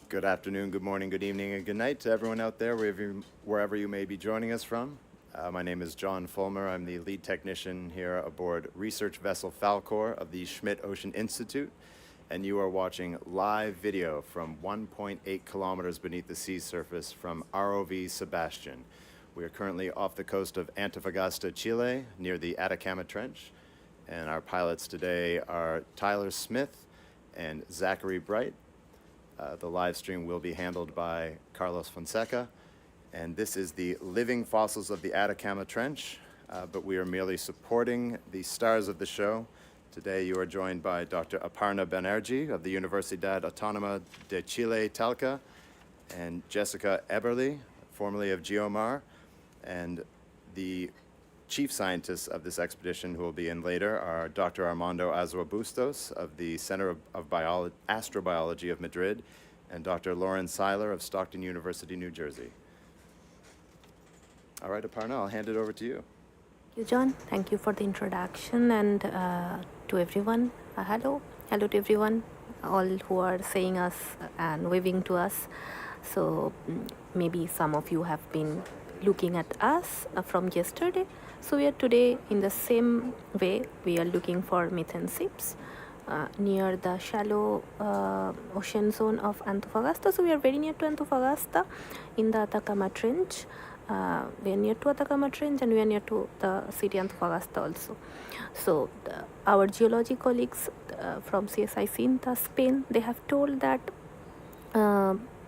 Good afternoon, good morning, good evening, and good night to everyone out there, wherever you may be joining us from. My name is John Fulmer. I'm the lead technician here aboard research vessel Falkor of the Schmidt Ocean Institute, and you are watching live video from 1.8 kilometers beneath the sea surface from ROV SuBastian. We are currently off the coast of Antofagasta, Chile, near the Atacama Trench, and our pilots today are Tyler Smith and Zachary Bright. The live stream will be handled by Carlos Fonseca, and this is the living fossils of the Atacama Trench, but we are merely supporting the stars of the show. Today you are joined by Dr. Aparna Banerjee of the Universidad Autónoma de Chile, Talca, and Jessica Eberly, formerly of Geomar, and the chief scientists of this expedition who will be in later are Dr. Armando Azua Bustos of the Center of Astrobiology of Madrid and Dr. Lauren Seiler of Stockton University, New Jersey. All right, Aparna, I'll hand it over to you. Thank you, John. Thank you for the introduction, and to everyone, hello to everyone, all who are saying us and waving to us. So maybe some of you have been looking at us from yesterday. So we are today in the same way. We are looking for methane seeps near the shallow ocean zone of Antofagasta. So we are very near to Antofagasta in the Atacama Trench. We are near to Atacama Trench, and we are near to the city Antofagasta also. So our geology colleagues from CSI Cinta, Spain, they have told that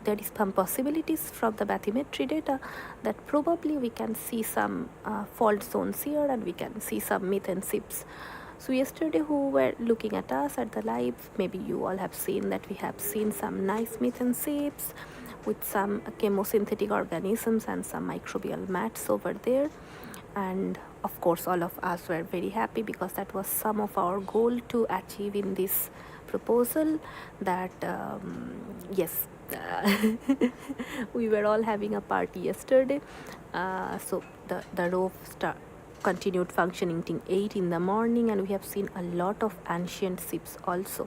there is some possibilities from the bathymetry data that probably we can see some fault zones here, and we can see some methane seeps. So yesterday, who were looking at us at the live, maybe you all have seen that we have seen some nice methane seeps with some chemosynthetic organisms and some microbial mats over there. And of course, all of us were very happy because that was some of our goal to achieve in this proposal, that yes, we were all having a party yesterday. So the ROV continued functioning till 8 in the morning, and we have seen a lot of ancient seeps also.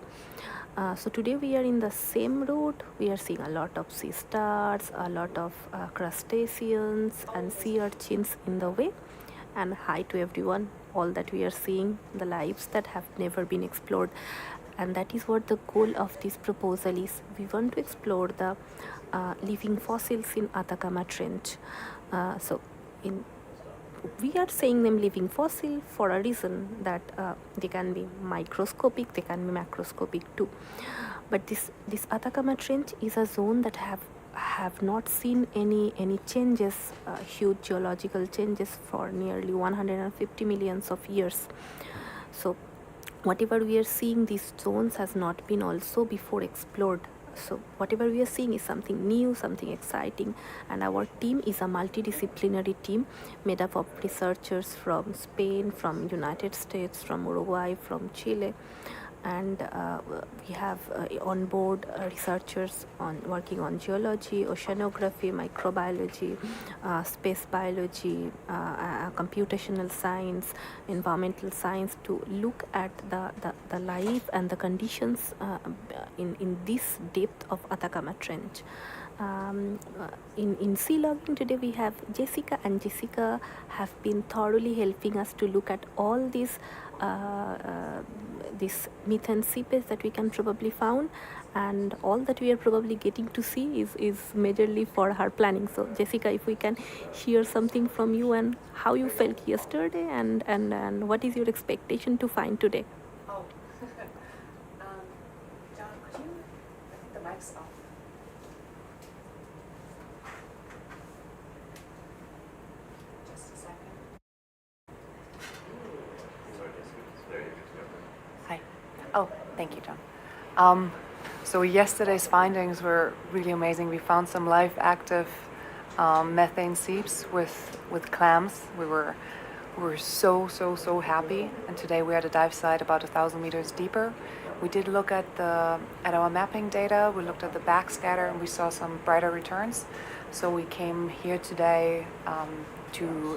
So today we are in the same route. We are seeing a lot of sea stars, a lot of crustaceans and sea urchins in the way. And hi to everyone, all that we are seeing, the lives that have never been explored. And that is what the goal of this proposal is. We want to explore the living fossils in Atacama Trench. We are saying them living fossil for a reason, that they can be microscopic, they can be macroscopic too. But this Atacama Trench is a zone that have not seen any changes, huge geological changes for nearly 150 millions of years. So whatever we are seeing, these zones has not been also before explored. So whatever we are seeing is something new, something exciting, and our team is a multidisciplinary team made up of researchers from Spain, from United States, from Uruguay, from Chile, and we have on board researchers working on geology, oceanography, microbiology, space biology, computational science, environmental science, to look at the life and the conditions in this depth of Atacama Trench. In sea logging today we have Jessica, and Jessica have been thoroughly helping us to look at all these methane seepages that we can probably found, and all that we are probably getting to see is majorly for her planning. So Jessica, if we can hear something from you, and how you felt yesterday, and what is your expectation to find today? Oh, John, could you, I think the mic's off. Just a second. Hi. Oh, thank you, John. So yesterday's findings were really amazing. We found some live active methane seeps with clams. We were so happy. And today we're at a dive site about 1,000 meters deeper. We did look at our mapping data. We looked at the backscatter, and we saw some brighter returns. So we came here today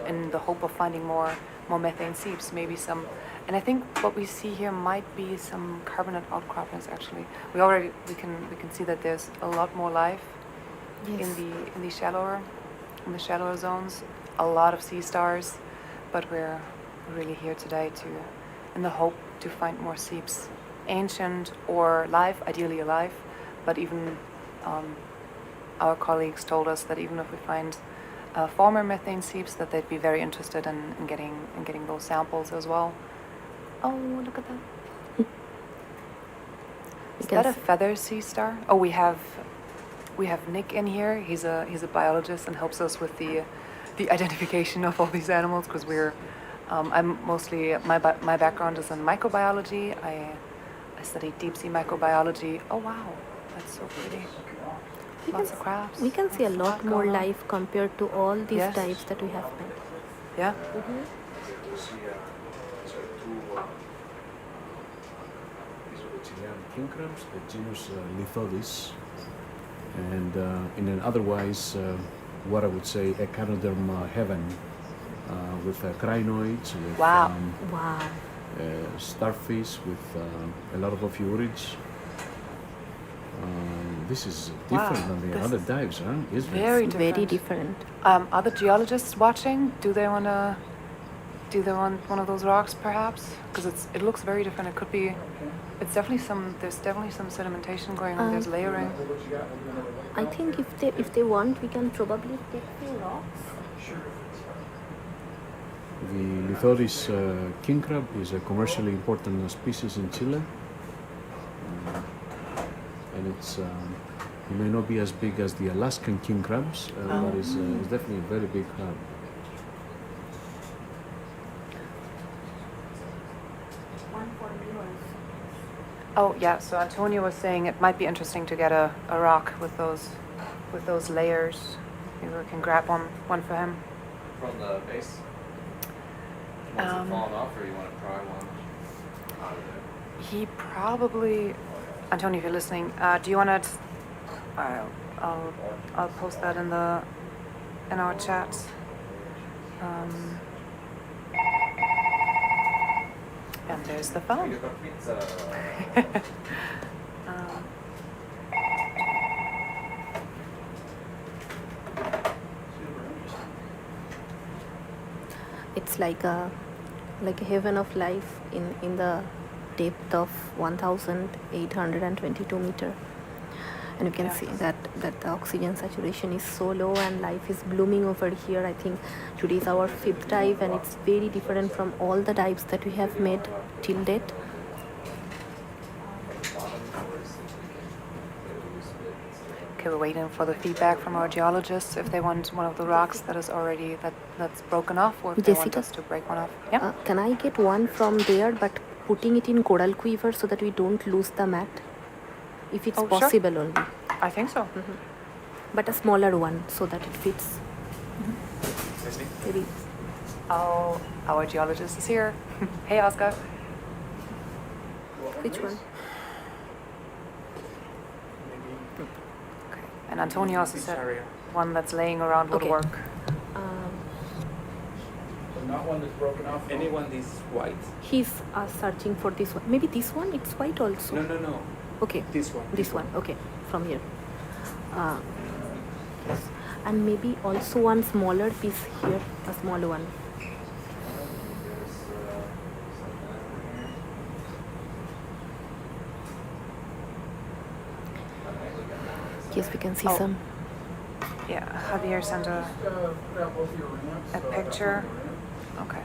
in the hope of finding more methane seeps, maybe some And I think what we see here might be some carbonate outcroppings. Actually, we can see that there's a lot more life Yes. in the shallower zones. A lot of sea stars, but we're really here today in the hope to find more seeps, ancient or live, ideally alive. But even our colleagues told us that even if we find former methane seeps, that they'd be very interested in getting those samples as well. Oh, look at that! Is that a feather sea star? Oh, we have Nick in here. He's a biologist and helps us with the identification of all these animals, because I'm mostly my background is in microbiology. I study deep sea microbiology. Oh wow, that's so pretty. Lots of crabs. We can see a Lots of lot more going on. life compared to all these Yes. dives that we have made. Yeah. King crabs, the genus Lithodis, and in an otherwise, what I would say, echinoderm heaven, with crinoids, with Wow. Wow. starfish, with a lot of ophiurids. This is different Wow, than the this other is dives, huh? Isn't it? Very Very different. different. Are the geologists watching? Do they want one of those rocks, perhaps? Because it looks very different. It could be. There's definitely some sedimentation going on. There's layering. I think if they want, we can probably take few rocks. The Lithodis king crab is a commercially important species in Chile. And it may not be as big as the Alaskan king crabs, but it's definitely a very big crab. One for viewers. Oh yeah. So Antonio was saying it might be interesting to get a rock with those layers. Maybe we can grab one for him. From the base? Ones that Um, fallen off, or you want to pry one out of there? He probably. Antonio, if you're listening, do you want to? I'll post that in our chat. And there's the phone. Um, It's like a heaven of life in the depth of 1,822 meter, and you can Yeah. see that the oxygen saturation is so low and life is blooming over here. I think today is our 5th dive, and it's very different from all the dives that we have made till date. Okay, we're waiting for the feedback from our geologists if they want one of the rocks that is already that's broken off, or if they want Jessica? us to break one off. Yeah. Can I get one from there, but putting it in coral quiver so that we don't lose the mat, if it's Oh, sure. possible only, I think so. but a smaller one so that it fits. Maybe. Oh, our geologist is here. Hey, Oscar. Which one? Okay. And Antonio also said one that's laying around would Okay. work. Not one that's broken off. Anyone this white? He's searching for this one. Maybe this one. It's white also. No. Okay. This one. This one. Okay. From here. Yes. And maybe also one smaller piece here. A smaller one. Yes, we can see Oh. some. Yeah, Javier sent a picture. Okay.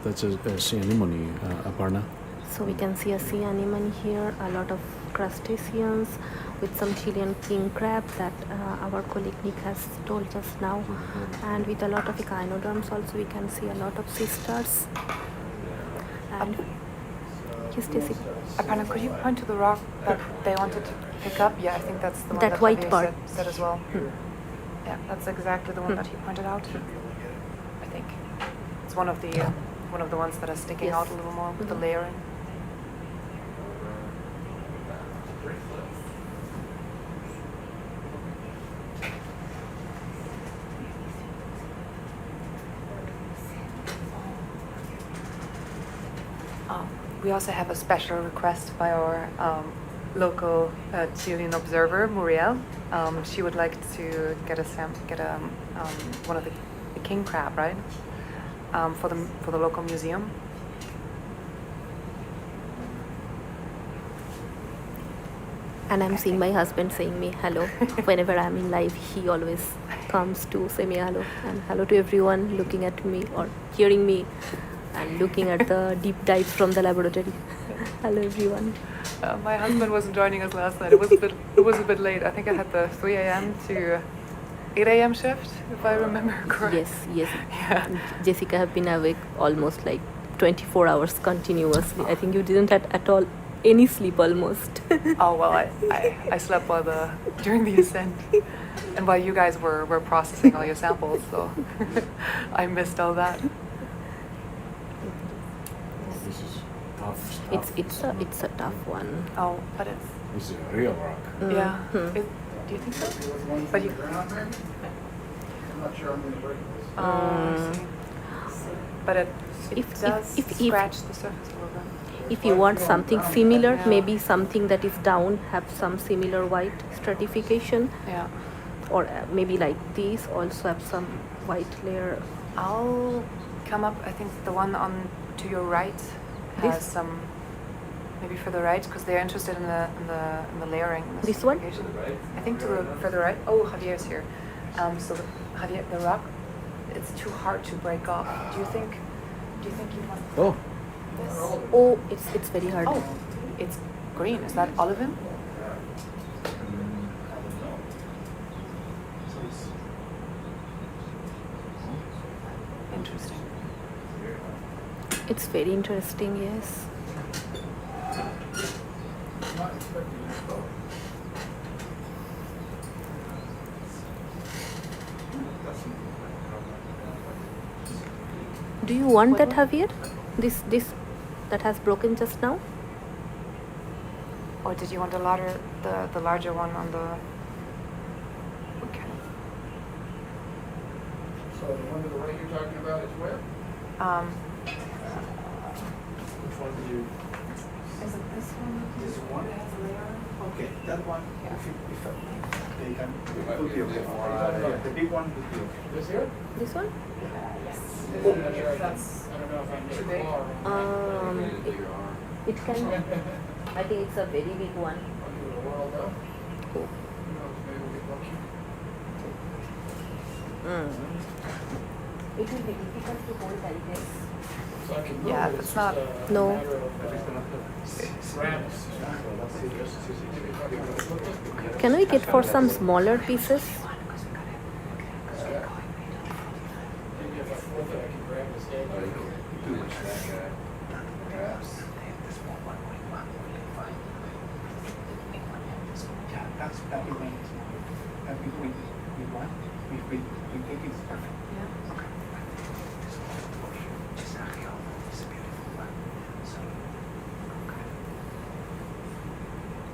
That's a sea anemone, Aparna. So we can see a sea anemone here, a lot of crustaceans with some Chilean king crab that our colleague Nick has told just now, and with a lot of echinoderms also we can see a lot of sea stars. And yes, Stacy, Aparna, could you point to the rock that they wanted to pick up? Yeah, I think that's the one That that white Javier part. said as well. Yeah, that's exactly the one that he pointed out. It's one of the ones that are sticking Yes. out a little more with the Mhm. layering. We also have a special request by our local Chilean observer, Muriel. She would like to get one of the king crab, right? For the local museum. And I'm seeing my husband saying me hello. Whenever I'm in live, he always comes to say me hello. And hello to everyone looking at me or hearing me and looking at the deep dives from the laboratory. Hello everyone. My husband wasn't joining us last night. It was a bit late. I think I had the 3 a.m. to 8 a.m. shift, if I remember correctly. Yes. Yeah. Jessica have been awake almost like 24 hours continuously. I think you didn't have at all any sleep almost. Oh well, I slept during the ascent, and while you guys were processing all your samples, so I missed all that. This is tough stuff. It's a tough one. Oh, but it's This is a real rock. yeah. Mhm. Do you think so? There was one But you. I'm not sure I'm going to break this. I see. But it If- does if- scratch the surface a little bit. If you want something similar, Yeah. maybe something that is down have some similar white stratification, Yeah. or maybe like these also have some white layer. I'll come up. I think the one on to your right has This? some. Maybe further right, because they're interested in the layering. And the This one? stratification. I think to the further right. Oh, Javier's here. So Javier, the rock, it's too hard to break off. Do you think you want Oh, this? Oh, it's very hard. Oh, it's green. Is that olivine? Interesting. It's very interesting. Yes. I'm not expecting that though. Do you want that, Javier? This that has broken just now? Or did you want the larger one on the? Okay. So the one to the right you're talking about is where? Which one do you? Is it this one? This one? That has a layer? Okay, that one. Yeah. If they can, it would be okay. Yeah, the big one would be okay. This here? This one? I don't know if I'm Too big? It can. I think it's a very big one. I'll give it a whirl though. Who knows, maybe we'll get lucky. It will be difficult to hold, I guess. So I can move Yeah, it, if it's it's not- just a No. matter of, grams. Can we get for some smaller pieces? Maybe if I flip it, I can grab this egg. Yeah, that'd be great. We think it's perfect. Yeah. Okay.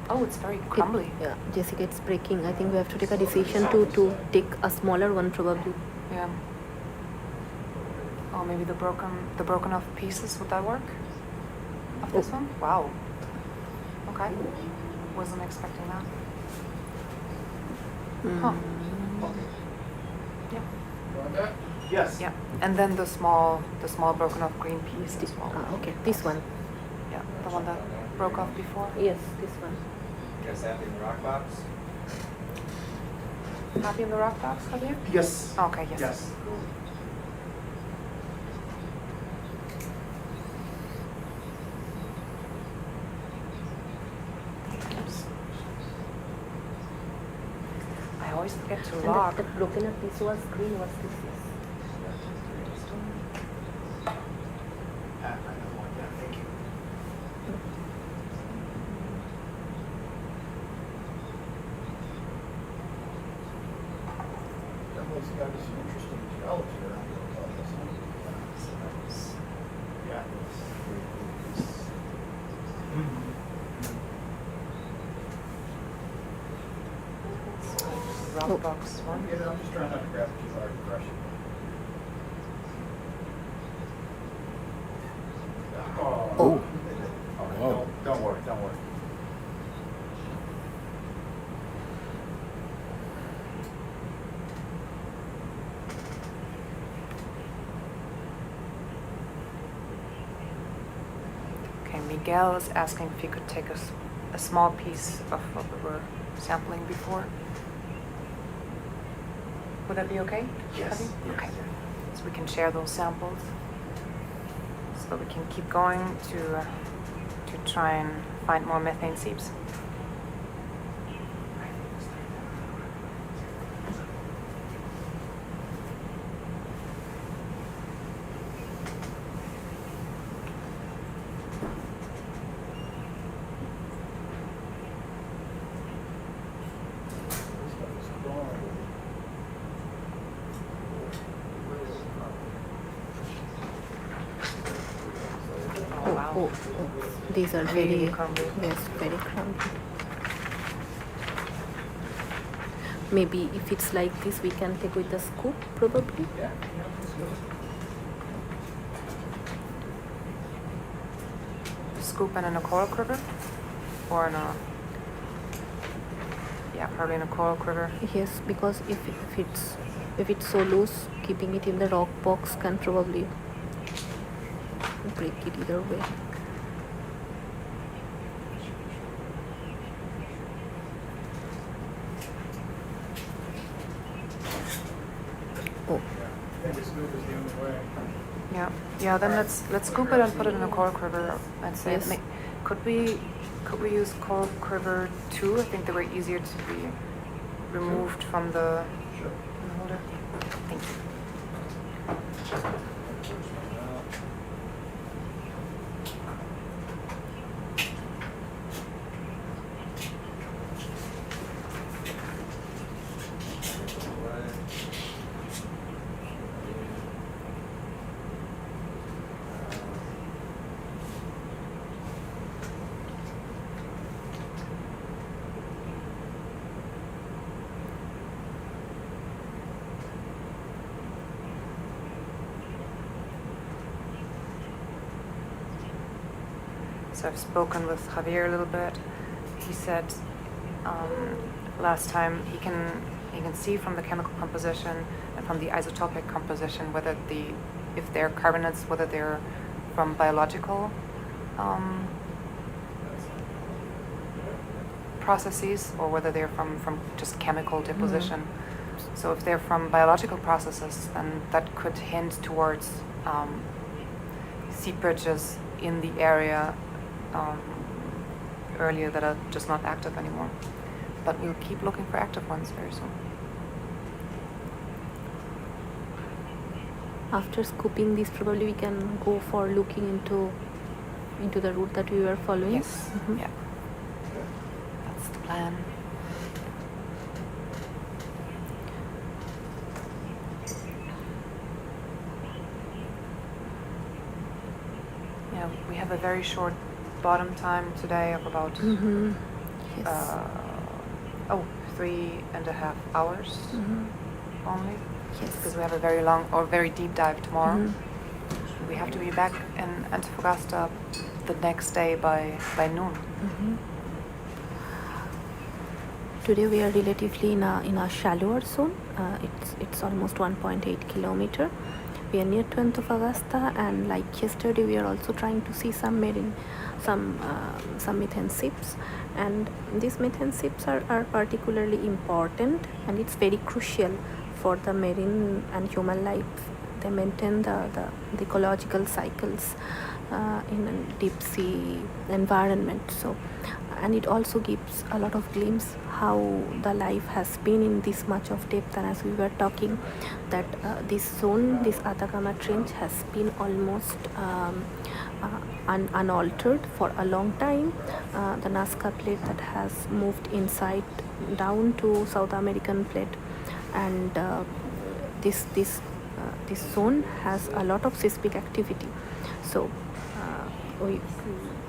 Oh, it's very crumbly. Yeah, Jessica, it's breaking. I think we have to take a decision to take a smaller one probably. Yeah. Oh, maybe the broken off pieces, would that work? Of this one? Wow. Okay. Wasn't expecting that. Huh. Yeah. You want that? Yes. Yeah. And then the small broken off green piece as well. Okay, this one. Yeah, the one that broke off before. Yes, this one. Guys happy in the rock box? Happy in the rock box, Javier? Yes. Okay, yes. Yes. I always forget to And log. that broken up piece was green. What's this? I know what, yeah, thank you. That one's got some interesting geology around it. softbox one. Yeah, I'm just trying not to grab it too hard and crush it. Oh. Oh. All right, Wow. don't worry, don't worry. Okay, Miguel is asking if you could take a small piece of what we were sampling before. Would that be okay? Yes, Abby? yes. Okay. So we can share those samples. So we can keep going to try and find more methane seeps. Oh, wow. Oh, these are Really very crumbly. Yes, very crumbly. Maybe if it's like this, we can take with the scoop, probably. Yeah. Scoop and in a coral quiver? Or in a... Yeah, probably in a coral quiver. Yes, because if it's so loose, keeping it in the rock box can probably break it either way. Oh, I think a scoop is the only way. Yeah, yeah. Then let's scoop it and put it in a coral quiver. I'd say. Yes. Could we use coral quiver 2? I think they were easier to be removed from the Sure. holder. Thank you. So I've spoken with Javier a little bit. He said last time he can see from the chemical composition and from the isotopic composition whether if they're carbonates, whether they're from biological processes or whether they're from just chemical deposition. So if they're from biological processes, then that could hint towards seepages in the area earlier that are just not active anymore. But we'll keep looking for active ones very soon. after scooping this, probably we can go for looking into the route that we were following. Yes. Mhm. Yeah. That's the plan. Yeah, we have a very short bottom time today of about Mhm. Yes. 3.5 hours Mhm. only. Yes. Because we have a very long or very deep dive tomorrow. Mhm. We have to be back in Antofagasta the next day by noon. Mhm. Today we are relatively in a shallower zone. It's almost 1.8 kilometer. We are near to Antofagasta, and like yesterday, we are also trying to see some methane seeps, and these methane seeps are particularly important, and it's very crucial for the marine and human life. They maintain the ecological cycles in a deep sea environment. So, and it also gives a lot of glimpse how the life has been in this much of depth. And as we were talking, that this zone, this Atacama Trench, has been almost unaltered for a long time. The Nazca plate that has moved inside down to South American plate, and this zone has a lot of seismic activity. So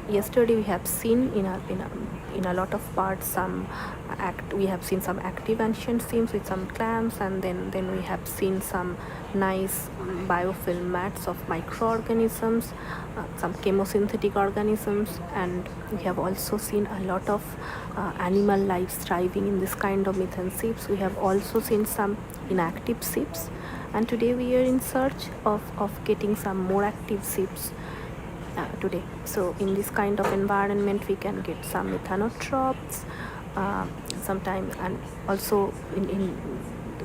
yesterday we have seen in a lot of parts we have seen some active ancient seams with some clams, and then we have seen some nice biofilm mats of microorganisms, some chemosynthetic organisms, and we have also seen a lot of animal lives thriving in this kind of methane seeps. We have also seen some inactive seeps, and today we are in search of getting some more active seeps today. So in this kind of environment we can get some methanotrophs sometime, and also in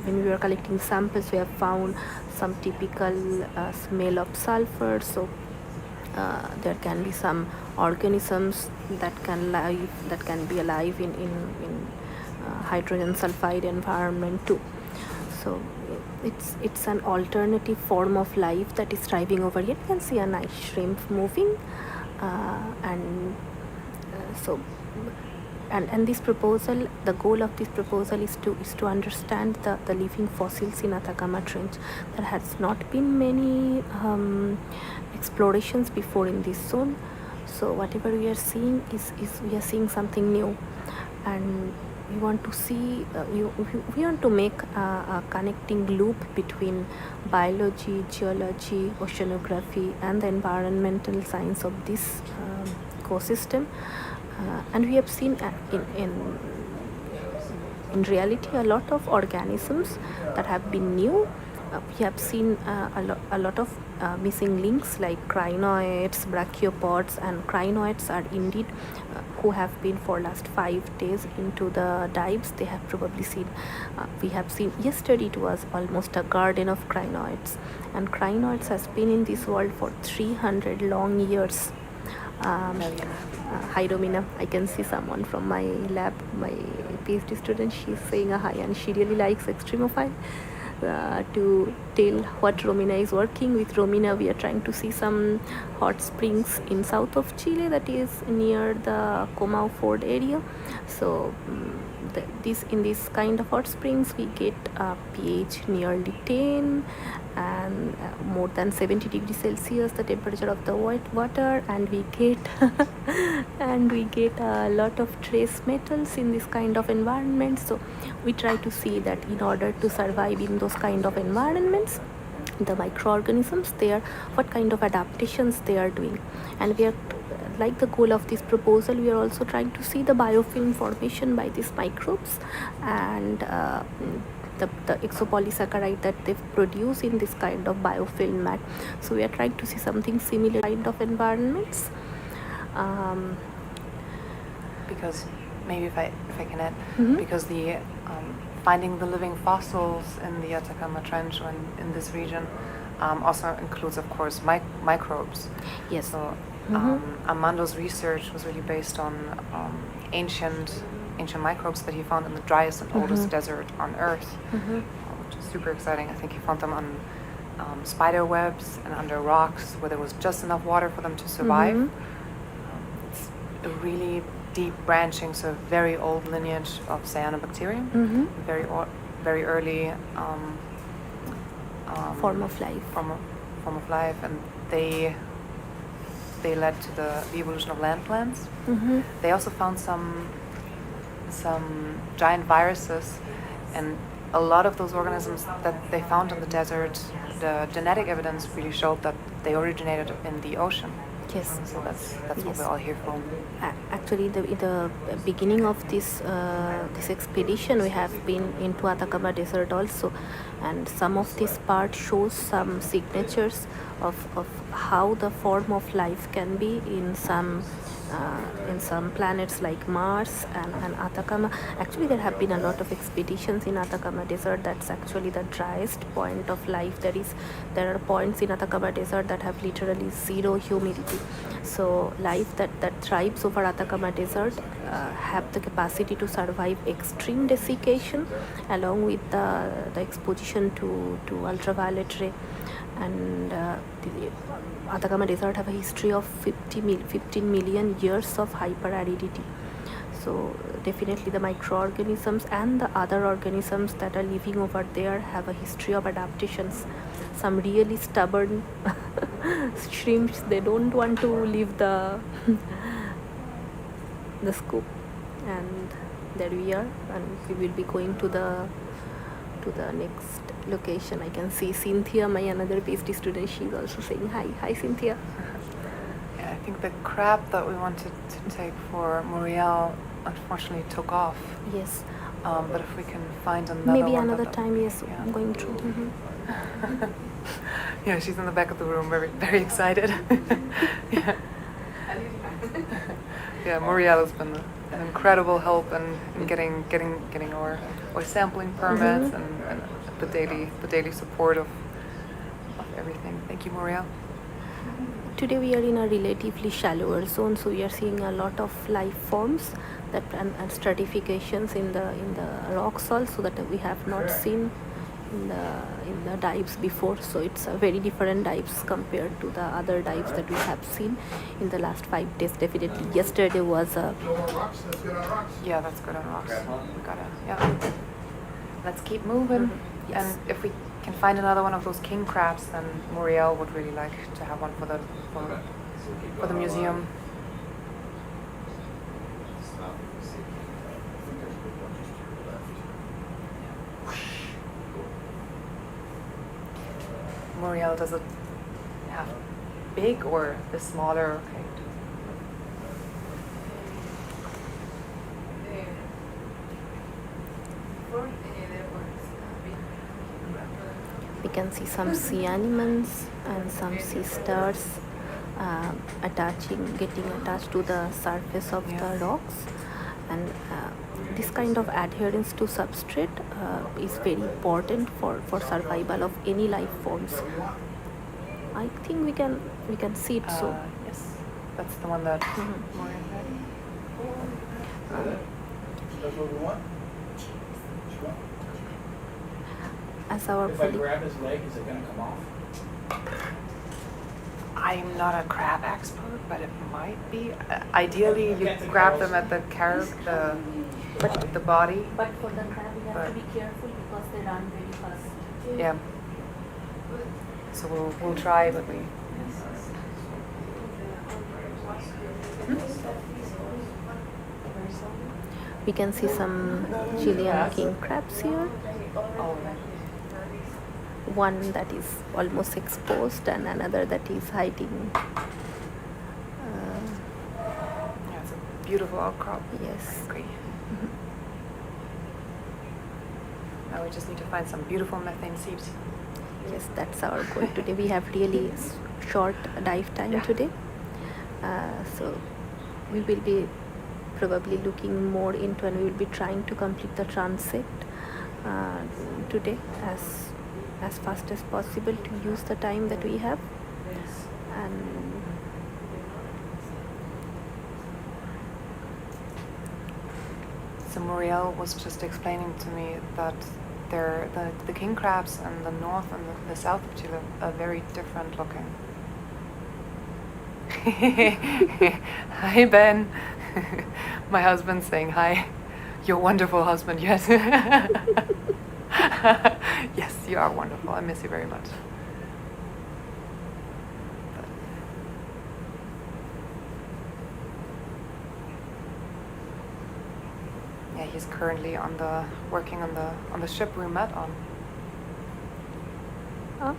when we were collecting samples we have found some typical smell of sulfur. So there can be some organisms that can be alive in hydrogen sulfide environment too. So it's an alternative form of life that is thriving over here. You can see a nice shrimp moving, and this proposal, the goal of this proposal is to understand the living fossils in Atacama Trench. There has not been many explorations before in this zone, so whatever we are seeing is we are seeing something new, and we want to see we want to make a connecting loop between biology, geology, oceanography, and the environmental science of this ecosystem. And we have seen in reality a lot of organisms that have been new. We have seen a lot of missing links like crinoids, brachiopods, and crinoids are indeed who have been for last 5 days into the dives. They have probably seen, we have seen yesterday it was almost a garden of crinoids, and crinoids has been in this world for 300 long years. Hi Romina, I can see someone from my lab, my PhD student, she's saying a hi, and she really likes extremophile. To tell what Romina is working with. Romina, we are trying to see some hot springs in south of Chile, that is near the Comau Ford area. So in this kind of hot springs we get a pH nearly 10 and more than 70 degrees Celsius the temperature of the water, and we get a lot of trace metals in this kind of environment. So we try to see that in order to survive in those kind of environments, the microorganisms there, what kind of adaptations they are doing. And we are, like the goal of this proposal, we are also trying to see the biofilm formation by these microbes and the exopolysaccharide that they produce in this kind of biofilm mat. So we are trying to see something similar kind of environments. Because maybe if I can add, because the finding the living fossils in the Atacama Trench and in this region also includes, of course, microbes. Yes. So Armando's research was really based on ancient microbes that he found in the driest and oldest desert on Earth, which is super exciting. I think he found them on spider webs and under rocks where there was just enough water for them to survive. It's a really deep branching, so very old lineage of cyanobacterium, very early form of life. Form of life, and they led to the evolution of land plants. They also found some giant viruses, and a lot of those organisms that they found in the desert, the genetic evidence really showed that they originated in the ocean. Yes. So that's what we're all here for. Actually, the beginning of this expedition, we have been into Atacama Desert also, and some of this part shows some signatures of how the form of life can be in some planets like Mars and Atacama. Actually, there have been a lot of expeditions in Atacama Desert. That's actually the driest point of life. There are points in Atacama Desert that have literally zero humidity. So life that thrives over Atacama Desert have the capacity to survive extreme desiccation along with the exposition to ultraviolet ray. And the Atacama Desert have a history of 15 million years of hyperaridity. So definitely the microorganisms and the other organisms that are living over there have a history of adaptations. Some really stubborn shrimps, they don't want to leave the the scoop. And there we are, and we will be going to the next location. I can see Cynthia, my another PhD student. She's also saying hi. Hi, Cynthia. Yeah, I think the crab that we wanted to take for Muriel unfortunately took off. Yes. But if we can find another Maybe one another that- time. Yes, yeah. I'm going through. Yeah, she's in the back of the room, very, very excited. Yeah. Yeah, Muriel has been an incredible help in getting our sampling permits and the daily support of everything. Thank you, Muriel. Today we are in a relatively shallower zone, so we are seeing a lot of life forms that and stratifications in the rock soil, so that we have not seen in the dives before. So it's a very different dives compared to the other dives that we have seen in the last 5 days. Definitely, yesterday was a. Yeah, that's good on rocks. We gotta, yeah. Let's keep moving. Yes. And if we can find another one of those king crabs, then Muriel would really like to have one for the museum. Muriel, does it have big or the smaller? Okay. We can see some sea animals and some sea stars getting attached to the surface of the rocks, and this kind of adherence to substrate is very important for survival of any life forms. I think we can see it. So Yes, that's the one that Muriel had. That's what we want? as our If I colleague, grab his leg, is it gonna come off? I'm not a crab expert, but it might be. Ideally, you grab them at the body. but for the crab we have to be careful because they run very fast. Yeah. So we'll try, but we. We can see some Chilean king crabs here. Oh, One that is almost exposed and another that is hiding. yeah, it's a beautiful outcrop. Yes. I agree. Now we just need to find some beautiful methane seeps. Yes, that's our goal today. We have really short dive time today. So we will be probably looking more into, and we will be trying to complete the transect today as fast as possible to use the time that we have. And So Muriel was just explaining to me that the king crabs in the north and the south of Chile are very different looking. Hi, Ben. My husband's saying hi. Your wonderful husband, yes. Yes, you are wonderful. I miss you very much. Yeah, he's currently working on the ship we met on. oh,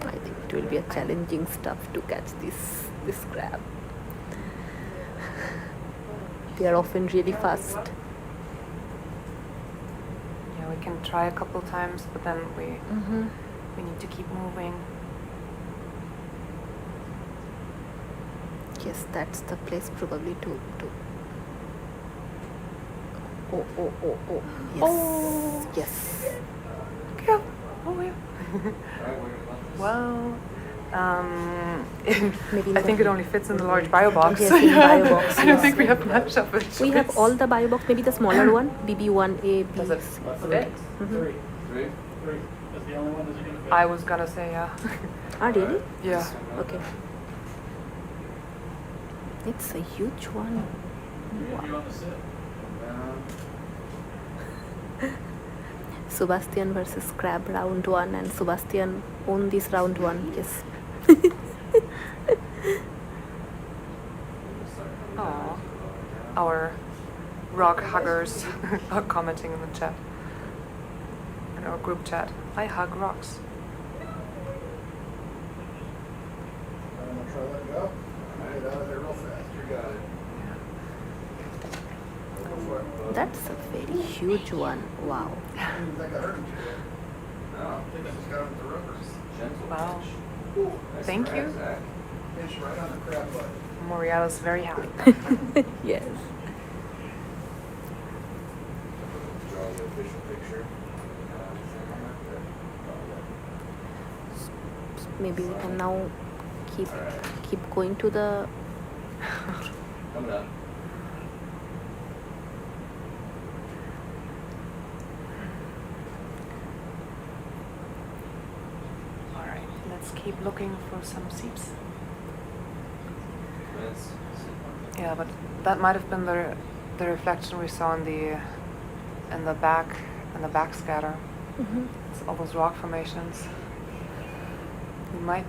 I think it will be a challenging stuff to catch this crab. They are often really fast. Yeah, we can try a couple times, but then we need to keep moving. Yes, that's the place probably to. Oh. Yes. Oh. Yes. Yeah. Oh yeah. Well, Maybe I think it only fits in the large bio box. Yes, in bio box, I don't yes. think we have much of it. We have all the bio box, maybe the smaller one, BB1A, B. Does it fit? Three. Three? Three. That's the only one that's gonna fit. I was gonna say yeah. Ah, really? Yeah. Okay. It's a huge one. You on the sit? SuBastian versus crab round 1, and SuBastian won this round 1. Yes. Aw, our rock huggers are commenting in the chat, in our group chat. I hug rocks. I'm gonna try to let it go. Get out of there real fast. You got it. Go for it. That's a very huge one. Wow. I didn't even think I heard him too good. No. I think I just got him with the rubbers. Gentle Wow. fish. Nice Thank crab, you. Zach. Fish right on the crab butt. Moriala's very happy. Yes. Draw the official picture. Maybe we can now keep going to the. Coming up. All right, let's keep looking for some seeps. Let's see. Yeah, but that might have been the reflection we saw in the backscatter. Mhm. It's all those rock formations. We might.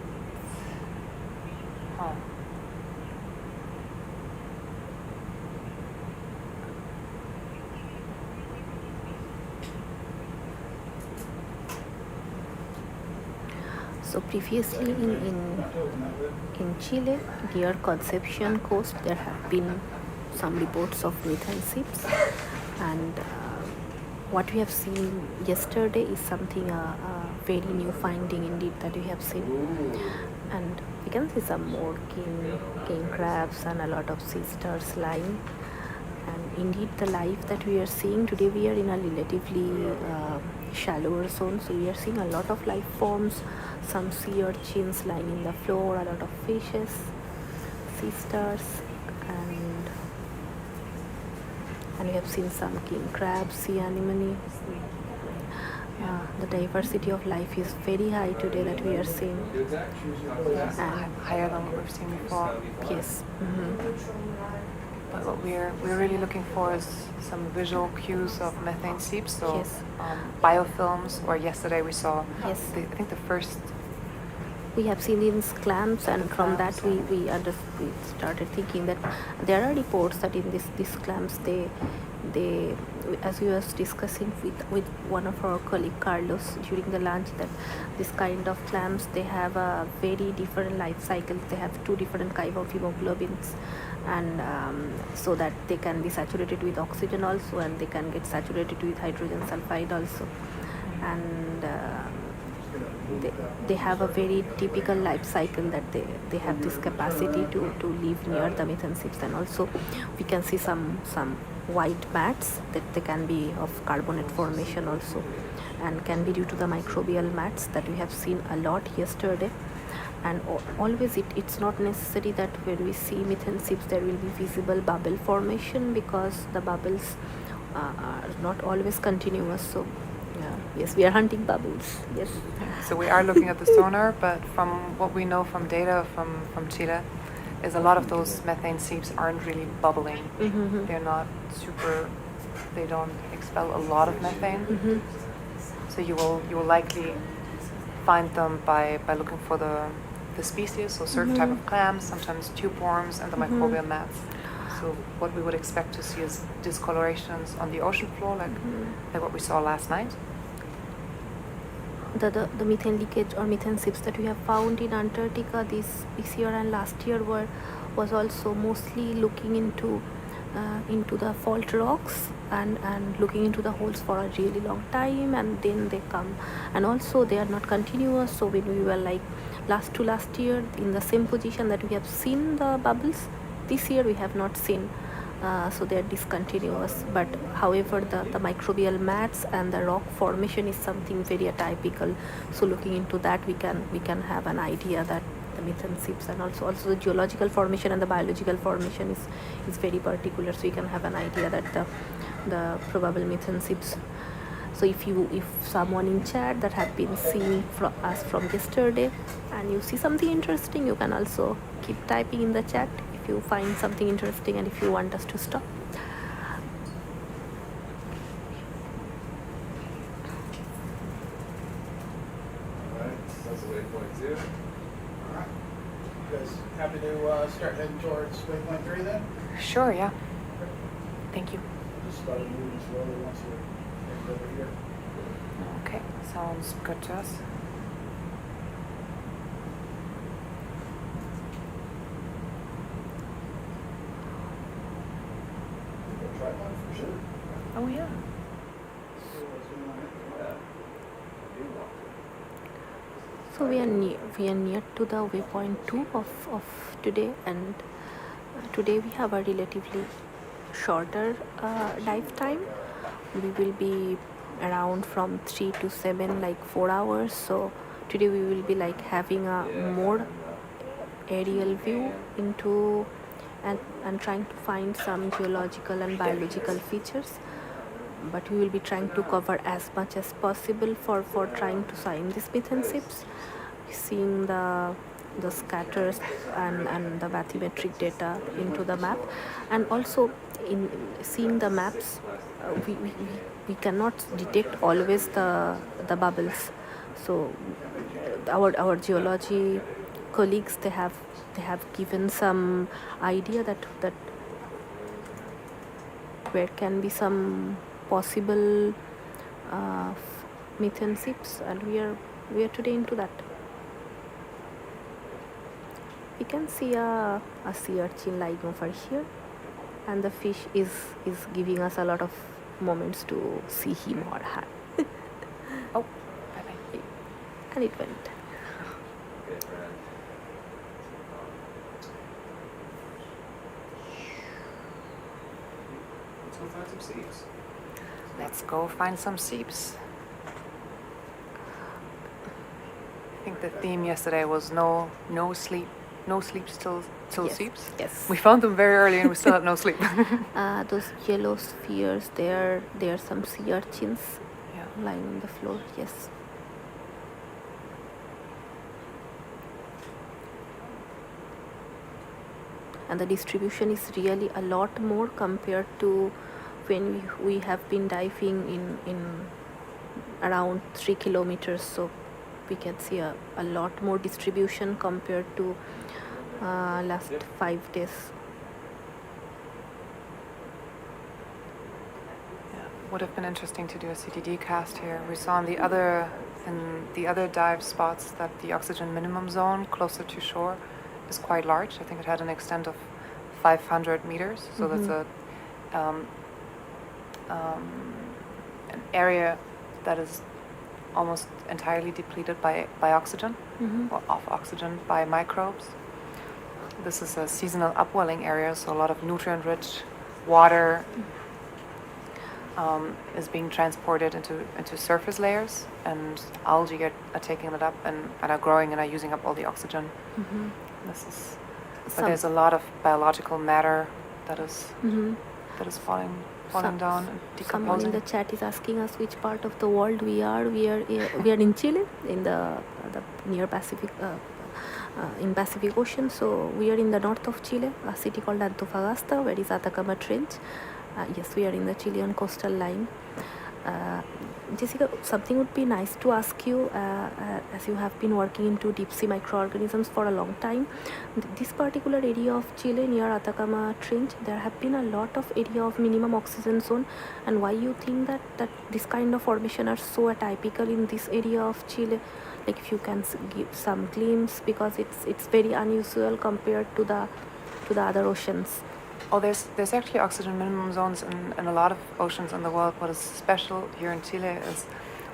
Huh. So previously in Chile, near Concepcion coast, there have been some reports of methane seeps, and what we have seen yesterday is something a very new finding indeed that we have seen, and we can see some more king crabs and a lot of sea stars lying. And indeed, the life that we are seeing today, we are in a relatively shallower zone, so we are seeing a lot of life forms, some sea urchins lying in the floor, a lot of fishes, sea stars, and we have seen some king crabs, sea anemone. The diversity of life is very high today that we are seeing. And Higher than what we've seen before. yes. But what we're really looking for is some visual cues of methane seeps. So Yes. biofilms, or yesterday we saw. Yes. I think the first. We have seen these clams, and from that we started thinking that there are reports that in these clams, they as we was discussing with one of our colleague Carlos during the lunch, that this kind of clams, they have a very different life cycle. They have 2 different kinds of hemoglobins, and so that they can be saturated with oxygen also, and they can get saturated with hydrogen sulfide also, and they have a very typical life cycle, that they have this capacity to live near the methane seeps. And also we can see some white mats that they can be of carbonate formation also, and can be due to the microbial mats that we have seen a lot yesterday. And always it's not necessary that when we see methane seeps there will be visible bubble formation, because the bubbles are not always continuous. So yes, we are hunting bubbles. Yes. So we are looking at the sonar, but from what we know from data from Chile, is a lot of those methane seeps aren't really bubbling. Mm-hmm. They're not super. They don't expel a lot of methane. Mm-hmm. So you will likely find them by looking for the species, so certain type of clams, sometimes tubeworms, and the microbial mats. So what we would expect to see is discolorations on the ocean floor, like what we saw last night. The methane leakage or methane seeps that we have found in Antarctica this year and last year was also mostly looking into the fault rocks and looking into the holes for a really long time, and then they come, and also they are not continuous. So when we were like last year in the same position that we have seen the bubbles, this year we have not seen. So they are discontinuous, but however the microbial mats and the rock formation is something very atypical. So looking into that, we can have an idea that the methane seeps, and also the geological formation and the biological formation is very particular. So you can have an idea that the probable methane seeps. So if someone in chat that have been seeing us from yesterday, and you see something interesting, you can also keep typing in the chat if you find something interesting and if you want us to stop. waypoint 2. All right. You guys happy to start heading towards waypoint 3 then? Sure, yeah. Thank you. Just start moving slowly once you're over here. Okay, sounds good to us. Tripod for sure. Oh yeah. See what's going on here. So we are near to the waypoint 2 of today, and today we have a relatively shorter dive time. We will be around from 3 to 7, like 4 hours. So today we will be like having a more aerial view into and trying to find some geological and biological features, but we will be trying to cover as much as possible for trying to find these methane seeps, seeing the scatters and the bathymetric data into the map, and also in seeing the maps we cannot detect always the bubbles. So our geology colleagues, they have given some idea that where can be some possible methane seeps, and we are today into that. We can see a sea urchin lying over here, and the fish is giving us a lot of moments to see him or her. Oh, bye-bye. And it went. Okay, friend. Let's go find some seeps. Let's go find some seeps. I think the theme yesterday was no sleep till Yes, seeps. yes. We found them very early and we still had no sleep. Those yellow spheres, there are some sea urchins Yeah. lying on the floor. Yes. And the distribution is really a lot more compared to when we have been diving in around 3 kilometers. So we can see a lot more distribution compared to last 5 days. Yeah. Would have been interesting to do a CTD cast here. We saw in the other dive spots that the oxygen minimum zone closer to shore is quite large. I think it had an extent of 500 meters. So that's an area that is almost entirely depleted by oxygen, or of oxygen by microbes. This is a seasonal upwelling area, so a lot of nutrient-rich water is being transported into surface layers, and algae are taking it up and are growing and are using up all the oxygen. But there's a lot of biological matter that is falling down and Someone decomposing. in the chat is asking us which part of the world we are. We are in Chile, in the near Pacific, in Pacific Ocean. So we are in the north of Chile, a city called Antofagasta, where is Atacama Trench. Yes, we are in the Chilean coastal line. Jessica, something would be nice to ask you, as you have been working into deep sea microorganisms for a long time. This particular area of Chile near Atacama Trench, there have been a lot of area of minimum oxygen zone, and why you think that this kind of formation are so atypical in this area of Chile? Like if you can give some glimpse, because it's very unusual compared to the other oceans. Oh, there's actually oxygen minimum zones in a lot of oceans in the world. What is special here in Chile is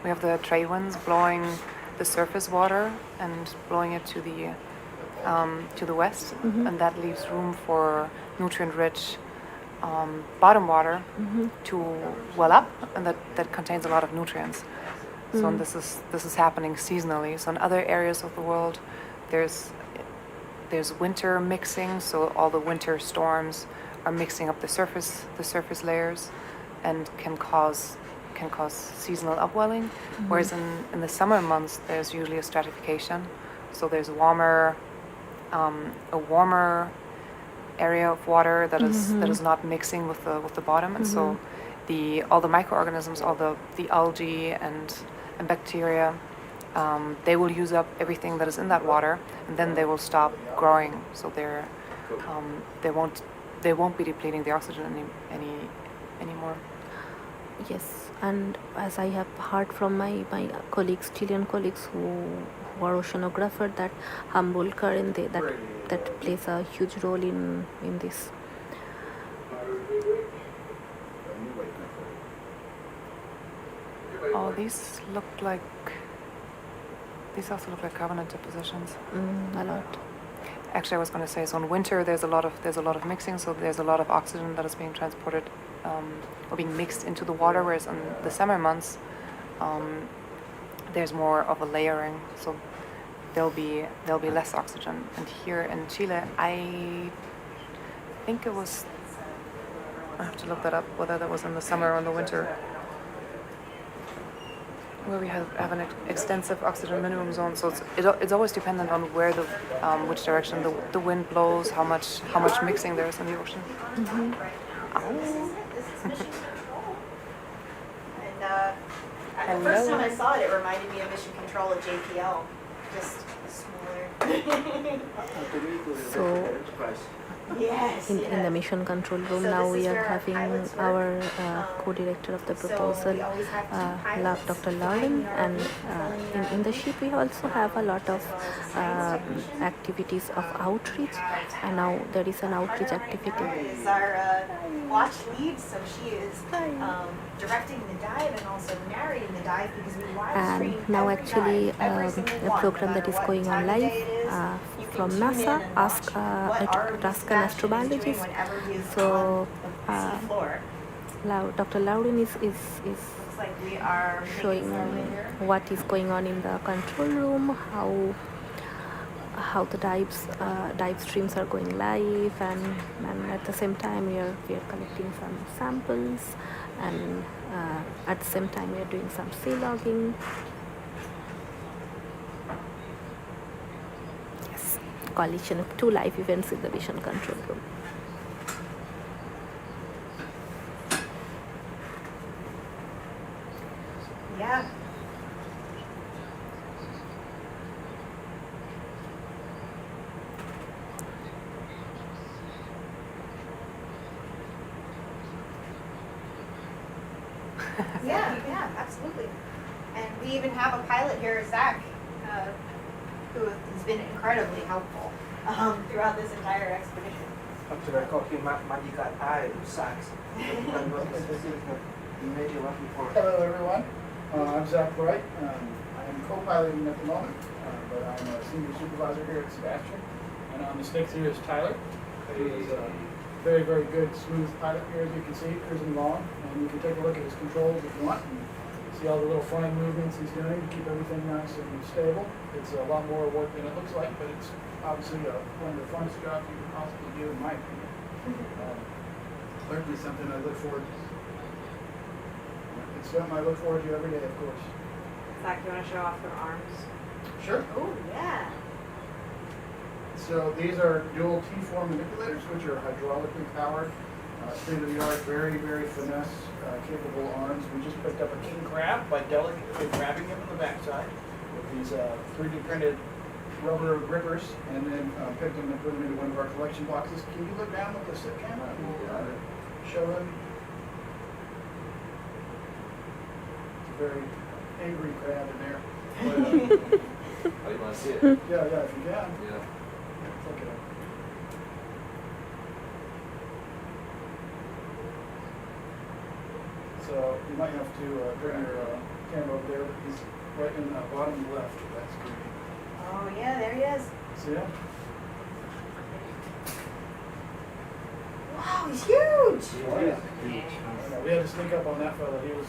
we have the trade winds blowing the surface water and blowing it to the west, and that leaves room for nutrient-rich bottom water to well up, and that contains a lot of nutrients. So and this is happening seasonally. So in other areas of the world, there's winter mixing, so all the winter storms are mixing up the surface layers and can cause seasonal upwelling. Whereas in the summer months, there's usually a stratification, so there's a warmer area of water that is not mixing with the bottom, and so all the microorganisms, all the algae and bacteria they will use up everything that is in that water, and then they will stop growing. So they won't be depleting the oxygen anymore. Yes, and as I have heard from my colleagues, Chilean colleagues who are oceanographer, that Humboldt current that plays a huge role in this. Oh, these also look like carbonate depositions. A lot. Actually, I was going to say, so in winter there's a lot of mixing, so there's a lot of oxygen that is being transported or being mixed into the water, whereas in the summer months there's more of a layering, so there'll be less oxygen. And here in Chile, I think it was, I have to look that up, whether that was in the summer or in the winter, where we have an extensive oxygen minimum zone. So it's always dependent on where which direction the wind blows, how much mixing there is in the ocean. Mm-hmm. And the first time I saw it, it reminded me of Mission Control at JPL, just smaller. So Yes. in the mission control room now we are having our co-director of the proposal, Dr. Lauren, and in the ship we also have a lot of activities of outreach, and now there is an outreach activity. Is our watch lead, so she is directing the dive and also narrating the dive, because we live stream And now every actually dive, every a single one, program no that is matter going what on time of live day it is. You can from tune in NASA, and Ask watch what ROV Ask an SuBastian is doing astrobiologist. whenever he is So on the sea floor. Dr. Lauren is Looks like we are showing making our way here. what is going on in the control room, how the dive streams are going live, and at the same time we are collecting some samples, and at the same time we are doing some sea logging. Yes, coalition of 2 live events in the vision control room. Yeah. Yeah, absolutely. And we even have a pilot here, Zach, who has been incredibly helpful throughout this entire expedition. Actually, I call him Magical Eye Sacks. Hello, everyone. I'm Zach Bright. I am co-piloting at the moment, but I'm a senior supervisor here at SuBastian. And on the sticks here is Tyler. He is a very, very good, smooth pilot here, as you can see, cruising along. And you can take a look at his controls if you want, and see all the little fine movements he's doing to keep everything nice and stable. It's a lot more work than it looks like, but it's obviously one of the funnest jobs you could possibly do, in my opinion. Certainly something I look forward to. It's something I look forward to every day, of course. Zach, do you want to show off their arms? Sure. Oh, yeah. So these are dual T-form manipulators, which are hydraulically powered, state-of-the-art, very, very finesse, capable arms. We just picked up a king crab by delicately grabbing him in the backside with these 3D printed rubber grippers, and then picked him and put him into one of our collection boxes. Can you look down with the sit camera and show him? It's a very angry crab in there. But, Oh, you want to see it? yeah, if you can. Yeah. Look at him. So you might have to bring your camera over there. He's right in the bottom left of that screen. Oh, yeah, there he is. See him? Wow, he's huge. We had to sneak up on that fella. He was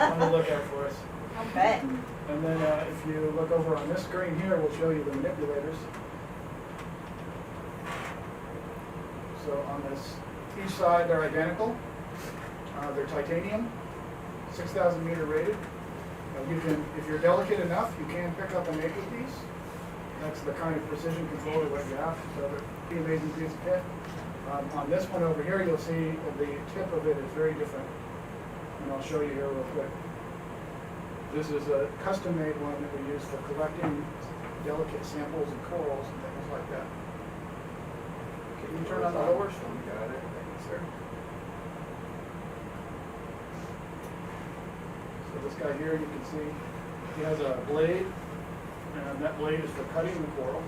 on the lookout for us. I'll bet. And then if you look over on this screen here, we'll show you the manipulators. So on this each side, they're identical. They're titanium, 6,000 meter rated. You can, if you're delicate enough, you can pick up an eighth piece. That's the kind of precision controller that you have. So they're a pretty amazing piece of kit. On this one over here, you'll see the tip of it is very different. And I'll show you here real quick. This is a custom-made one that we use for collecting delicate samples and corals and things like that. Can you turn on the lowers? Got it. Thanks, sir. So this guy here, you can see, he has a blade, and that blade is for cutting the coral.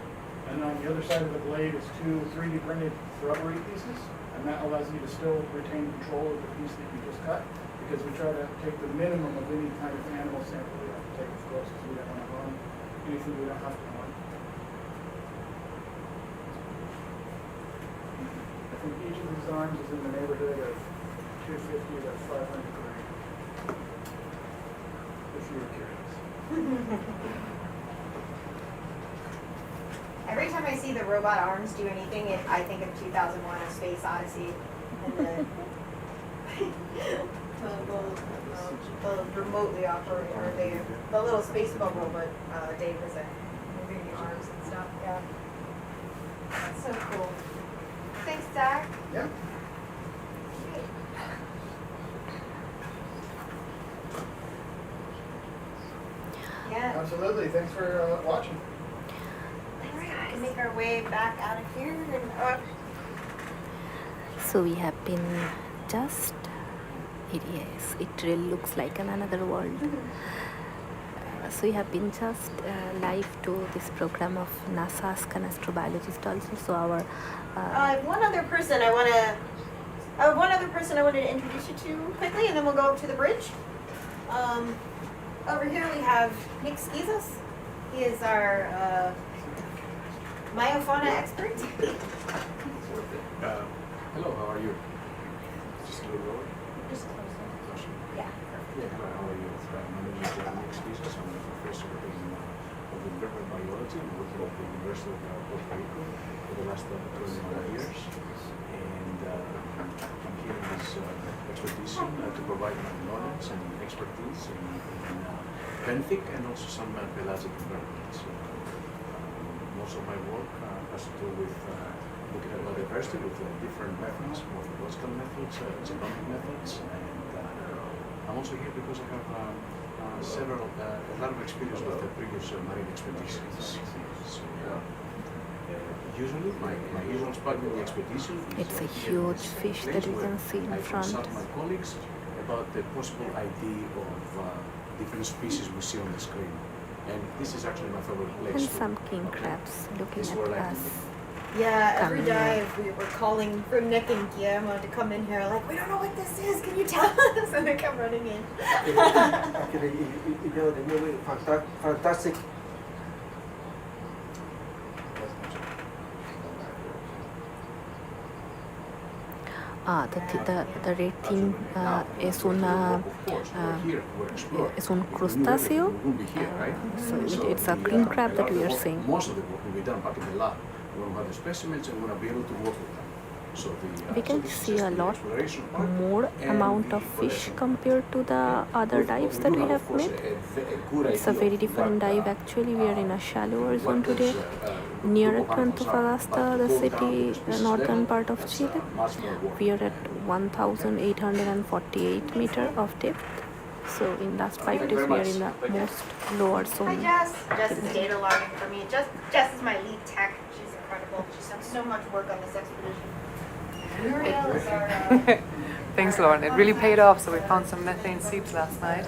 And on the other side of the blade is two 3D printed rubbery pieces, and that allows you to still retain control of the piece that you just cut, because we try to take the minimum of any kind of animal sample we have to take, of course, because we don't want to run anything we don't have to run. I think each of these arms is in the neighborhood of 250 to 500 grams, if you were curious. Every time I see the robot arms do anything, I think of 2001: A Space Odyssey and the remotely operate, or the little space bubble, but Dave was moving the arms and stuff. Yeah, that's so cool. Thanks, Zach. Yeah. Yeah. Absolutely. Thanks for watching. We can make our way back out of here and up. So we have been just, yes, it really looks like another world. So we have been just live to this program of NASA's astrobiologist also. So our One other person I wanted to introduce you to quickly, and then we'll go up to the bridge. Over here we have Nick Skizas. He is our myofauna expert. Hello, how are you? Just a little lower. Just closer. Yeah. Yeah, how are you? My name is Nick Skizas. I'm a professor of invertebrate biology. I'm working at the University of Puerto Rico for the last 21 years. And I'm here in this expedition to provide my knowledge and expertise in benthic and also some pelagic invertebrates. Most of my work has to do with looking at biodiversity with different methods, morphological methods, genomic methods, and I'm also here because I have a lot of experience with the previous marine expeditions. So, usually, my usual spot in the expedition is it's a huge fish that you can see in I front. consult my colleagues about the possible ID of different species we see on the screen. And this is actually my favorite place. And to- some king crabs looking This is where I at can us. Yeah, every Come here. dive we were calling for Nick and Guillermo to come in here, like, we don't know what this is, can you tell us? And they come running in. Actually, you know, the movie Fantastic. The red thing es un crustáceo. So it's a king crab that we are seeing. Most of the work will be done back in the lab. We're going to have the specimens and we're going to be able to work with them. So We can see a lot more amount of fish compared to the other dives that we have made. It's a very different dive actually. We are in a shallower zone today, near Antofagasta, the city, the northern part of Chile. We are at 1,848 meters of depth. So in last 5 days we are in the most lower Hi, zone. Jess. Jess is data logging for me. Jess is my lead tech. She's incredible. She's done so much work on this expedition. Muriel is our... Thanks, Lauren. It really paid off. So we found some methane seeps last night.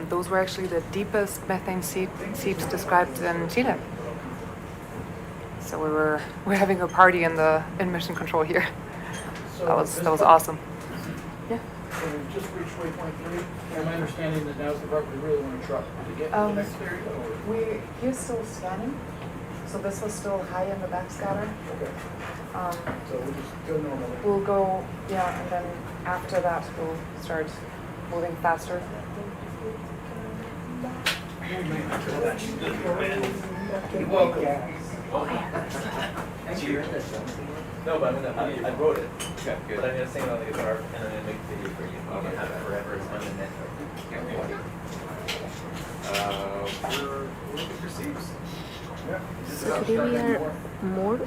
Those were actually the deepest methane seeps described in Chile. So we're having a party in mission control here. That was awesome. Yeah. So we've just reached waypoint 3, and my understanding that now's the part we really want to try to get to the next area. Or... He's still scanning. So this was still high in the backscatter. Okay. So we'll just go normally. We'll go, and then after that we'll start moving faster. You're welcome. No, but I wrote it. Okay, good. But I'm gonna sing it on the guitar and I'm gonna make a video for you. You can have it forever on the net. We're looking for seeps. So today we are more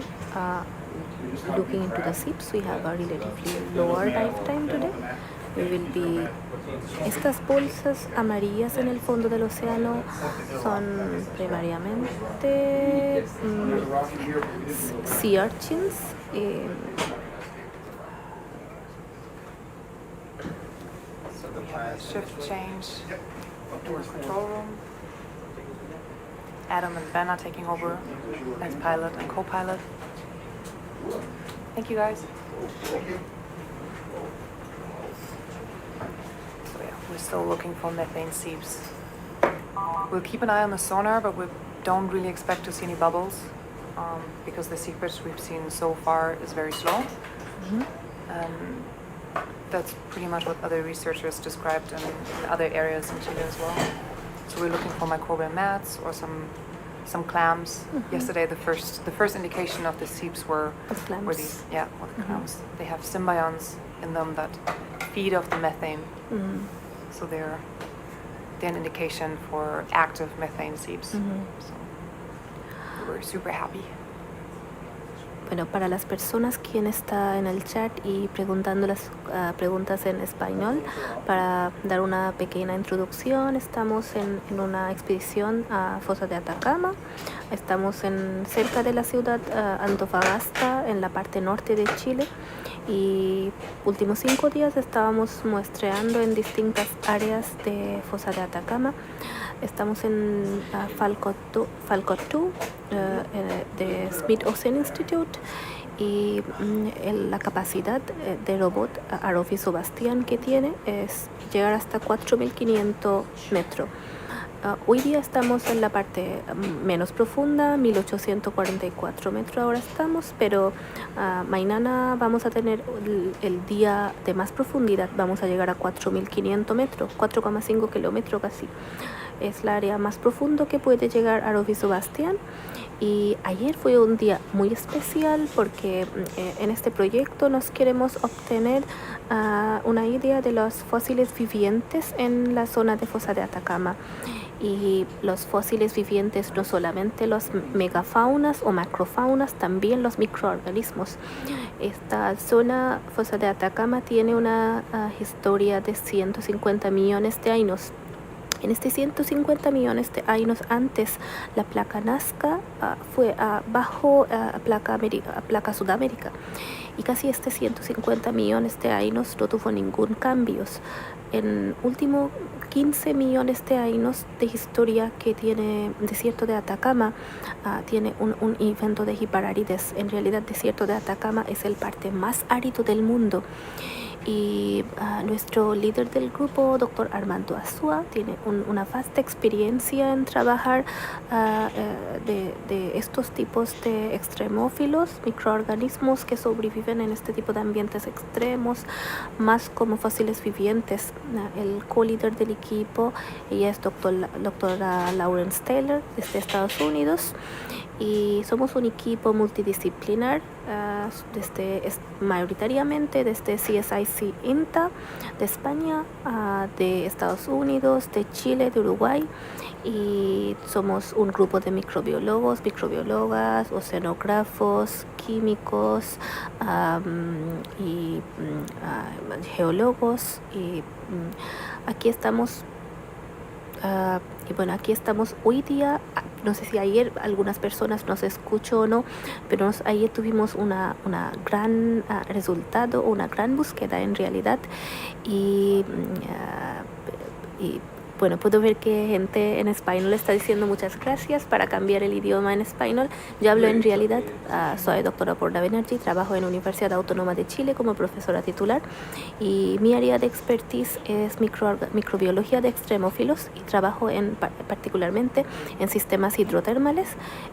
looking into the seeps. We have a relatively lower dive time today. We will be... Estas bolsas amarillas en el fondo del océano son primariamente sea urchins. Shift change towards control room. Adam and Ben are taking over as pilot and co-pilot. Thank you, guys. So yeah, we're still looking for methane seeps. We'll keep an eye on the sonar, but we don't really expect to see any bubbles because the seepage we've seen so far is very slow. That's pretty much what other researchers described in other areas in Chile as well. So we're looking for microbial mats or some clams. Yesterday, the first indication of the seeps were these, clams. They have symbions in them that feed off the methane. So they're an indication for active methane seeps. So we're super happy. Bueno, para las personas quien está en el chat y preguntando las preguntas en español, para dar una pequeña introducción, estamos en una expedición a Fosa de Atacama. Estamos cerca de la ciudad Antofagasta, en la parte norte de Chile. Y últimos 5 días estábamos muestreando en distintas áreas de Fosa de Atacama. Estamos en Falcott 2 de Schmidt Ocean Institute y la capacidad de robot ROV SuBastian que tiene es llegar hasta 4.500 metros. Hoy día estamos en la parte menos profunda, 1.844 metros ahora estamos, pero mañana vamos a tener el día de más profundidad, vamos a llegar a 4.500 metros, 4,5 kilómetros casi. Es la área más profunda que puede llegar a ROV SuBastian. Y ayer fue un día muy especial porque en este proyecto nos queremos obtener una idea de los fósiles vivientes en la zona de Fosa de Atacama. Y los fósiles vivientes, no solamente los megafaunas o macrofaunas, también los microorganismos. Esta zona, Fosa de Atacama, tiene una historia de 150 millones de años. En este 150 millones de años antes, la placa Nazca fue bajo placa Sudamérica. Y casi 150 millones de años no tuvo ningún cambio. En último 15 millones de años de historia que tiene el desierto de Atacama, tiene un evento de hiperarides. En realidad, el desierto de Atacama es el parte más árido del mundo. Y nuestro líder del grupo, Dr. Armando Azúa, tiene una vasta experiencia en trabajar de estos tipos de extremófilos, microorganismos que sobreviven en este tipo de ambientes extremos, más como fósiles vivientes. El co-líder del equipo, ella es doctora Lawrence Taylor, desde Estados Unidos. Y somos un equipo multidisciplinar, mayoritariamente desde CSIC INTA, de España, de Estados Unidos, de Chile, de Uruguay, y somos un grupo de microbiólogos, microbiólogas, oceanógrafos, químicos y geólogos. Y aquí estamos. Y bueno, aquí estamos hoy día. No sé si ayer algunas personas nos escuchó o no, pero ayer tuvimos una gran resultado, una gran búsqueda en realidad. Y bueno, puedo ver que gente en español está diciendo muchas gracias para cambiar el idioma en español. Yo hablo en realidad, soy doctora por Davenergy, trabajo en la Universidad Autónoma de Chile como profesora titular y mi área de expertise es microbiología de extremófilos y trabajo particularmente en sistemas hidrotermales,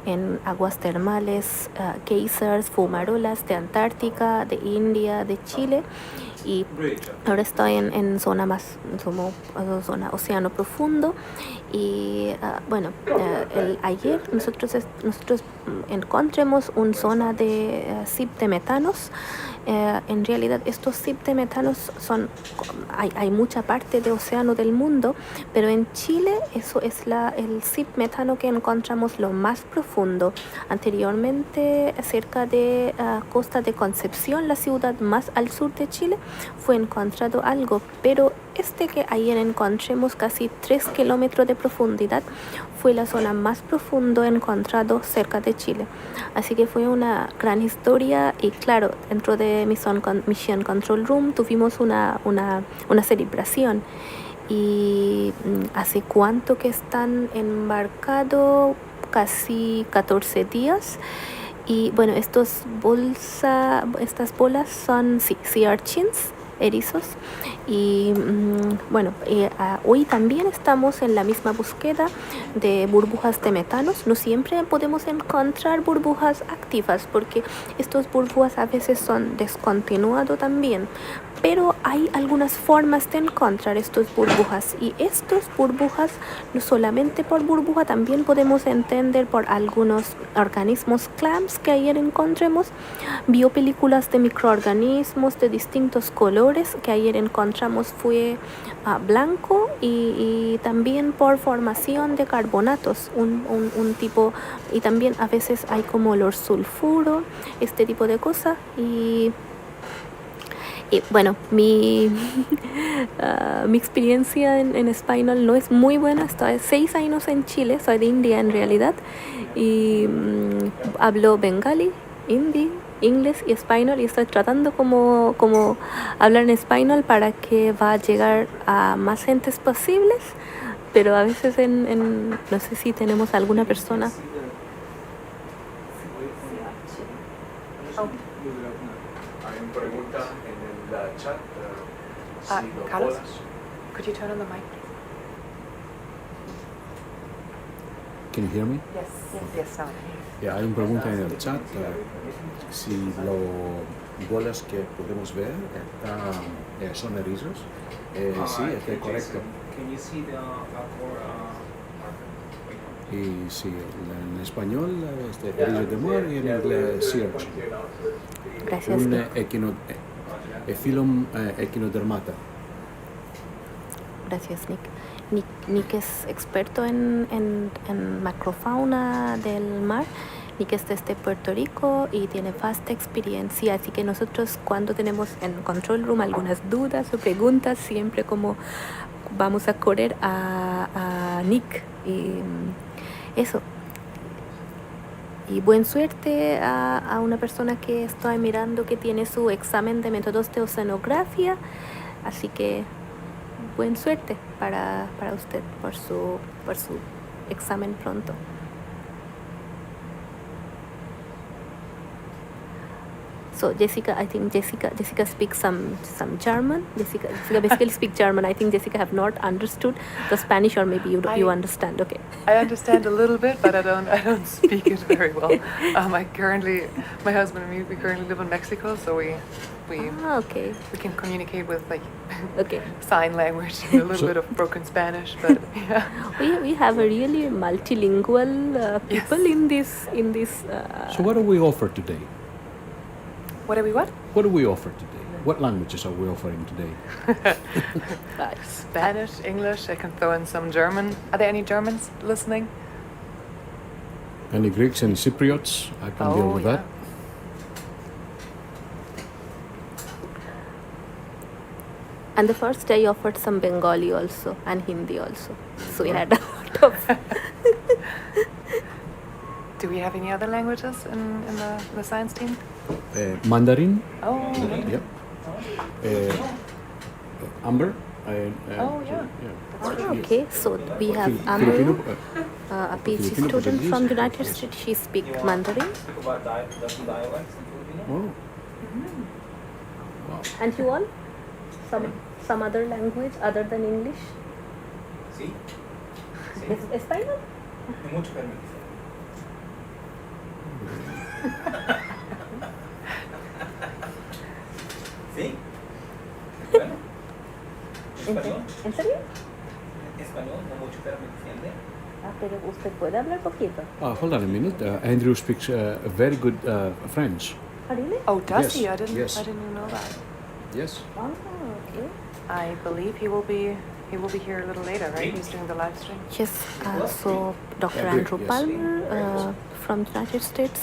en aguas termales, geysers, fumarolas de Antártica, de India, de Chile. Y ahora estoy en zona zona océano profundo. Y ayer nosotros encontramos una zona de seep de metanos En realidad estos seeps de metano hay mucha parte de océano del mundo, pero en Chile eso es el seep metano que encontramos lo más profundo. Anteriormente, cerca de Costa de Concepción, la ciudad más al sur de Chile, fue encontrado algo, pero este que ayer encontramos casi 3 kilómetros de profundidad fue la zona más profunda encontrado cerca de Chile. Así que fue una gran historia y claro, dentro de Mission Control Room tuvimos una celebración. Y hace cuánto que están embarcados, casi 14 días. Y bueno, estas bolas son sea urchins, erizos. Y bueno, hoy también estamos en la misma búsqueda de burbujas de metanos. No siempre podemos encontrar burbujas activas porque estos burbujas a veces son descontinuados también. Pero hay algunas formas de encontrar estos burbujas y estos burbujas no solamente por burbuja, también podemos entender por algunos organismos clams que ayer encontremos, biopelículas de microorganismos de distintos colores que ayer encontramos fue blanco y también por formación de carbonatos, un tipo, y también a veces hay como olor sulfuro, este tipo de cosas. Y bueno, mi experiencia en español no es muy buena. Estoy 6 años en Chile, soy de India en realidad. Y hablo bengali, hindi, inglés y español. Y estoy tratando como hablar en español para que va a llegar a más gentes posibles. Pero a veces no sé si tenemos alguna persona. Hay una pregunta en el chat. Si los Carlos, bolas. could you turn on the mic? Can you hear me? Yes, now. Hay una pregunta en el chat. Si los bolas que podemos ver son erizos. Sí, es correcto. Can you see the Y sí, en español erizo de mar y en inglés sea urchin. Gracias. Un Phylum Echinodermata. Gracias, Nick. Nick es experto en macrofauna del mar. Nick es desde Puerto Rico y tiene vasta experiencia, así que nosotros cuando tenemos en Control Room algunas dudas o preguntas, siempre como vamos a correr a Nick. Y eso. Y buena suerte a una persona que estoy mirando que tiene su examen de métodos de oceanografía, así que buena suerte para usted por su examen pronto. So Jessica, I think Jessica speaks some German. Jessica basically speaks German. I think Jessica have not understood the Spanish, or maybe you understand. Okay. I understand a little bit, but I don't speak it very well. My husband and me, we currently live in Mexico, so we Okay. we can communicate with like Okay. sign language and a little bit of broken Spanish, but yeah. We have a really multilingual people Yes. in this. So what do we offer today? What are we what? What do we offer today? What languages are we offering today? Spanish, English, I can throw in some German. Are there any Germans listening? Any Greeks, any Cypriots? I can deal with that. And the first day offered some Bengali also and Hindi also. So we had a lot of. Do we have any other languages in the science team? Mandarin. Oh, Yep. Amber. Okay, so we have Filipino, Amru, a PhD Filipino, student Portuguese. from the United States. She speaks Mandarin. Speak about different dialects in Filipino. Wow. And you all? Some other language other than English? Sí. Español? No mucho permiso. ¿Sí? Bueno. ¿Español? ¿En serio? Español, no mucho, pero me entiende. Pero usted puede hablar poquito. Hold on a minute. Andrew speaks very good French. really? Oh, does Yes, he? I didn't yes. even know that. Yes. Oh, okay. I believe he will be here a little later, right? He's doing the live stream. Yes, so Dr. Yeah, Andrew yes. Palmer from the United States.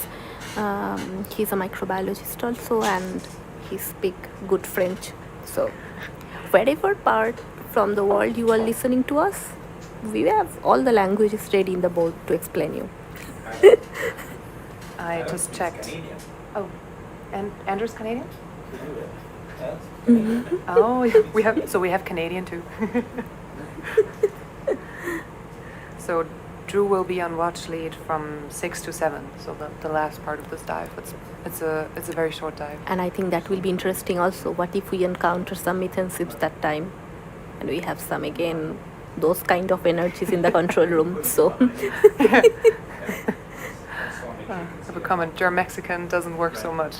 He's a microbiologist also, and he speaks good French. So wherever part from the world you are listening to us, we have all the languages ready in the board to explain you. I just checked. Canadian. Oh, and Andrew's Canadian? Mhm. Oh, we have Canadian too. So Drew will be on watch lead from 6 to 7. So the last part of this dive. It's a very short dive. And I think that will be interesting also. What if we encounter some methane seeps that time, and we have some again those kind of energies in the control room? So I have a comment. German Mexican doesn't work so much.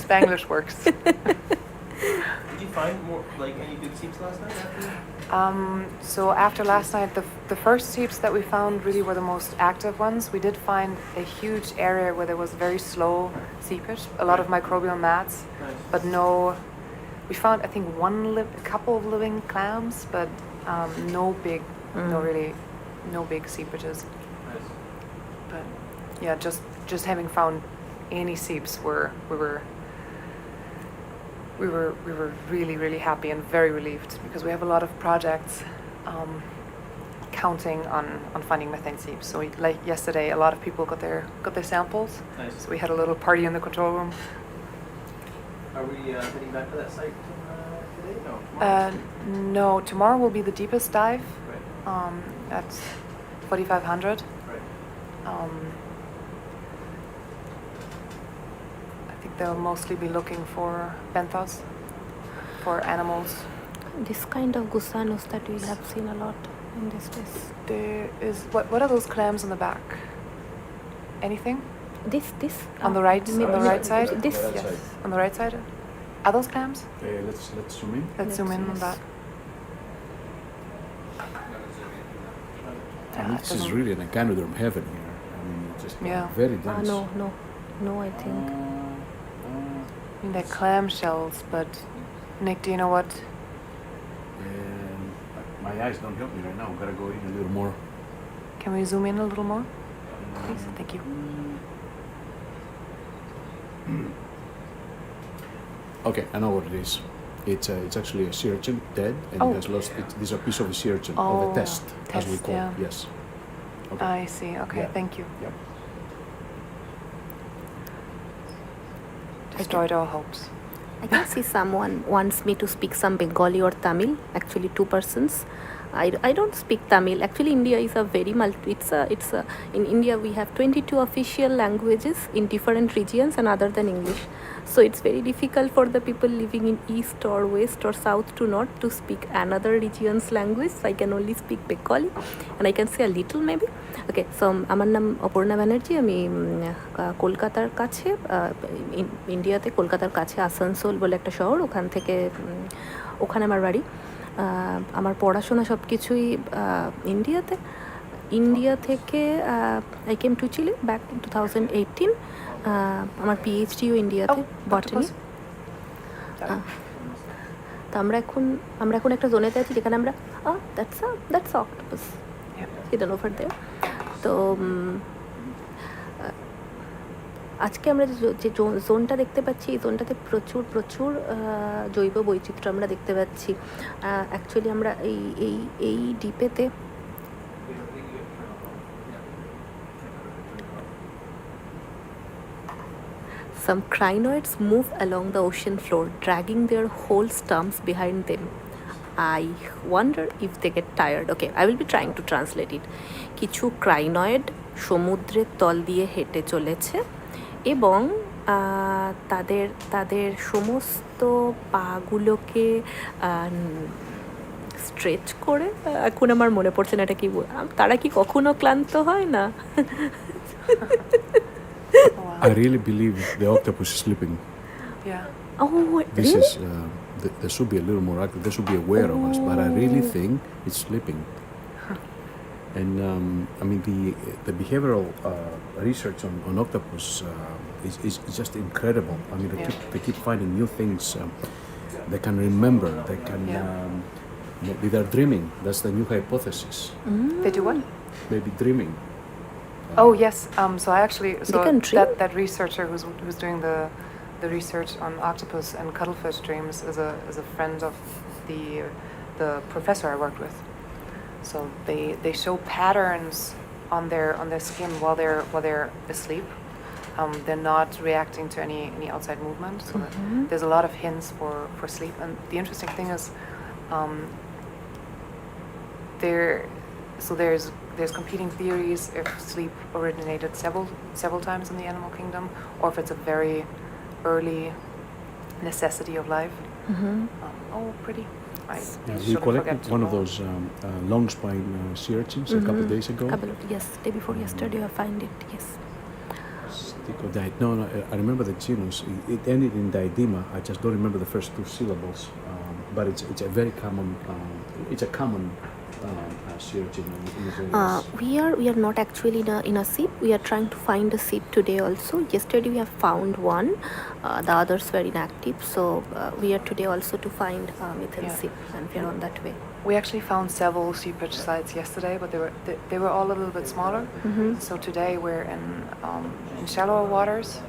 Spanglish works. Did you find more, like, any big seeps last night after? So after last night, the first seeps that we found really were the most active ones. We did find a huge area where there was very slow seepage, a lot of microbial mats, Nice. but no. We found, I think, a couple of living clams, but no big, no big seepages. Nice. But yeah, just having found any seeps, we were really, really happy and very relieved, because we have a lot of projects counting on finding methane seeps. So like yesterday, a lot of people got their samples. Nice. So we had a little party in the control room. Are we heading back to that site today? No, tomorrow? No, tomorrow will be the deepest dive Right. at 4,500. Right. I think they'll mostly be looking for benthos, for animals. this kind of gusanos that we have seen a lot in this place. There is what are those clams on the back? Anything? This On the right side? This, Right Yes. side. On the right side? Are those clams? Let's zoom in. Let's zoom in on yes. that. And Yeah, this it is doesn't- really an echinoderm heaven here. I mean, just Yeah. very dense. no, I think. I mean, they're clam shells, but Nick, do you know what? And my eyes don't help me right now. Gotta go in a little more. Can we zoom in a little more? Please, thank you. Okay, I know what it is. It's actually a sea urchin, dead, and Oh. it has lost. This is a piece of a sea urchin Oh, of a test, as we test, call yeah. it. Yes. Okay. I see. Okay, Yeah. thank you. Yep. Destroyed all hopes. I can see someone wants me to speak some Bengali or Tamil. Actually, 2 persons. I don't speak Tamil. Actually, India is a very in India we have 22 official languages in different regions and other than English. So it's very difficult for the people living in east or west or south to north to speak another region's language. So I can only speak Bengali, and I can say a little maybe. Okay, so আমার নাম অপর্ণা ব্যানার্জি। আমি কলকাতার কাছে ইন্ডিয়াতে কলকাতার কাছে আসানসোল বলে একটা শহর, ওখানে আমার বাড়ি। আমার পড়াশোনা সব কিছুই ইন্ডিয়া থেকে I came to Chile back in 2018। আমার পিএইচডিও ইন্ডিয়াতে, বটানি। তো আমরা এখন একটা জোনেতে আছি যেখানে আমরা that's octopus hidden over there. তো আজকে আমরা যে জোনটা দেখতে পাচ্ছি, এই জোনটাতে প্রচুর জৈব বৈচিত্র্য আমরা দেখতে পাচ্ছি। অ্যাকচুয়ালি আমরা এই ডিপেতে some crinoids move along the ocean floor, dragging their whole stumps behind them. I wonder if they get tired. Okay, I will be trying to translate it. কিছু ক্রাইনয়েড সমুদ্রের তল দিয়ে হেঁটে চলেছে এবং তাদের সমস্ত পাগুলোকে স্ট্রেচ করে, এখন আমার মনে পড়ছে না এটা কি, তারা কি কখনো ক্লান্ত হয় না? I really believe the octopus is sleeping. Yeah. Oh, This really? is they should be a little more active. They should be aware of us, but I really think it's sleeping. And I mean the behavioral research on octopus is just incredible. I mean they keep finding new things. They can remember. They can maybe they're dreaming. That's the new hypothesis. They do what? Maybe dreaming. Oh yes. So I actually can dream? that researcher who's doing the research on octopus and cuttlefish dreams is a friend of the professor I worked with. So they show patterns on their skin while they're asleep. They're not reacting to any outside movement. So there's a lot of hints for sleep. And the interesting thing is, there's competing theories if sleep originated several times in the animal kingdom, or if it's a very early necessity of life. Oh, pretty. I Yeah, we shouldn't collected forget to one of roll. those long spine sea urchins a couple of days ago. Day before yesterday I find it. Yes. No, I remember the genus. It ended in diadema. I just don't remember the first two syllables. But it's a very common. It's a common sea urchin in these areas. We are not actually in a seep. We are trying to find a seep today also. Yesterday we have found one. The others were inactive. So we are today also to find methane seep, and we are on that way. We actually found several seepage sites yesterday, but they were all a little bit smaller. So today we're in shallower waters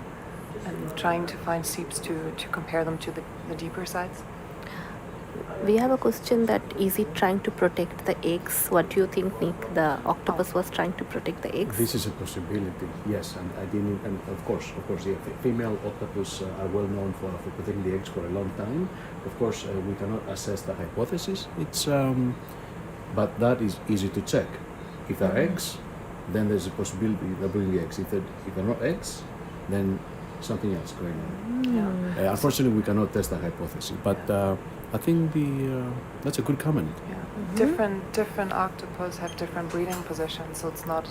and trying to find seeps to compare them to the deeper sites. We have a question that is it trying to protect the eggs? What do you think, Nick? The octopus was trying to protect the eggs? This is a possibility, yes, and I didn't. And of course, the female octopus are well known for protecting the eggs for a long time. Of course, we cannot assess the hypothesis. It's, but that is easy to check. If they're eggs, then there's a possibility they're bringing the eggs. If they're not eggs, then something else going on. Unfortunately, we cannot test the hypothesis, but I think that's a good comment. Yeah. Different octopus have different breeding positions, so it's not.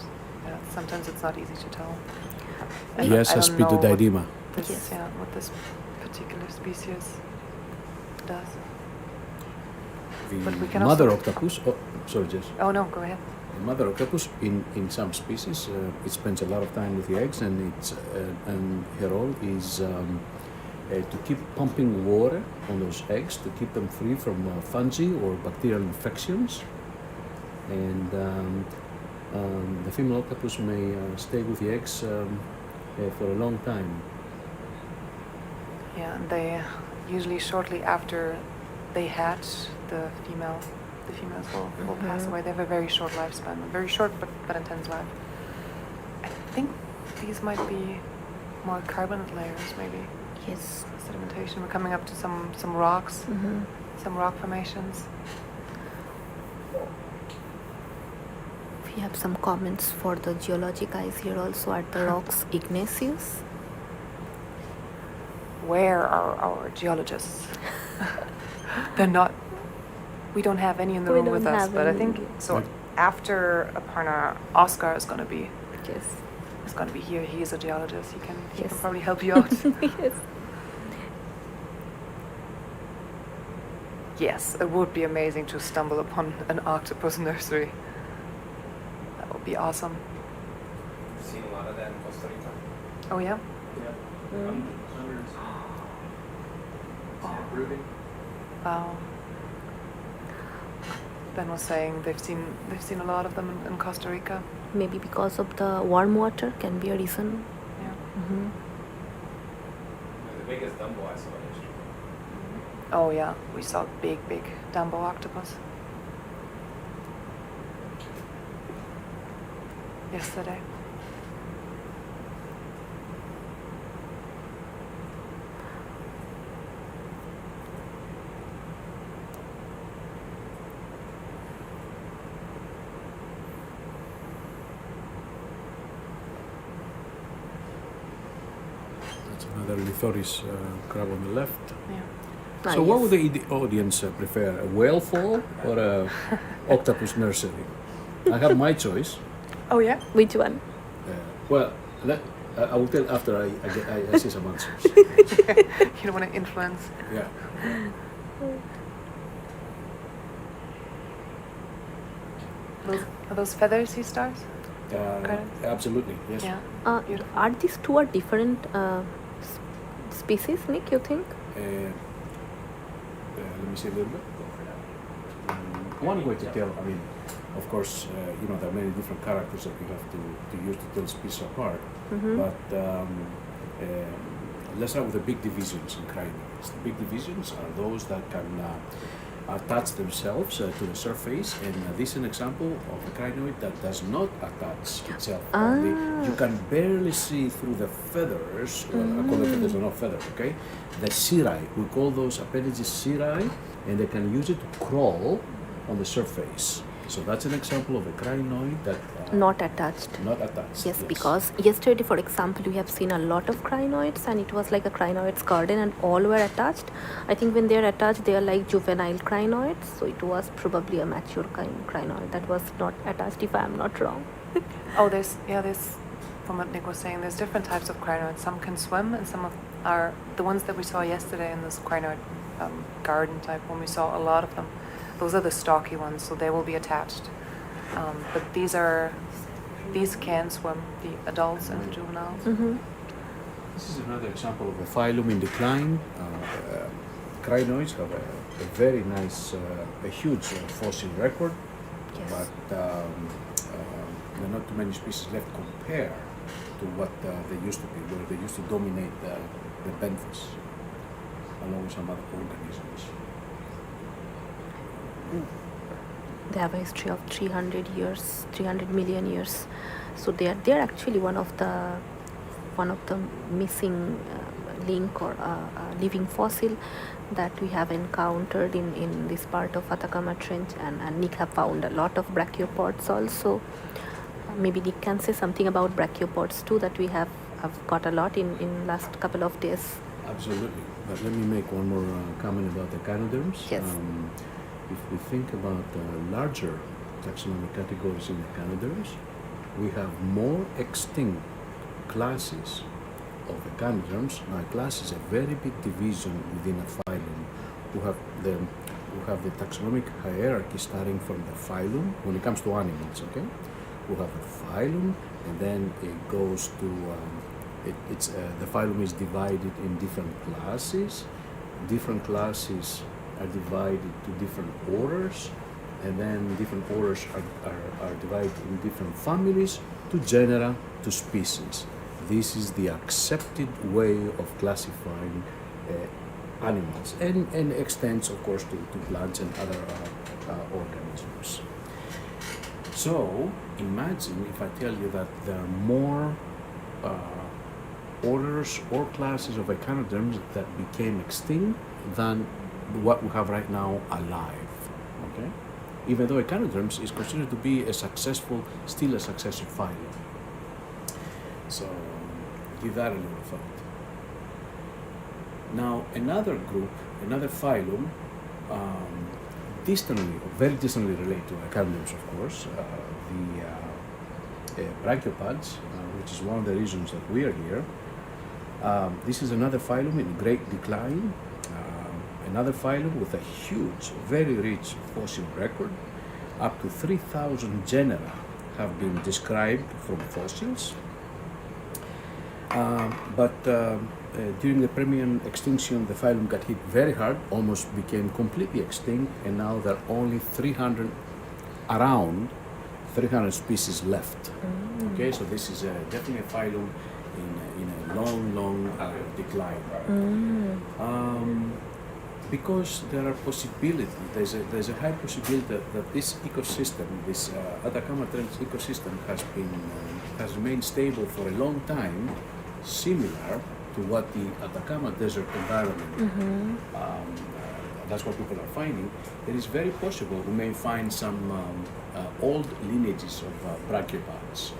Sometimes it's not easy to tell. And Yes, I has don't been to know what diadema. this, what this particular species does. But we The can mother also- octopus. Oh, sorry, Jess. Oh no, go ahead. The mother octopus, in some species, it spends a lot of time with the eggs, and and her role is to keep pumping water on those eggs to keep them free from fungi or bacterial infections. And the female octopus may stay with the eggs for a long time. Yeah, and they usually shortly after they hatch, the females will pass away. They have a very short lifespan, a very short but intense life. I think these might be more carbonate layers, maybe. Yes. Sedimentation. We're coming up to some rocks, some rock formations. We have some comments for the geology guys here also. Are the rocks igneous? Where are our geologists? They're not. We don't have any in the We room with don't us, have but I any. think so. After Aparna, Oscar is going to be. Yes. Is going to be here. He is a geologist. He can Yes. probably help you out. Yes. Yes, it would be amazing to stumble upon an octopus nursery. That would be awesome. I've seen a lot of that in Costa Rica. Oh yeah. Hundreds. Oh. Brooding. Wow. Ben was saying they've seen a lot of them in Costa Rica. Maybe because of the warm water can be a reason. Yeah. The biggest Dumbo I saw in history. Oh yeah, we saw big Dumbo octopus yesterday. That's another Lithoris crab on the left. Yeah. So what would the audience prefer, a whale fall or a octopus nursery? I have my choice. Oh yeah. Which one? Well, I will tell after I see some answers. You don't want to influence. Yeah. Are those feathered sea stars? Absolutely, yes. Yeah. Beautiful. Are these two are different species, Nick, you think? Let me see a little bit. One way to tell, I mean, of course, there are many different characters that we have to use to tell species apart. But let's start with the big divisions in crinoids. The big divisions are those that can attach themselves to the surface, and this is an example of a crinoid that does not attach itself. You can barely see through the feathers. Well, I call the feathers are not feathers, okay? The cirri, we call those appendages cirri, and they can use it to crawl on the surface. So that's an example of a crinoid that Not attached. not attached. Yes, because yesterday, for example, we have seen a lot of crinoids, and it was like a crinoids garden, and all were attached. I think when they are attached, they are like juvenile crinoids. So it was probably a mature crinoid that was not attached, if I am not wrong. Oh, there's from what Nick was saying, there's different types of crinoids. Some can swim, and some are the ones that we saw yesterday in this crinoid garden type. When we saw a lot of them, those are the stocky ones, so they will be attached. But these can swim, the adults and the juveniles. This is another example of a phylum in decline. Crinoids have a very nice, a huge fossil record, Yes. but there are not too many species left compared to what they used to be, where they used to dominate the benthos, along with some other organisms. They have a history of 300 years, 300 million years. So they are actually one of the missing link or living fossil that we have encountered in this part of Atacama Trench, and Nick have found a lot of brachiopods also. Maybe Nick can say something about brachiopods too, that we have got a lot in last couple of days. Absolutely, but let me make one more comment about the echinoderms. Yes. If we think about larger taxonomic categories in echinoderms, we have more extinct classes of echinoderms. Now, a class is a very big division within a phylum. We have the taxonomic hierarchy starting from the phylum when it comes to animals. Okay, we have a phylum, and then it goes to the phylum is divided in different classes. Different classes are divided to different orders, and then different orders are divided in different families, to genera, to species. This is the accepted way of classifying animals, and extends, of course, to plants and other organisms. So, imagine if I tell you that there are more orders or classes of echinoderms that became extinct than what we have right now alive. Okay, even though echinoderms is considered to be still a successful phylum. So give that a little thought. Now another group, another phylum, very distantly related to echinoderms, of course, the brachiopods, which is one of the reasons that we are here. This is another phylum in great decline. Another phylum with a huge, very rich fossil record. Up to 3,000 genera have been described from fossils. But during the Permian extinction, the phylum got hit very hard, almost became completely extinct, and now there are only around 300 species left. Okay, so this is definitely a phylum in a long decline. Because there are possibilities, there's a high possibility that this ecosystem, this Atacama Trench ecosystem, has remained stable for a long time, similar to what the Atacama Desert environment. That's what people are finding. It is very possible we may find some old lineages of brachiopods,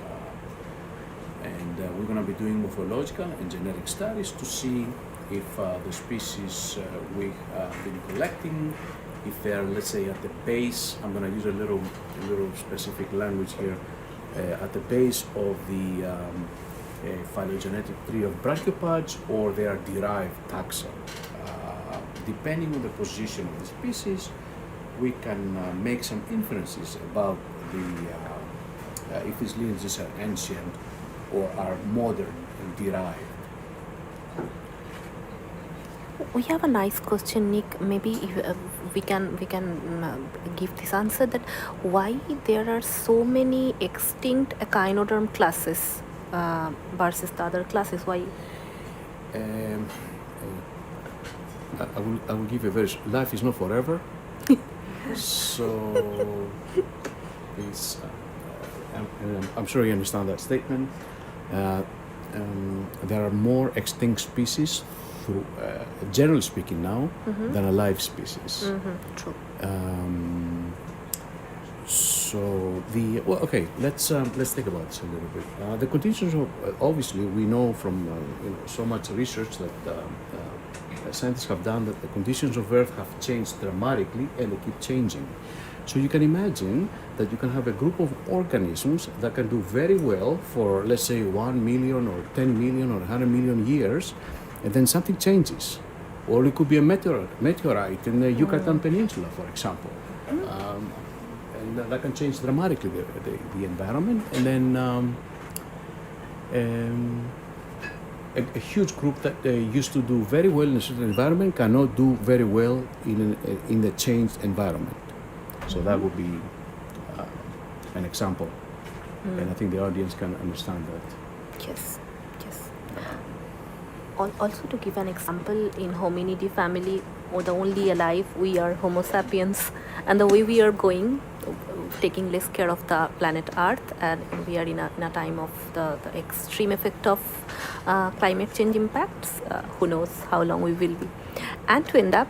and we're going to be doing morphological and genetic studies to see if the species we have been collecting, if they're, let's say, at the base. I'm going to use a little specific language here, at the base of the phylogenetic tree of brachiopods, or they are derived taxa. Depending on the position of the species, we can make some inferences about if these lineages are ancient or are modern and derived. We have a nice question, Nick. Maybe if, we can give this answer, that why there are so many extinct echinoderm classes versus the other classes. Why? I will give a very. Life is not forever, so it's. I'm sure you understand that statement. There are more extinct species, through, generally speaking now, than alive species. True. So let's think about this a little bit. The conditions of obviously we know from so much research that scientists have done that the conditions of Earth have changed dramatically and they keep changing. So you can imagine that you can have a group of organisms that can do very well for, let's say, 1 million or 10 million or 100 million years, and then something changes. Or it could be a meteorite in the Yucatan Peninsula, for example. And that can change dramatically the environment. And then a huge group that used to do very well in a certain environment cannot do very well in the changed environment. So that would be an example, and I think the audience can understand that. Yes. Also, to give an example, in hominidae family, or the only alive, we are Homo sapiens, and the way we are going, taking less care of the planet Earth, and we are in a time of the extreme effect of climate change impacts. Who knows how long we will be. And to end up,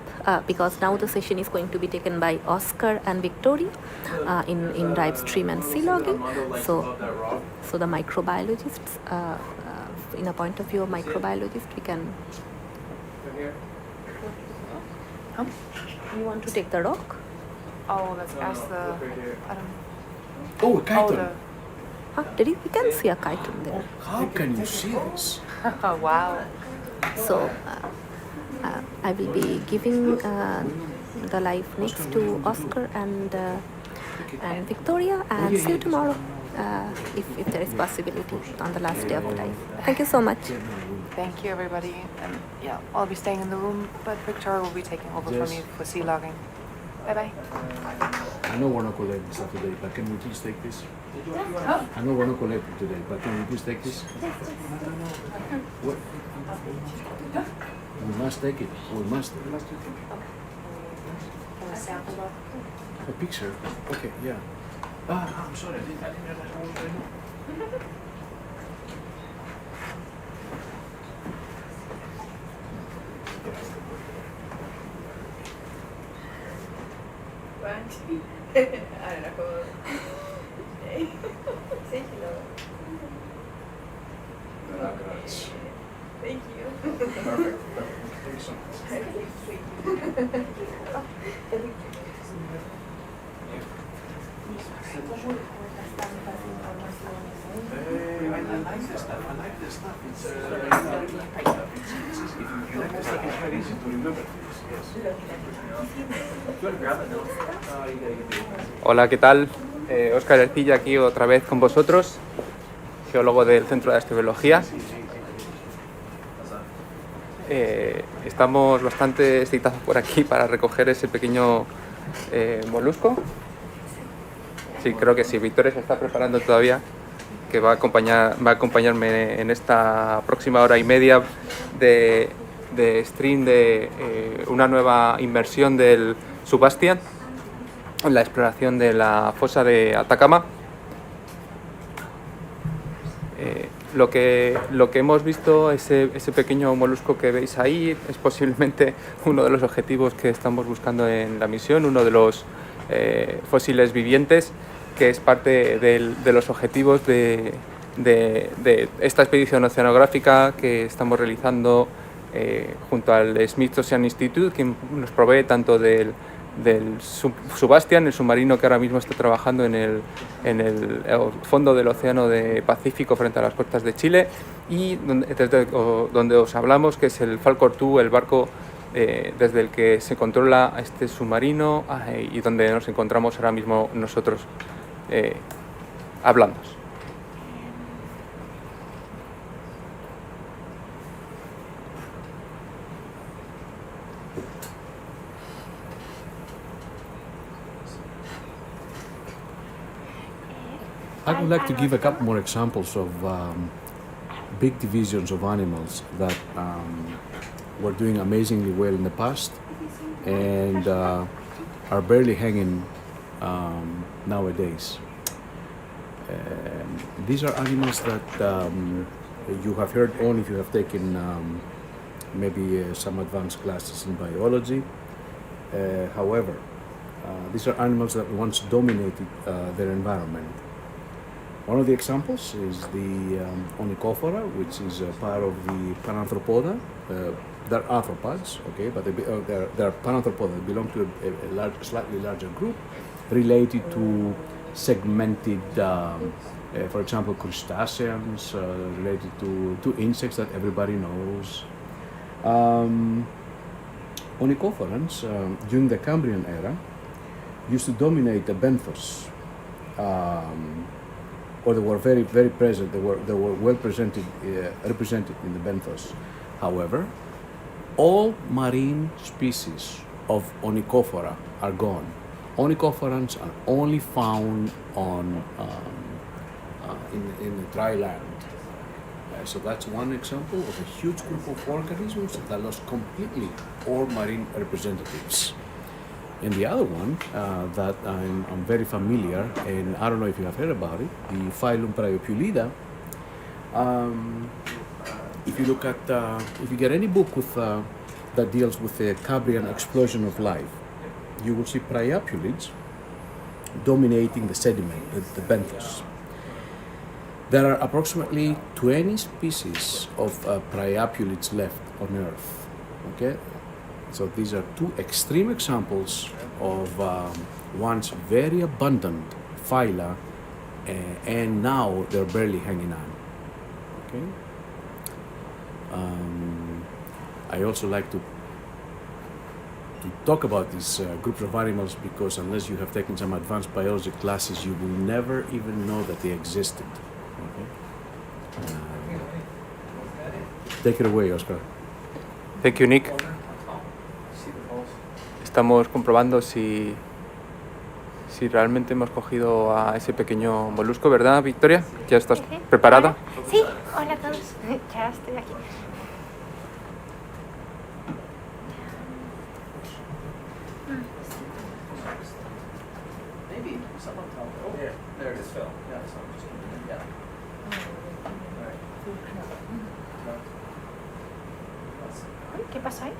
because now the session is going to be taken by Oscar and Victoria in dive stream and sea logging. So the microbiologists, in a point of view of microbiologist, we can. You want to take the rock? Oh, let's ask the. I don't. Oh, a chiton. We can see a chiton there. How can you see this? Oh, wow. So I will be giving the live next to Oscar and Victoria, and see you tomorrow if there is possibility on the last day of the dive. Thank you so much. Thank you, everybody. And yeah, I'll be staying in the room, but Victoria will be taking over from me for sea logging. Bye-bye. I know we're not collecting stuff today, but can we please take this? I know we're not collecting today, but can we please take this? What? We must take it. We must. A picture? Okay, yeah. I'm sorry, I didn't realize I was ready. I don't know. Say hello. Thank you. Perfect. Thank you so much. I like this stuff. It's very easy to remember. Hola, ¿qué tal? Óscar Ercilla aquí otra vez con vosotros, geólogo del Centro de Astrobiología. Estamos bastante excitados por aquí para recoger ese pequeño molusco. Sí, creo que sí. Victoria se está preparando todavía, que va a acompañarme en esta próxima hora y media de stream de una nueva inmersión del SuBastian en la exploración de la fosa de Atacama. Lo que hemos visto, ese pequeño molusco que veis ahí, es posiblemente uno de los objetivos que estamos buscando en la misión, uno de los fósiles vivientes, que es parte de los objetivos de esta expedición oceanográfica que estamos realizando junto al Schmidt Institute, que nos provee tanto del SuBastian, el submarino que ahora mismo está trabajando en el fondo del Océano Pacífico frente a las costas de Chile, y donde os hablamos, que es el Falcor 2, el barco desde el que se controla este submarino y donde nos encontramos ahora mismo nosotros. hablandos. I would like to give a couple more examples of big divisions of animals that were doing amazingly well in the past and are barely hanging nowadays. These are animals that you have heard on if you have taken maybe some advanced classes in biology. However, these are animals that once dominated their environment. One of the examples is the onychophora, which is a part of the Panarthropoda. They're arthropods, okay, but they're Panarthropoda. They belong to a slightly larger group related to segmented, for example, crustaceans, related to insects that everybody knows. Onychophorans, during the Cambrian era, used to dominate the benthos. Or they were very, very present. They were well represented in the benthos. However, all marine species of onychophora are gone. Onychophorans are only found on in the dry land. So that's one example of a huge group of organisms that lost completely all marine representatives. And the other one that I'm very familiar, and I don't know if you have heard about it, the phylum Priopulida. If you look at, if you get any book with that deals with the Cambrian explosion of life, you will see priapulids dominating the sediment, the benthos. There are approximately 20 species of priapulids left on Earth. Okay. So these are two extreme examples of once very abundant phyla, and now they're barely hanging on. Okay. I also like to talk about these groups of animals because unless you have taken some advanced biology classes, you will never even know that they existed. Okay. Take it away, Oscar. Thank you, Nick. Estamos comprobando si realmente hemos cogido a ese pequeño molusco, ¿verdad, Victoria? ¿Ya estás preparada? Hola. Sí, hola a todos. Ya estoy aquí. Maybe someone tell me. Oh, yeah, there it is, Phil. Yeah, so I'm just yeah. Ay, ¿qué pasó ahí?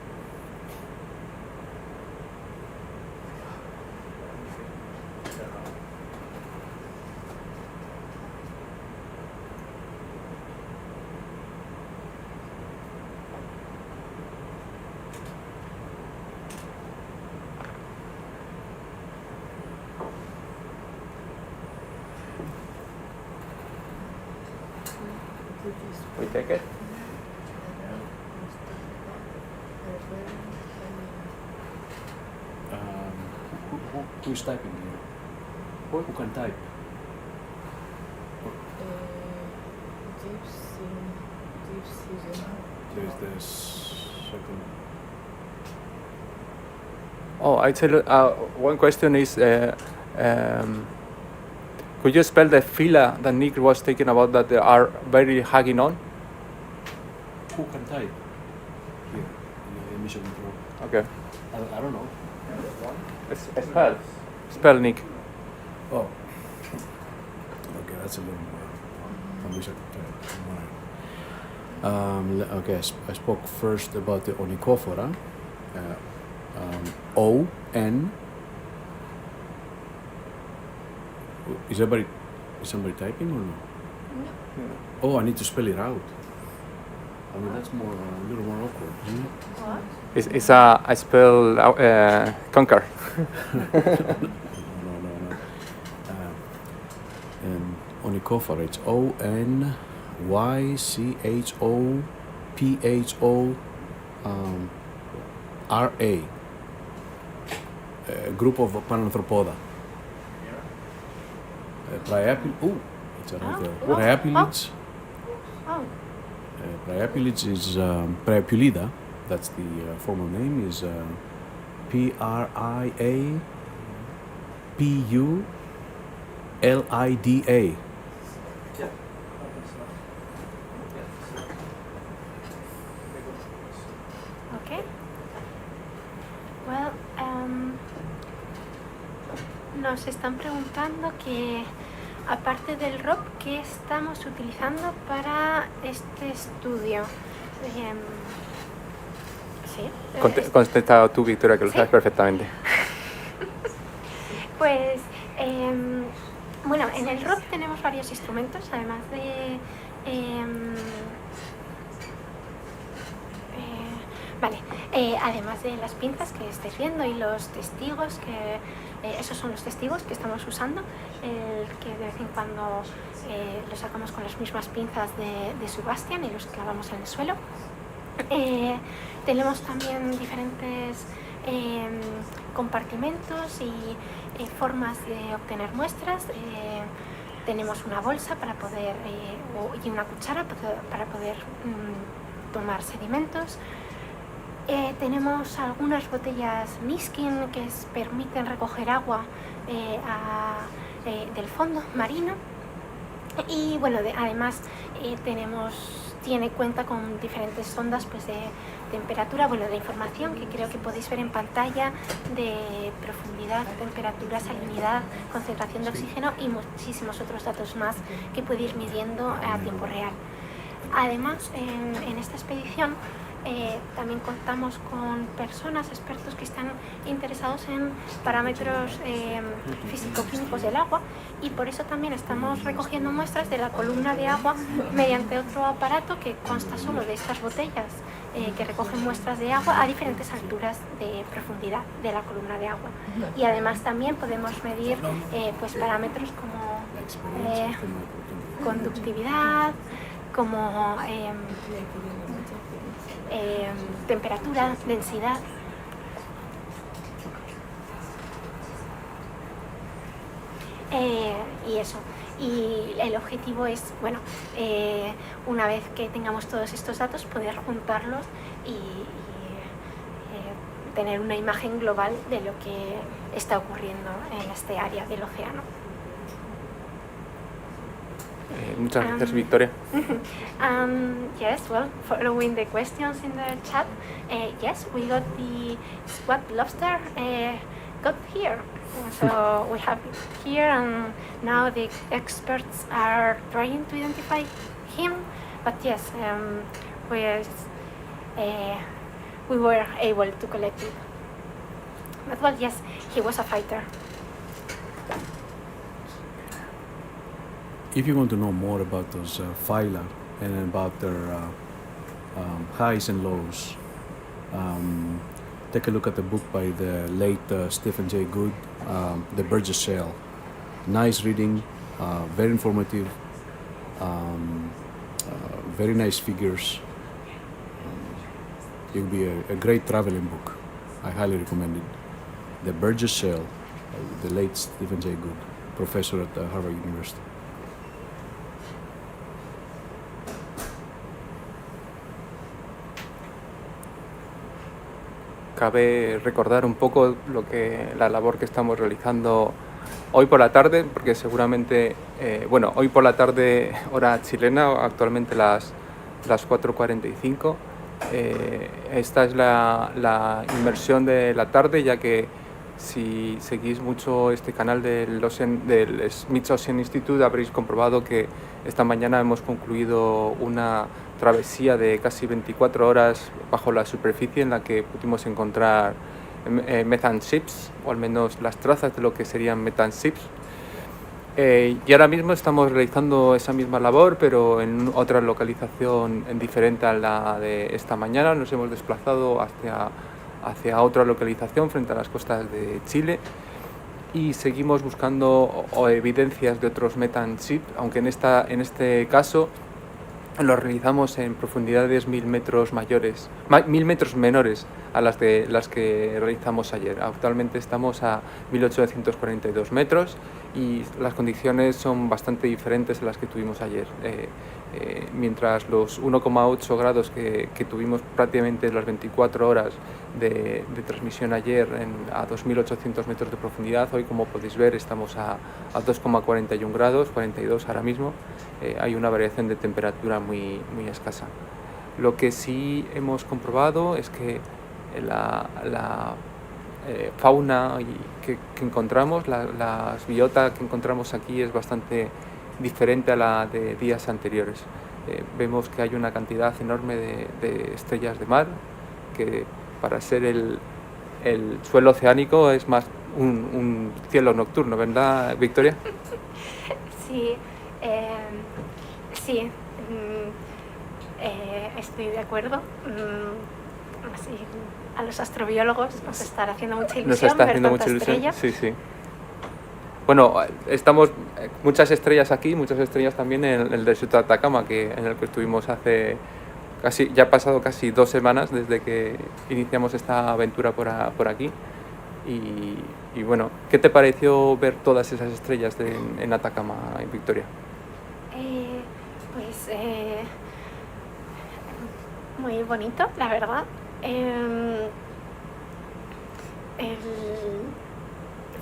We take it. Who is typing here? Who can type? There's this second. Oh, I tell you, one question is, could you spell the phyla that Nick was talking about that they are very hanging on? Who can type? Here, in the emission control. Okay. I don't know. Spell, Nick. Oh. Okay, that's a little more. I wish I could type. Okay, I spoke first about the onychophora. O-N. Is somebody typing or no? No. Oh, I need to spell it out. I mean, that's a little more awkward, isn't it? What? I spell conquer. No. Onychophora, it's O-N-Y-C-H-O-P-H-O, R-A. A group of Panarthropoda. It's another. Oh. Priapelids. Oh, Priapelids is Priapulida. That's the formal name. Is Priapulida. okay. Well, nos están preguntando que, aparte del ROV, ¿qué estamos utilizando para este estudio? Sí. Contesta tú, Victoria, que lo ¿Sí? sabes perfectamente. Pues, bueno, en el ROV tenemos varios instrumentos, además de... además de las pinzas que estáis viendo y los testigos, que esos son los testigos que estamos usando, que de vez en cuando los sacamos con las mismas pinzas de SuBastian y los clavamos en el suelo. Tenemos también diferentes compartimentos y formas de obtener muestras. Tenemos una bolsa para poder, y una cuchara para poder tomar sedimentos. Tenemos algunas botellas Niskin que permiten recoger agua del fondo marino. Y bueno, además cuenta con diferentes sondas pues, de temperatura, bueno, de información que creo que podéis ver en pantalla, de profundidad, temperatura, salinidad, concentración de oxígeno y muchísimos otros datos más que podéis ir midiendo a tiempo real. Además, en esta expedición también contamos con personas, expertos que están interesados en parámetros físico-químicos del agua, y por eso también estamos recogiendo muestras de la columna de agua mediante otro aparato que consta solo de estas botellas que recogen muestras de agua a diferentes alturas de profundidad de la columna de agua. Y además también podemos medir pues parámetros como conductividad, como temperatura, densidad. Y eso. Y el objetivo es, bueno, una vez que tengamos todos estos datos, poder juntarlos y tener una imagen global de lo que está ocurriendo en este área del océano. Muchas gracias, Victoria. Yes, well, following the questions in the chat, yes, we got the squat lobster got here. So we have it here, and now the experts are trying to identify him. But yes, we were able to collect it. But well, yes, he was a fighter. If you want to know more about those phyla and about their highs and lows, take a look at the book by the late Stephen Jay Gould, The Burgess Shell. Nice reading, very informative, very nice figures. It will be a great traveling book. I highly recommend it. The Burgess Shell, the late Stephen Jay Gould, professor at Harvard University. Cabe recordar un poco la labor que estamos realizando hoy por la tarde, porque seguramente, hoy por la tarde, hora chilena, actualmente las 4:45. Esta es la inmersión de la tarde, ya que si seguís mucho este canal del Schmidt Ocean Institute, habréis comprobado que esta mañana hemos concluido una travesía de casi 24 horas bajo la superficie, en la que pudimos encontrar methane seeps, o al menos las trazas de lo que serían methane seeps. Y ahora mismo estamos realizando esa misma labor, pero en otra localización diferente a la de esta mañana. Nos hemos desplazado hacia otra localización frente a las costas de Chile y seguimos buscando evidencias de otros methane seeps, aunque en este caso lo realizamos en profundidades 1000 metros menores a las que realizamos ayer. Actualmente estamos a 1842 metros y las condiciones son bastante diferentes a las que tuvimos ayer. Mientras los 1,8 grados que tuvimos prácticamente las 24 horas de transmisión ayer a 2.800 metros de profundidad, hoy, como podéis ver, estamos a 2,41 grados, 42 ahora mismo. Hay una variación de temperatura muy escasa. Lo que sí hemos comprobado es que la fauna que encontramos, la biota que encontramos aquí es bastante diferente a la de días anteriores. Vemos que hay una cantidad enorme de estrellas de mar, que para ser el suelo oceánico es más un cielo nocturno, ¿verdad, Victoria? Sí, sí, estoy de acuerdo. Así, a los astrobiólogos nos está haciendo mucha ilusión. Nos está haciendo ver mucha tanta ilusión, estrella. sí. Bueno, estamos muchas estrellas aquí, muchas estrellas también en el desierto de Atacama, en el que estuvimos hace ya ha pasado casi 2 semanas desde que iniciamos esta aventura por aquí. Y bueno, ¿qué te pareció ver todas esas estrellas en Atacama, Victoria? Pues muy bonito, la verdad.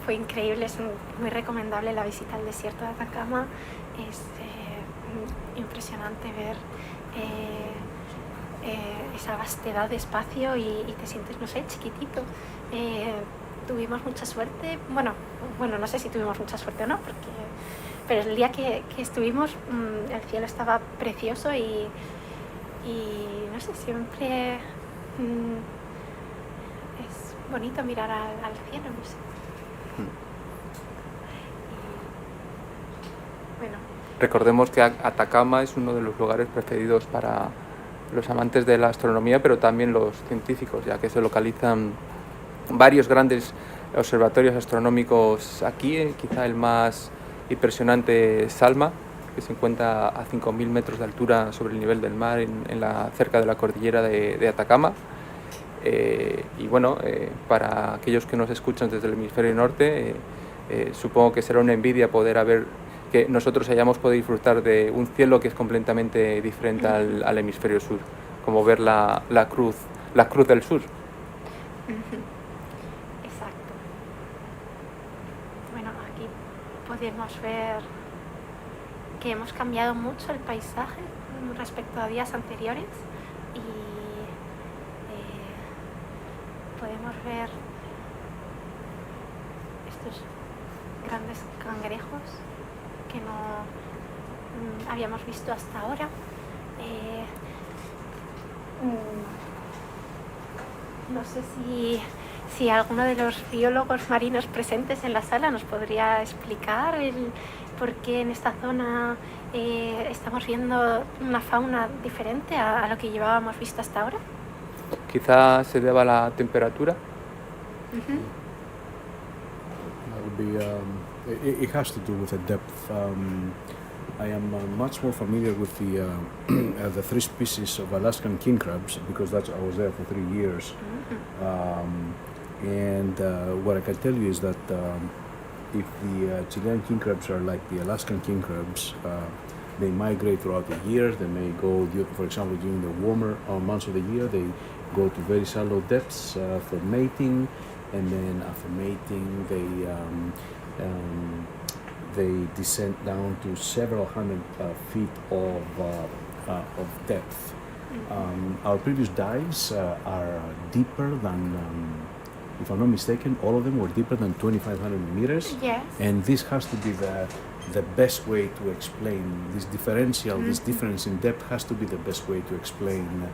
Fue increíble, es muy recomendable la visita al desierto de Atacama. Es impresionante ver esa vastedad de espacio y te sientes, no sé, chiquitito. Tuvimos mucha suerte, bueno, no sé si tuvimos mucha suerte o no, pero el día que estuvimos el cielo estaba precioso y no sé, siempre es bonito mirar al cielo, no sé. Bueno. Recordemos que Atacama es uno de los lugares preferidos para los amantes de la astronomía, pero también los científicos, ya que se localizan varios grandes observatorios astronómicos aquí. Quizá el más impresionante es Salma, que se encuentra a 5.000 metros de altura sobre el nivel del mar cerca de la cordillera de Atacama. Y bueno, para aquellos que nos escuchan desde el hemisferio norte, supongo que será una envidia que nosotros hayamos podido disfrutar de un cielo que es completamente diferente al hemisferio sur, como ver la cruz del sur. Exacto. Bueno, aquí podemos ver que hemos cambiado mucho el paisaje respecto a días anteriores y podemos ver estos grandes cangrejos que no habíamos visto hasta ahora. No sé si alguno de los biólogos marinos presentes en la sala nos podría explicar por qué en esta zona estamos viendo una fauna diferente a lo que llevábamos visto hasta ahora. Quizá se deba a la temperatura. It has to do with the depth. I am much more familiar with the 3 species of Alaskan king crabs because I was there for 3 years. And what I can tell you is that if the Chilean king crabs are like the Alaskan king crabs, they migrate throughout the year. They may go, for example, during the warmer months of the year, they go to very shallow depths for mating, and then after mating, they descend down to several hundred feet of depth. Our previous dives are deeper than, if I'm not mistaken, all of them were deeper than 2,500 meters. Yes. And this has to be the best way to explain this differential, this difference in depth has to be the best way to explain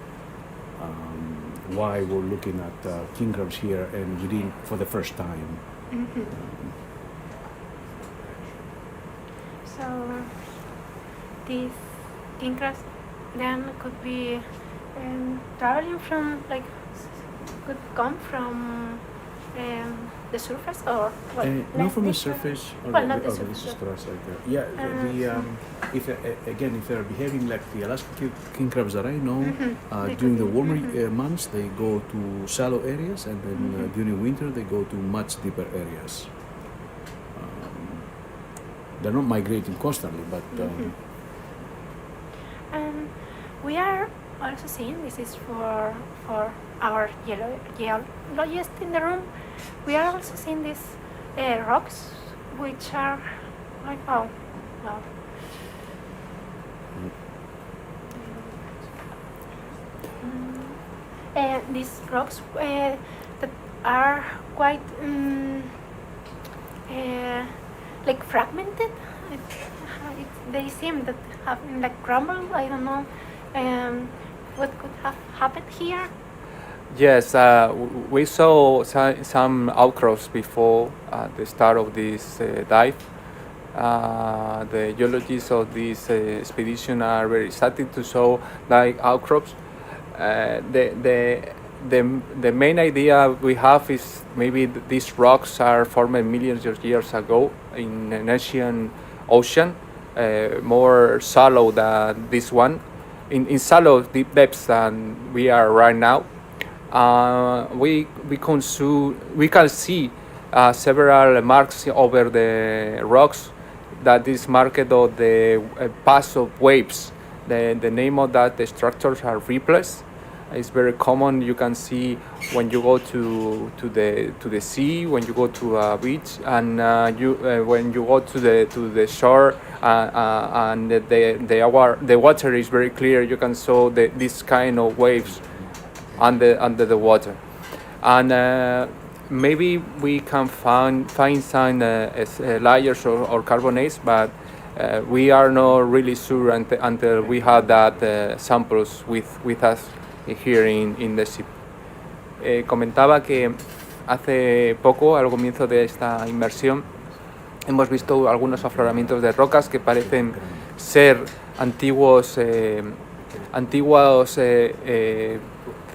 why we're looking at king crabs here and within for the first time. So these king crabs then could be traveling from, could come from the surface or what? Not from the surface. Well, not the this surface. is Taras right there. Yeah, if they're behaving like the Alaskan king crabs that I know, during the warmer months they go to shallow areas, and then during winter they go to much deeper areas. they're not migrating constantly, but We are also seeing, this is for our geologists in the room, we are also seeing these rocks which are like, oh, well. These rocks that are quite like fragmented. They seem that have like crumbled. I don't know what could have happened here. Yes, we saw some outcrops before the start of this dive. The geologists of this expedition are very excited to show like outcrops. The main idea we have is maybe these rocks are formed millions of years ago in an ancient ocean, more shallow than this one, in shallow deep depths than we are right now. We can see several marks over the rocks that is marked of the path of waves. The name of that the structures are ripples. It's very common. You can see when you go to the sea, when you go to a beach, and when you go to the shore, and the water is very clear. You can saw this kind of waves under the water, and maybe we can find some layers or carbonates, but we are not really sure until we have that samples with us here in the SIP. Comentaba que hace poco, al comienzo de esta inmersión, hemos visto algunos afloramientos de rocas que parecen ser antiguas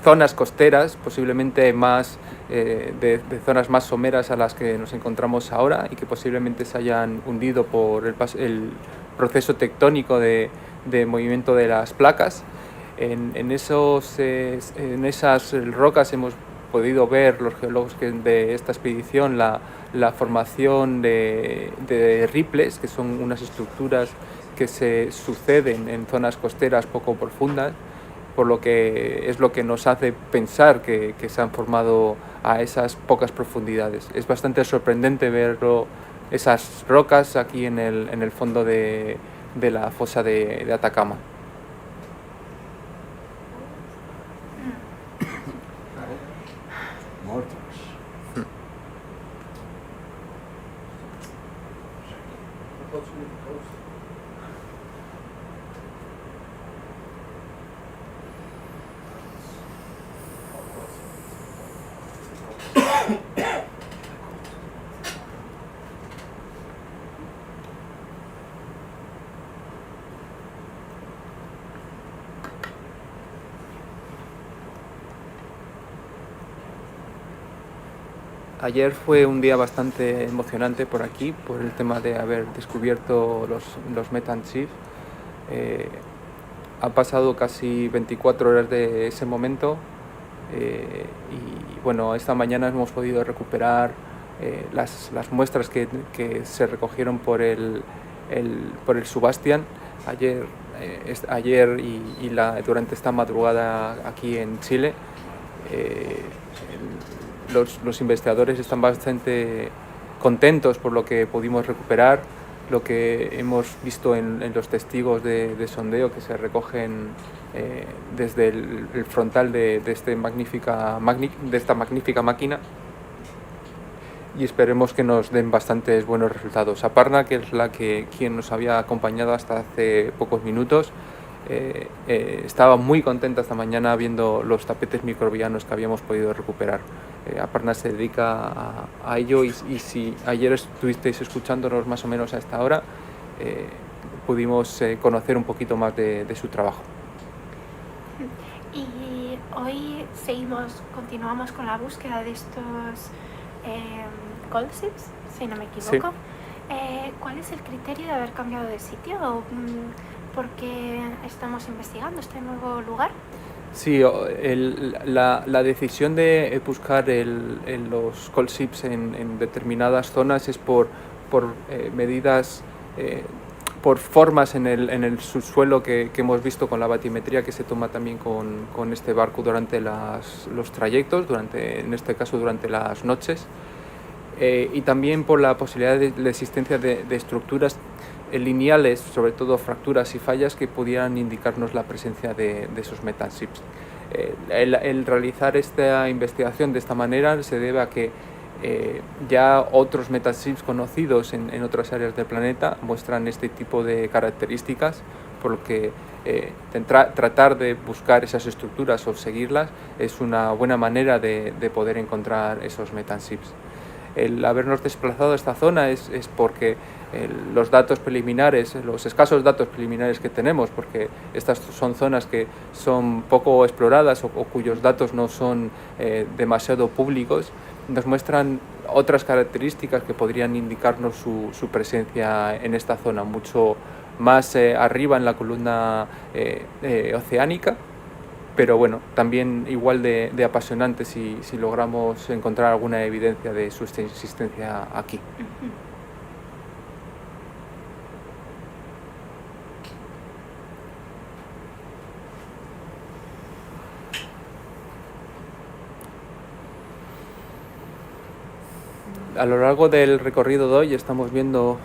zonas costeras, posiblemente más de zonas más someras a las que nos encontramos ahora y que posiblemente se hayan hundido por el proceso tectónico de movimiento de las placas. En esas rocas hemos podido ver, los geólogos de esta expedición, la formación de ripples, que son unas estructuras que se suceden en zonas costeras poco profundas, por lo que es lo que nos hace pensar que se han formado a esas pocas profundidades. Es bastante sorprendente ver esas rocas aquí en el fondo de la fosa de Atacama. Ayer fue un día bastante emocionante por aquí, por el tema de haber descubierto los methane seeps. Han pasado casi 24 horas de ese momento y bueno, esta mañana hemos podido recuperar las muestras que se recogieron por el SuBastian ayer y durante esta madrugada aquí en Chile. Los investigadores están bastante contentos por lo que pudimos recuperar, lo que hemos visto en los testigos de sondeo que se recogen desde el frontal de esta magnífica máquina, y esperemos que nos den bastantes buenos resultados. Aparna, que es quien nos había acompañado hasta hace pocos minutos, estaba muy contenta esta mañana viendo los tapetes microbianos que habíamos podido recuperar. Aparna se dedica a ello y si ayer estuvisteis escuchándonos más o menos a esta hora, pudimos conocer un poquito más de su trabajo. Y hoy continuamos con la búsqueda de estos cold seeps, si no me equivoco. Sí. ¿Cuál es el criterio de haber cambiado de sitio? ¿O por qué estamos investigando este nuevo lugar? Sí, la decisión de buscar los cold seeps en determinadas zonas es por medidas por formas en el subsuelo que hemos visto con la batimetría que se toma también con este barco durante los trayectos, en este caso durante las noches, y también por la posibilidad de la existencia de estructuras lineales, sobre todo fracturas y fallas que pudieran indicarnos la presencia de esos methane seeps. El realizar esta investigación de esta manera se debe a que ya otros methane seeps conocidos en otras áreas del planeta muestran este tipo de características, por lo que tratar de buscar esas estructuras o seguirlas es una buena manera de poder encontrar esos methane seeps. El habernos desplazado a esta zona es porque los datos preliminares, los escasos datos preliminares que tenemos, porque estas son zonas que son poco exploradas o cuyos datos no son demasiado públicos, nos muestran otras características que podrían indicarnos su presencia en esta zona, mucho más arriba en la columna oceánica, pero bueno, también igual de apasionante si logramos encontrar alguna evidencia de su existencia aquí. A lo largo del recorrido de hoy estamos viendo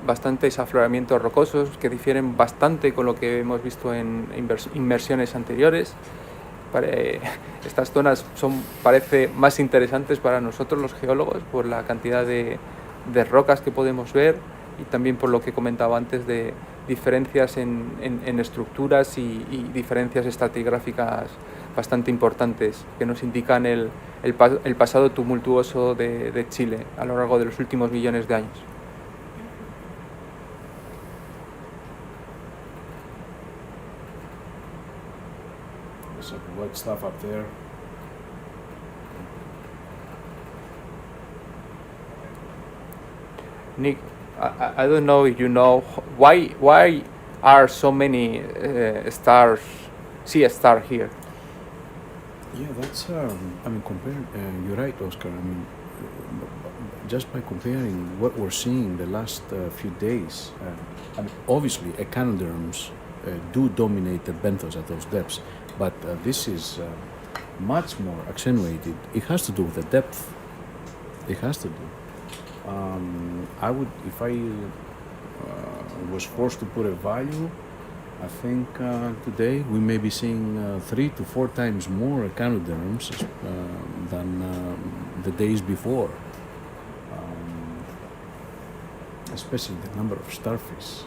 bastantes afloramientos rocosos que difieren bastante con lo que hemos visto en inmersiones anteriores. Estas zonas parece más interesantes para nosotros los geólogos por la cantidad de rocas que podemos ver y también por lo que comentaba antes de diferencias en estructuras y diferencias estratigráficas bastante importantes que nos indican el pasado tumultuoso de Chile a lo largo de los últimos millones de años. Some white stuff up there. Nick, I don't know if you know why are so many stars, sea stars here. Yeah, that's. I mean, you're right, Oscar. I mean, just by comparing what we're seeing the last few days, I mean, obviously, echinoderms do dominate the benthos at those depths, but this is much more accentuated. It has to do with the depth. It has to do. I would, if I was forced to put a value, I think today we may be seeing 3 to 4 times more echinoderms than the days before, especially the number of starfish.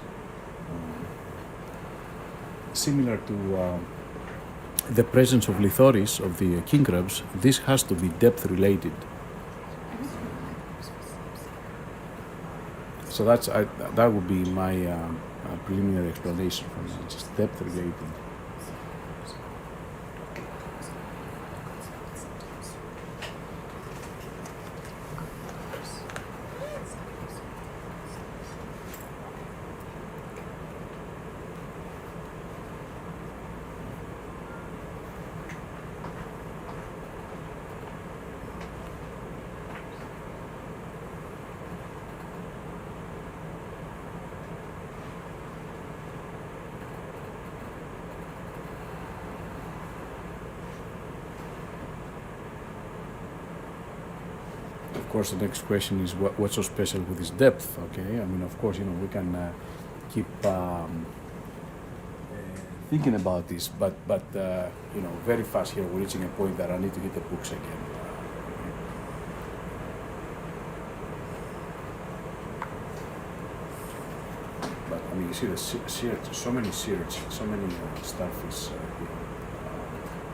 Similar to the presence of lithoris, of the king crabs, this has to be depth related. So that would be my preliminary explanation for that, just depth related. Of course, the next question is what's so special with this depth? Okay, I mean, of course, we can keep thinking about this, but very fast here we're reaching a point that I need to hit the books again. But I mean, you see the so many search, so many starfish here,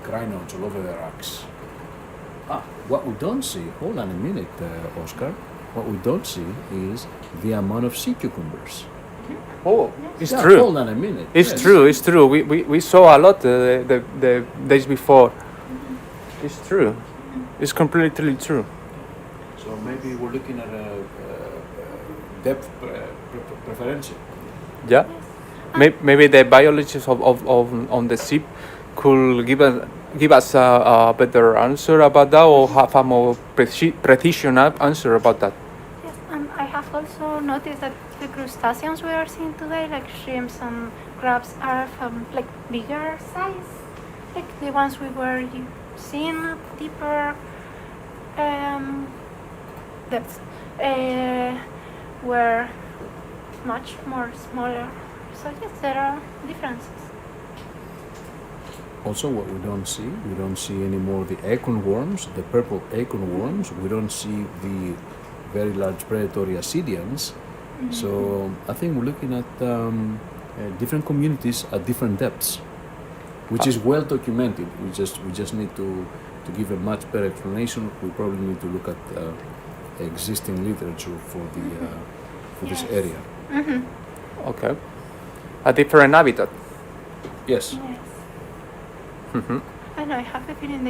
crinoids all over the rocks. What we don't see, hold on a minute, Oscar, what we don't see is the amount of sea cucumbers. Oh, it's true. Hold on a minute. It's yes. true, it's true. We saw a lot the days before. It's true. It's completely true. So maybe we're looking at a depth preference. Yeah. Maybe the biologists on the ship could give us a better answer about that, or have a more precision answer about that. Yes, I have also noticed that the crustaceans we are seeing today, like shrimps and crabs, are from like bigger size, like the ones we were seeing deeper depths, were much more smaller. So yes, there are differences. Also, what we don't see anymore the acorn worms, the purple acorn worms. We don't see the very large predatory ascidians. So I think we're looking at different communities at different depths, which is well documented. We just need to give a much better explanation. We probably need to look at existing literature for the for this area. Okay. A different habitat. Yes. I know, I have a feeling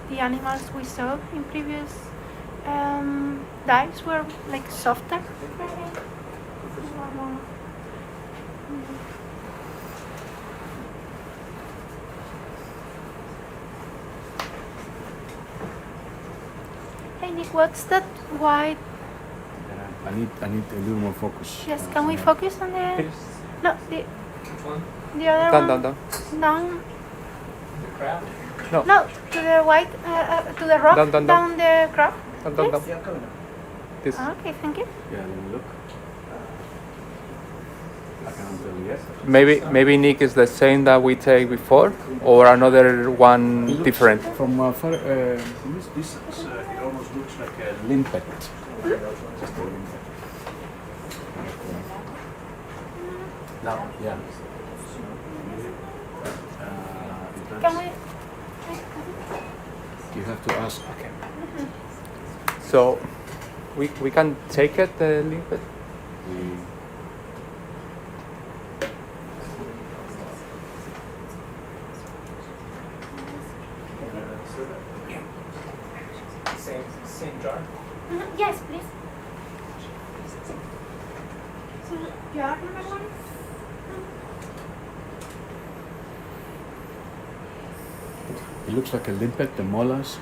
the animals we saw in previous dives were like softer. Hey Nick, what's that white? I need a little more focus. Yes, can we focus on the? No, the. Which one? The other Down, one. down. Down. The crab? No, to the white, to the rock, Down. the crab. Down. Yes? Yeah, coming up. This. Okay, thank you. Yeah, let me look. I can't tell you yet. Maybe Nick is the same that we take before, or another one different. From far, from this distance, it almost looks like a limpet. Just a limpet. Now, yeah. Can we? You have to ask. So we can take it, the limpet. Same jar? Yes, please. So, jar number one? It looks like a limpet, the mollusk,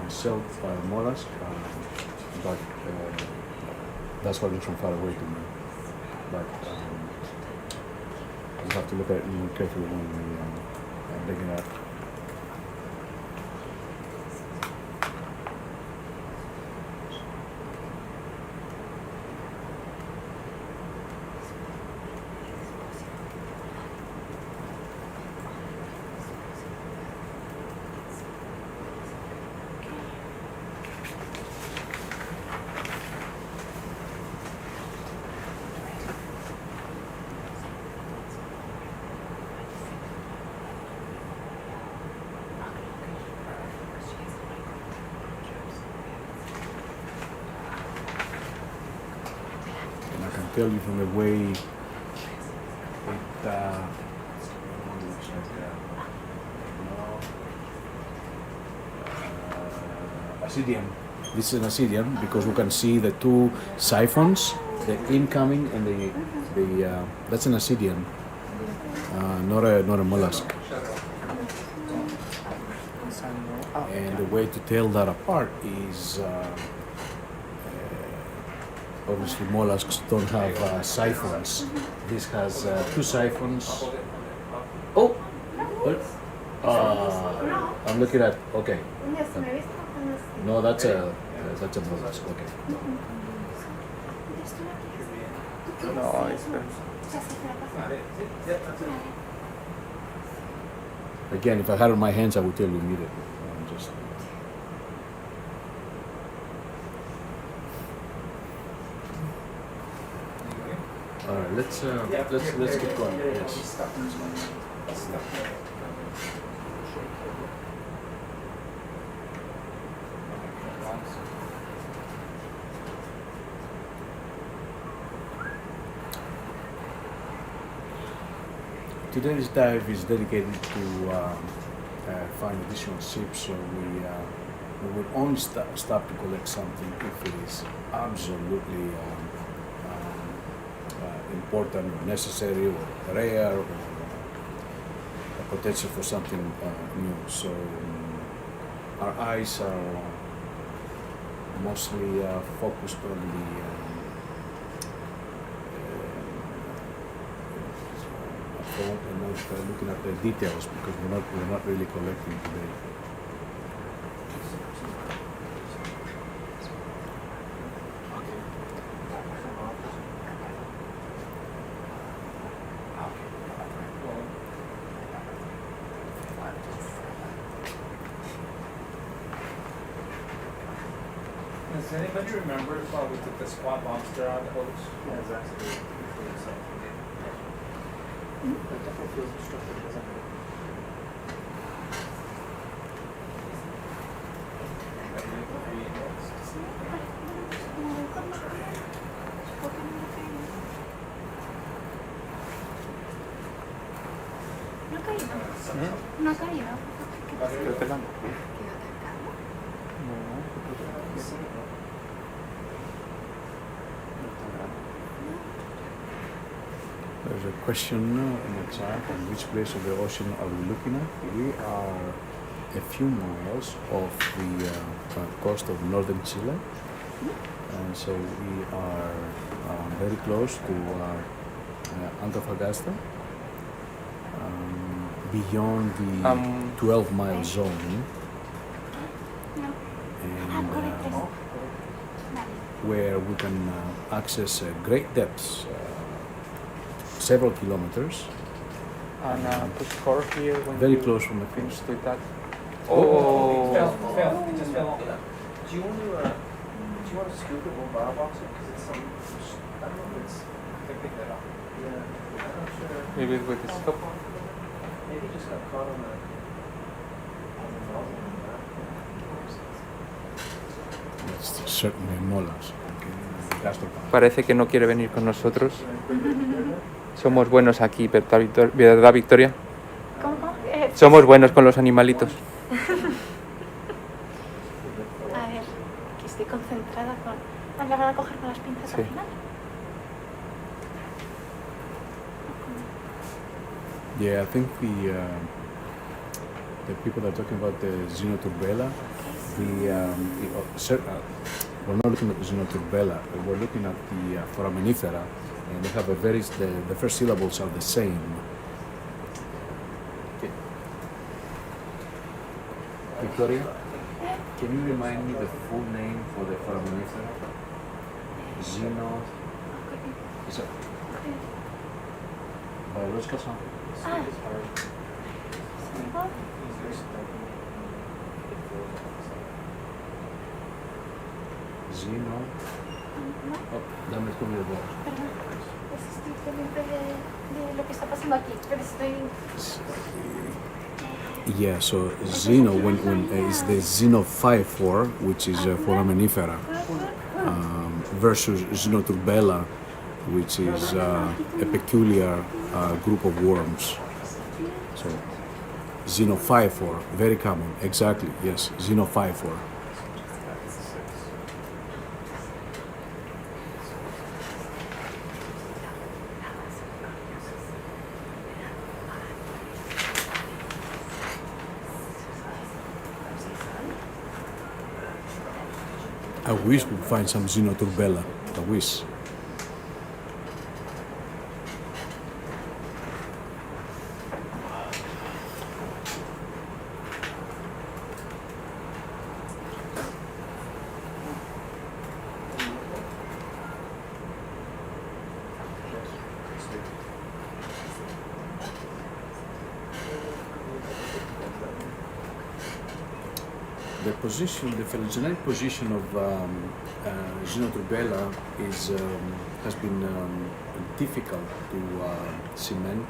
cell mollusk, but that's what looks from far away to me. But you have to look at it more carefully when we bring it up. Tell you from the way it looks like ascidian. This is an ascidian because we can see the two siphons, the incoming and the that's an ascidian, not a mollusk. And the way to tell that apart is. Obviously, mollusks don't have siphons. This has two siphons. Oh! I'm looking at. Okay. No, that's a mollusk. Okay. No, it's Again, if I had it on my hands, I would tell you immediately. Just. All right, let's keep going. Yes. Today's dive is dedicated to find additional seeps, so we would only stop to collect something if it is absolutely important or necessary or rare or a potential for something new. So our eyes are mostly focused on looking at the details because we're not really collecting today. Does anybody remember if we took the squat lobster out of the boats? Yeah, exactly. It definitely feels obstructed, doesn't it? No ha caído. No ha caído. Creo que la- There's a question in the chat on which place of the ocean are we looking at. We are a few miles off the coast of northern Chile, and so we are very close to Antofagasta, beyond the 12-mile zone, and where we can access great depths. Several kilometers. And to score here when Very you close from the finish coast. with that. Oh, it fell. It just fell off. Do you want to scoop it while barboxing? Because it's some, I don't know if it's, They picked that up. yeah, I'm not sure. Maybe with the scope. Maybe it just got caught on the nozzle. It's certainly molas. Gastropod. Parece que no quiere venir con nosotros. Somos buenos aquí, ¿verdad, Victoria? ¿Cómo? Somos buenos con los animalitos. A ver, que estoy concentrada con... ¿La van a coger con las pinzas Sí. al final? Yeah, I think the people that are talking about the Xenoturbella, we're not looking at the Xenoturbella, we're looking at the foraminifera, and they have the first syllables are the same. Okay. Victoria, can you remind me the full name for the foraminifera? Xeno... Is it biological sample? Xeno... Oh, dame el número de voz. Perdón, estoy pendiente de lo que está pasando aquí, pero estoy... Yeah, so Xeno when is the Xenophyphor, which is foraminifera, versus Xenoturbella, which is a peculiar group of worms. So Xenophyphor, very common, exactly, yes, Xenophyphor. I wish we'd find some Xenoturbella. I wish. The phylogenetic position of Xenoturbella has been difficult to cement.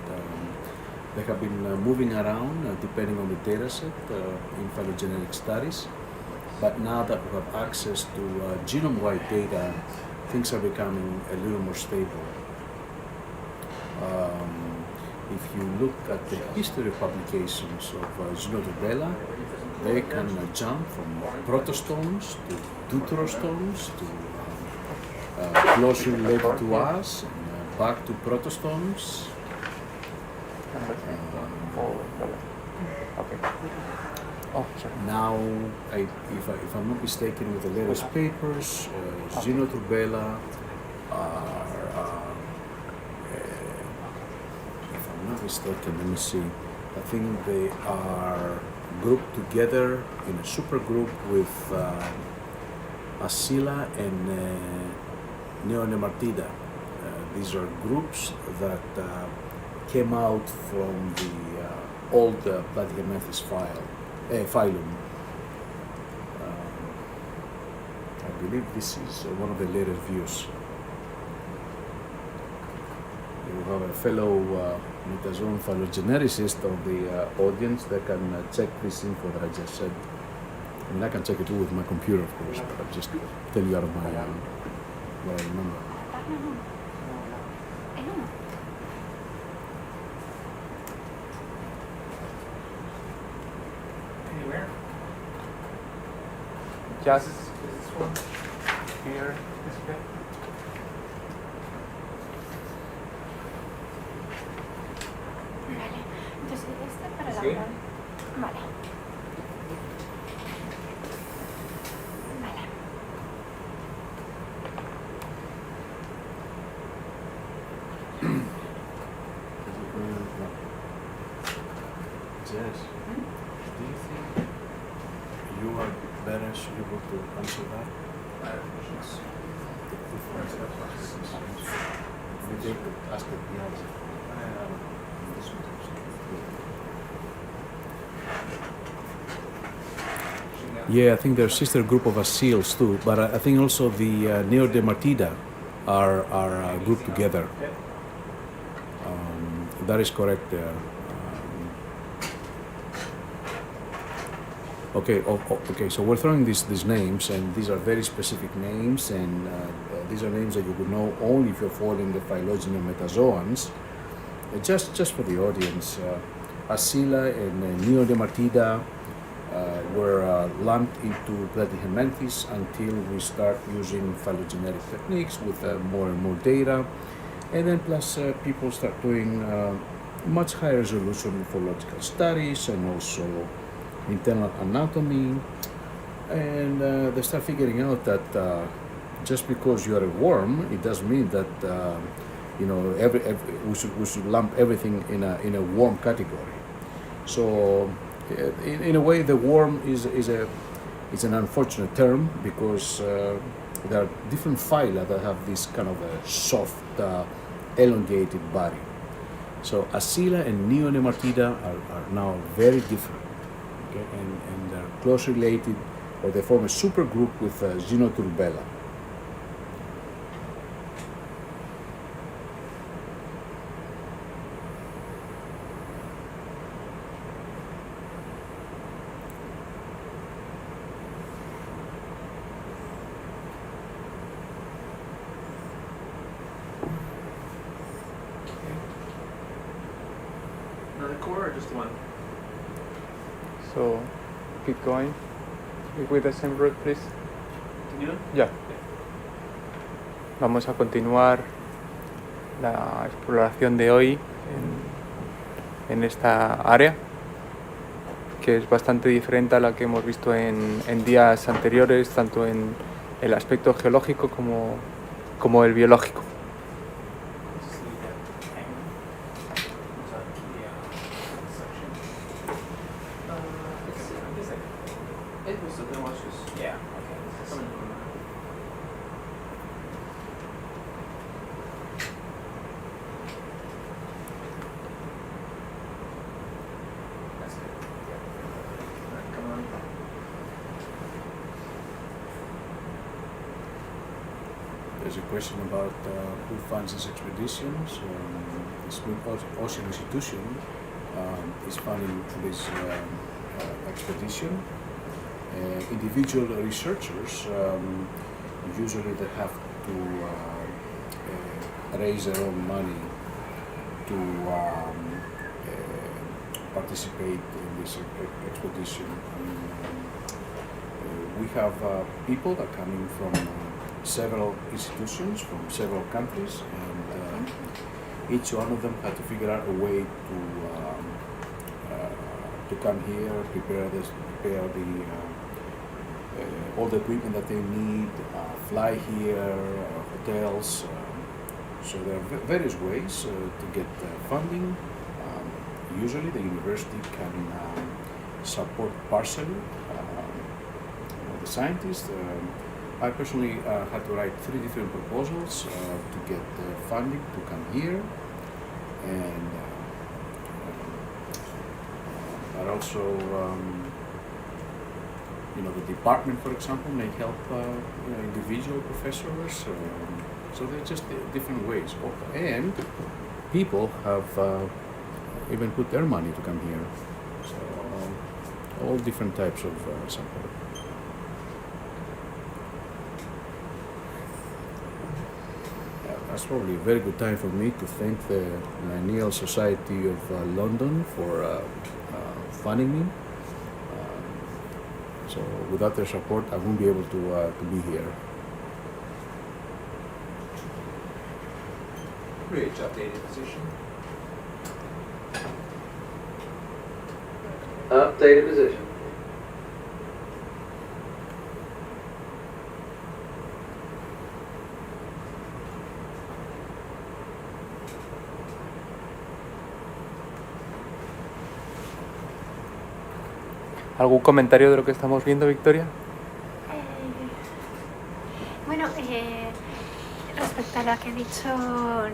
They have been moving around depending on the data set in phylogenetic studies, but now that we have access to genome-wide data, things are becoming a little more stable. If you look at the history of publications of Xenoturbella, they can jump from protostomes to deuterostomes to closely related to us, and back to protostomes. Okay. Oh, sorry. Now, if I'm not mistaken, with the latest papers, Xenoturbella are, if I'm not mistaken, let me see. I think they are grouped together in a supergroup with Ascilla and Neonematida. These are groups that came out from the old Platyhelminthes phylum. I believe this is one of the later views. We have a fellow metazoan phylogeneticist of the audience that can check this info that I just said. I mean, I can check it too with my computer, of course, but I'll just tell you out of my what I remember. Anywhere? Just Is this one? here, is okay. Vale, entonces este para la ¿Sí? gran. Vale. Vale. Jess, do you think you are better suitable to answer that? Maybe ask it the answer. Yeah, I think they're a sister group of seals too, but I think also the Neodematida are grouped together. That is correct there. Okay, so we're throwing these names, and these are very specific names, and these are names that you would know only if you're following the phylogeny of metazoans. Just for the audience, Ascilla and Neodematida were lumped into Platyhelminthes until we start using phylogenetic techniques with more and more data, and then plus people start doing much higher resolution morphological studies and also internal anatomy, and they start figuring out that just because you are a worm, it doesn't mean that we should lump everything in a worm category. So in a way, the worm is an unfortunate term because there are different phyla that have this kind of a soft, elongated body. So Ascilla and Neonematida are now very different, okay? And they're closely related, or they form a supergroup with Xenoturbella. Another core or just one? So, keep going. With the same route, please. Continue? Ya. Vamos a continuar la exploración de hoy en esta área, que es bastante diferente a la que hemos visto en días anteriores, tanto en el aspecto geológico como el biológico. Just leave that hanging. Was that the section? Let's see. I guess it was the then watch this. Yeah. Okay. Coming from that. That's good. Yeah. Alright, come on. There's a question about who funds these expeditions. The Schmidt Ocean Institution is funding this expedition. Individual researchers usually they have to raise their own money to participate in this expedition. We have people that are coming from several institutions from several countries, and each one of them had to figure out a way to come here, prepare all the equipment that they need, fly here, hotels. So there are various ways to get funding. usually the university can support partially the scientists. I personally had to write 3 different proposals to get funding to come here, and but also the department, for example, may help individual professors. So there's just different ways, and people have even put their money to come here. So all different types of support. That's probably a very good time for me to thank the Lineal Society of London for funding me. So without their support, I wouldn't be able to be here. Bridge updated position. Updated position. ¿Algún comentario de lo que estamos viendo, Victoria? Bueno, respecto a lo que ha dicho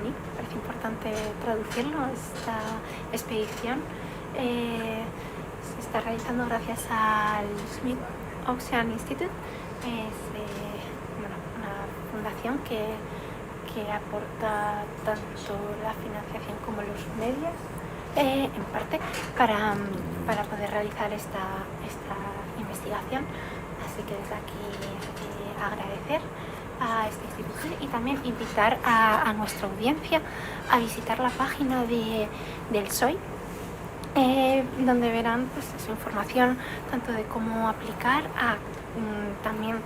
Nick, parece importante traducirlo. Esta expedición se está realizando gracias al Schmidt Ocean Institute. Es una fundación que aporta tanto la financiación como los medios, en parte, para poder realizar esta investigación. Así que desde aquí agradecer a esta institución y también invitar a nuestra audiencia a visitar la página del SOI, donde verán pues, su información tanto de cómo aplicar a también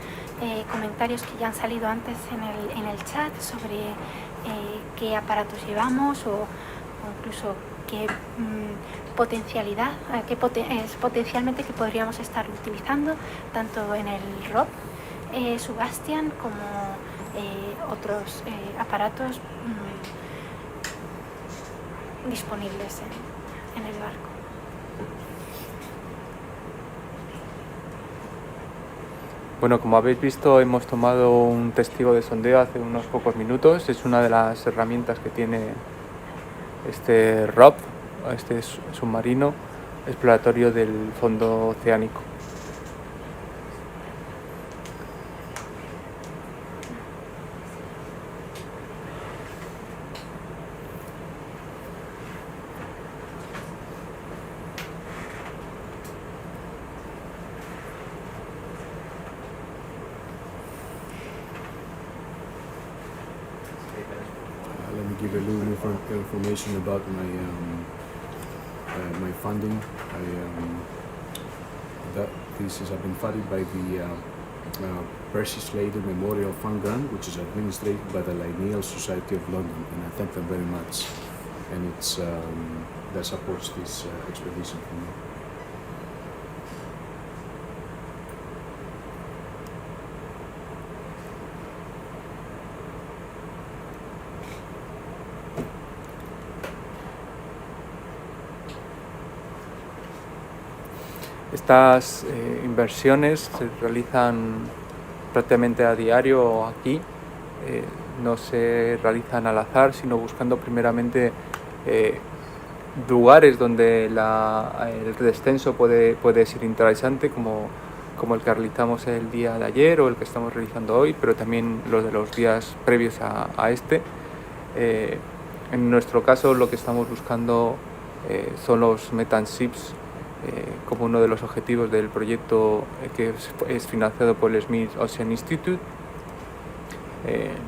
comentarios que ya han salido antes en el chat sobre qué aparatos llevamos o incluso qué potencialidad, potencialmente que podríamos estar utilizando tanto en el ROV SuBastian como otros aparatos disponibles en el barco. Bueno, como habéis visto, hemos tomado un testigo de sondeo hace unos pocos minutos. Es una de las herramientas que tiene este ROV, este submarino exploratorio del fondo oceánico. Let me give a little more information about my funding. I've been funded by the Percy Slater Memorial Fund Grant, which is administered by the Lineal Society of London, and I thank them very much. And it's that supports this expedition for me. Estas inversiones se realizan prácticamente a diario aquí, no se realizan al azar, sino buscando primeramente lugares donde el descenso puede ser interesante, como el que realizamos el día de ayer o el que estamos realizando hoy, pero también los de los días previos a este. En nuestro caso, lo que estamos buscando son los methane seeps, como uno de los objetivos del proyecto que es financiado por el Schmidt Ocean Institute,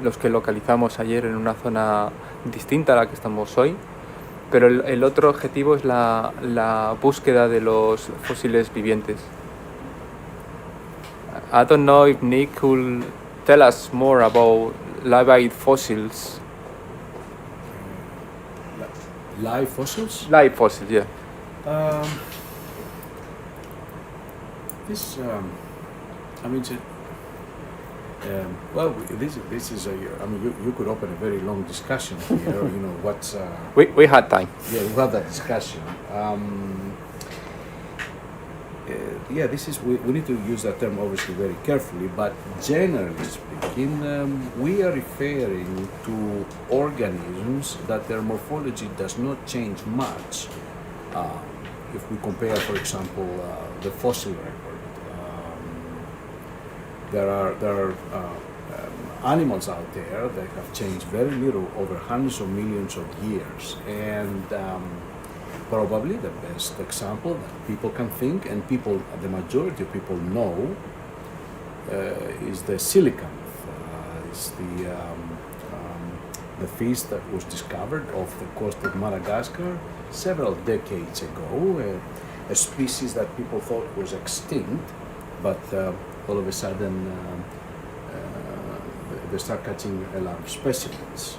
los que localizamos ayer en una zona distinta a la que estamos hoy, pero el otro objetivo es la búsqueda de los fósiles vivientes. I don't know if Nick could tell us more about live fossils. Live fossils? Live fossils, yeah. Well, this is a. I mean, you could open a very long discussion here. You know what's. We had time. Yeah, we had that discussion. Yeah, this is we need to use that term obviously very carefully. But generally speaking, we are referring to organisms that their morphology does not change much. If we compare, for example, the fossil record. There are animals out there that have changed very little over hundreds of millions of years, and probably the best example that people can think, and the majority of people know, is the coelacanth. It's the fish that was discovered off the coast of Madagascar several decades ago, a species that people thought was extinct, but all of a sudden they start catching a lot of specimens.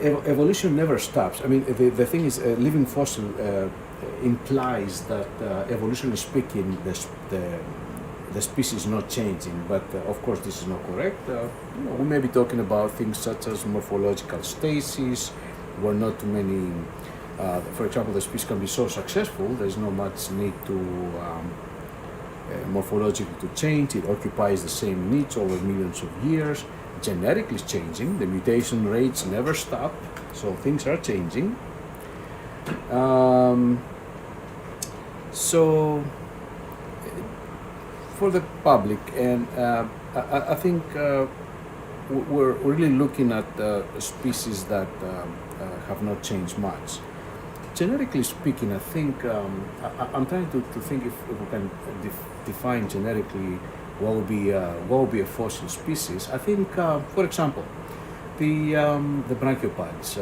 Evolution never stops. I mean, the thing is, living fossil implies that, evolutionarily speaking, the species is not changing. But of course, this is not correct. We may be talking about things such as morphological stasis, where not too many. For example, the species can be so successful, there's not much need to morphologically to change. It occupies the same niche over millions of years. Genetically changing, the mutation rates never stop, so things are changing. So, for the public, and I think we're really looking at species that have not changed much. Generically speaking, I think I'm trying to think if we can define generically what would be a fossil species. I think, for example, the brachiopods.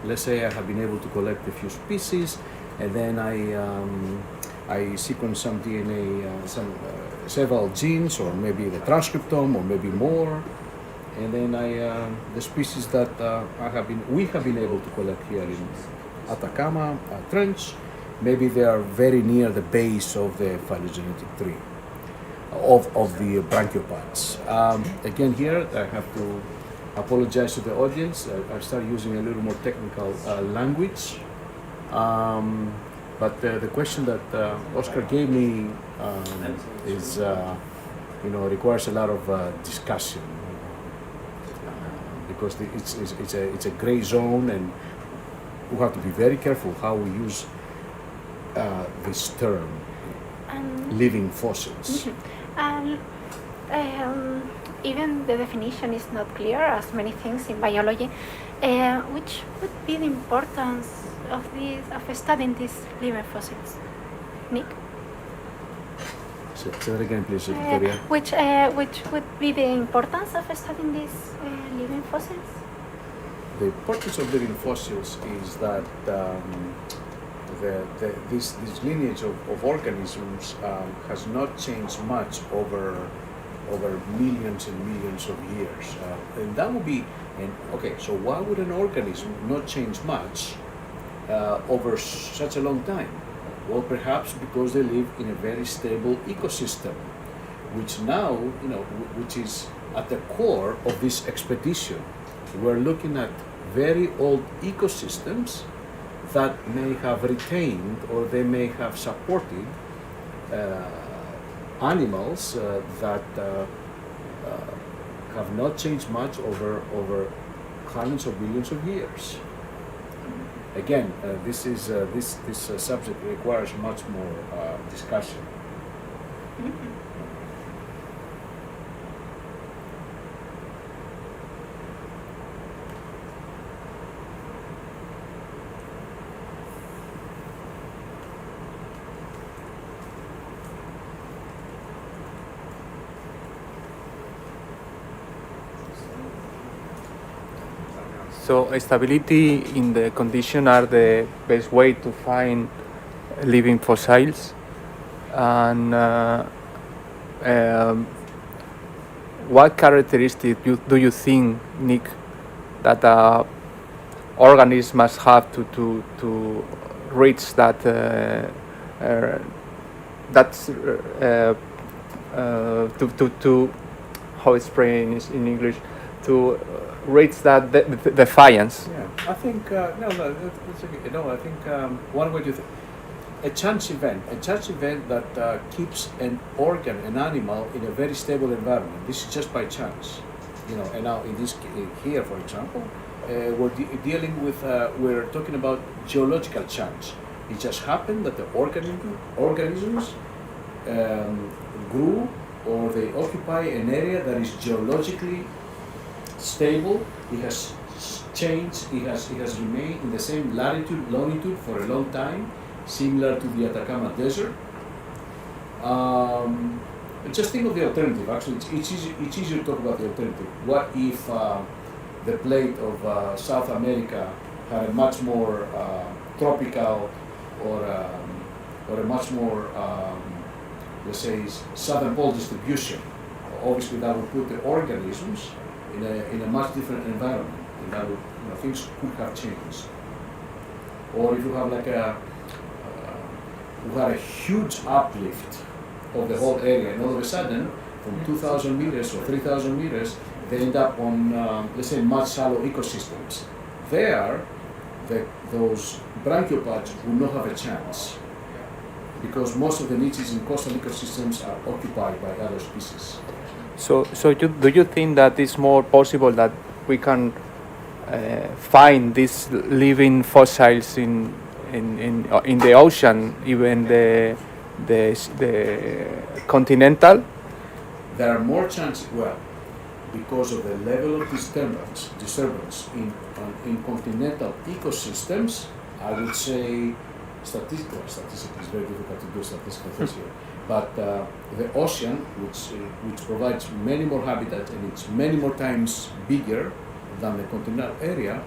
Let's say I have been able to collect a few species, and then I sequence some DNA, several genes, or maybe the transcriptome, or maybe more, and then the species that we have been able to collect here in Atacama Trench, maybe they are very near the base of the phylogenetic tree of the brachiopods. Again, here I have to apologize to the audience. I start using a little more technical language. But the question that Oscar gave me is, requires a lot of discussion because it's a gray zone, and we have to be very careful how we use this term, living fossils. Even the definition is not clear, as many things in biology. Which would be the importance of studying these living fossils? Nick? Say that again, please, Victoria. Which would be the importance of studying these living fossils? The importance of living fossils is that this lineage of organisms has not changed much over millions and millions of years, and that would be. Okay, so why would an organism not change much over such a long time? Well, perhaps because they live in a very stable ecosystem, which now, which is at the core of this expedition. We're looking at very old ecosystems that may have retained, or they may have supported animals that have not changed much over hundreds of billions of years. Again, this subject requires much more discussion. So stability in the condition are the best way to find living fossils. And what characteristics do you think, Nick, that organism must have to reach that to how it's phrased in English, to reach that defiance? Yeah, I think no, that's okay. No, I think one way to a chance event that keeps an organ, an animal, in a very stable environment. This is just by chance, And now in this here, for example, we're dealing with we're talking about geological chance. It just happened that the organisms grew, or they occupy an area that is geologically stable. It has changed. It has remained in the same latitude, longitude for a long time, similar to the Atacama Desert. Just think of the alternative. Actually, it's easier to talk about the alternative. What if the plate of South America had a much more tropical or a much more, let's say, southern pole distribution? Obviously, that would put the organisms in a much different environment, and that would, things could have changed. Or if you have like we had a huge uplift of the whole area, and all of a sudden, from 2,000 meters or 3,000 meters, they end up on, let's say, much shallow ecosystems. There, those brachiopods will not have a chance, because most of the niches in coastal ecosystems are occupied by other species. So do you think that it's more possible that we can find these living fossils in the ocean, even the continental? There are more chances, because of the level of disturbance in continental ecosystems. I would say statistically is very difficult to do statistical things here, but the ocean, which provides many more habitats and it's many more times bigger than the continental area,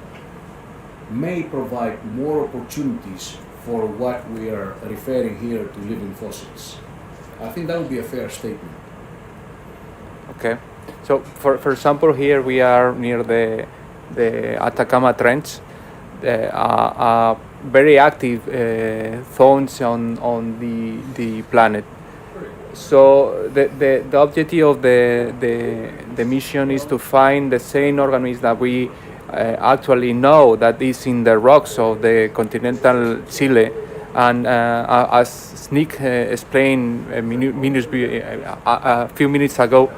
may provide more opportunities for what we are referring here to living fossils. I think that would be a fair statement. Okay. So, for example, here we are near the Atacama Trench, very active zones on the planet. So the objective of the mission is to find the same organisms that we actually know that is in the rocks of the continental Chile, and as Nick explained a few minutes ago,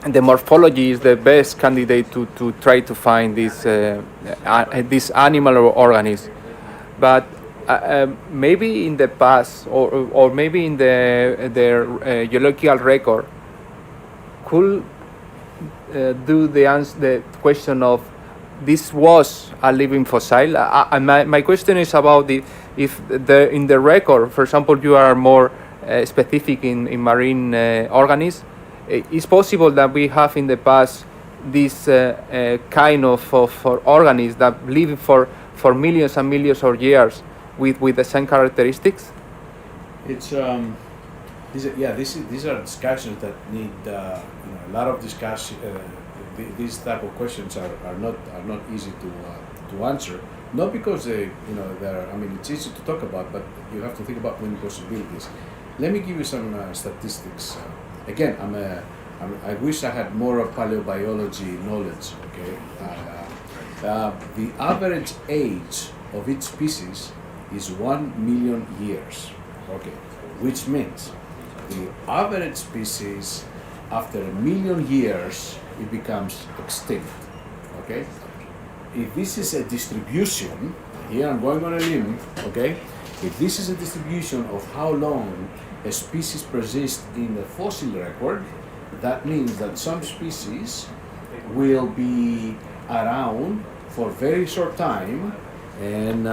the morphology is the best candidate to try to find this animal or organism. But maybe in the past, or maybe in the geological record, could do the question of this was a living fossil. My question is about if in the record, for example, you are more specific in marine organisms. It's possible that we have in the past this kind of organisms that live for millions and millions of years with the same characteristics. It's these are discussions that need a lot of discussion. These type of questions are not easy to answer. Not because it's easy to talk about, but you have to think about many possibilities. Let me give you some statistics. Again, I wish I had more paleobiology knowledge. Okay, the average age of each species is 1 million years. Okay, which means the average species, after 1 million years, it becomes extinct. Okay, if this is a distribution, here I'm going on a limb. Okay, if this is a distribution of how long a species persists in the fossil record, that means that some species will be around for a very short time, and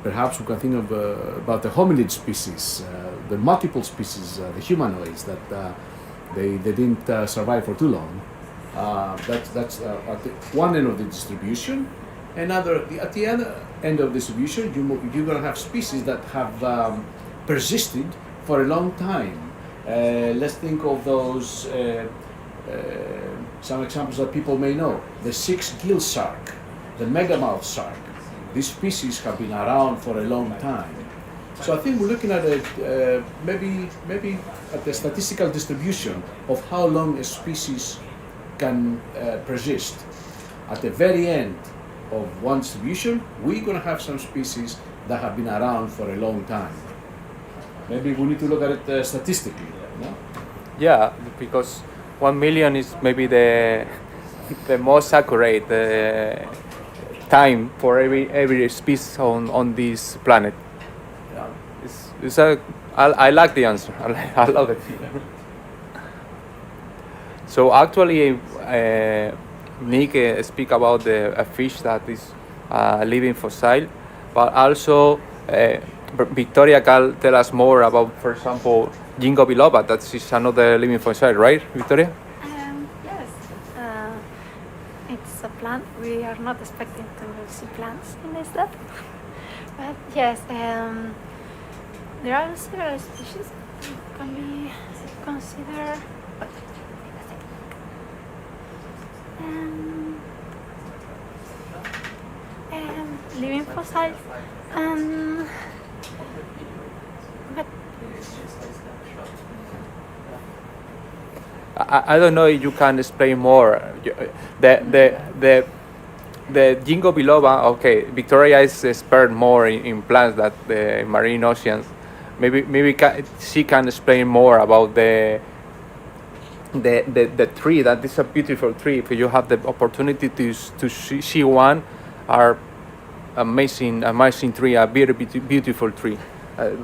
perhaps we can think of about the hominid species, the multiple species, the humanoids that they didn't survive for too long. That's at the one end of the distribution. At the other end of the distribution, you're going to have species that have persisted for a long time. Let's think of those, some examples that people may know. The six-gill shark, the megamouth shark. These species have been around for a long time. So I think we're looking at maybe at the statistical distribution of how long a species can persist. At the very end of one distribution, we're going to have some species that have been around for a long time. Maybe we need to look at it statistically, no? Yeah, because 1 million is maybe the most accurate time for every species on this planet. Yeah. I like the answer. I love it. So actually, Nick speak about a fish that is living fossil, but also Victoria can tell us more about, for example, Ginkgo biloba. That is another living fossil, right, Victoria? Yes, it's a plant. We are not expecting to see plants in this stuff, but yes, there are several species that can be considered. Living fossils, but I don't know if you can explain more. The Ginkgo biloba. Okay, Victoria is expert more in plants than the marine oceans. Maybe she can explain more about the tree. That is a beautiful tree. If you have the opportunity to see one, are amazing tree, a very beautiful tree.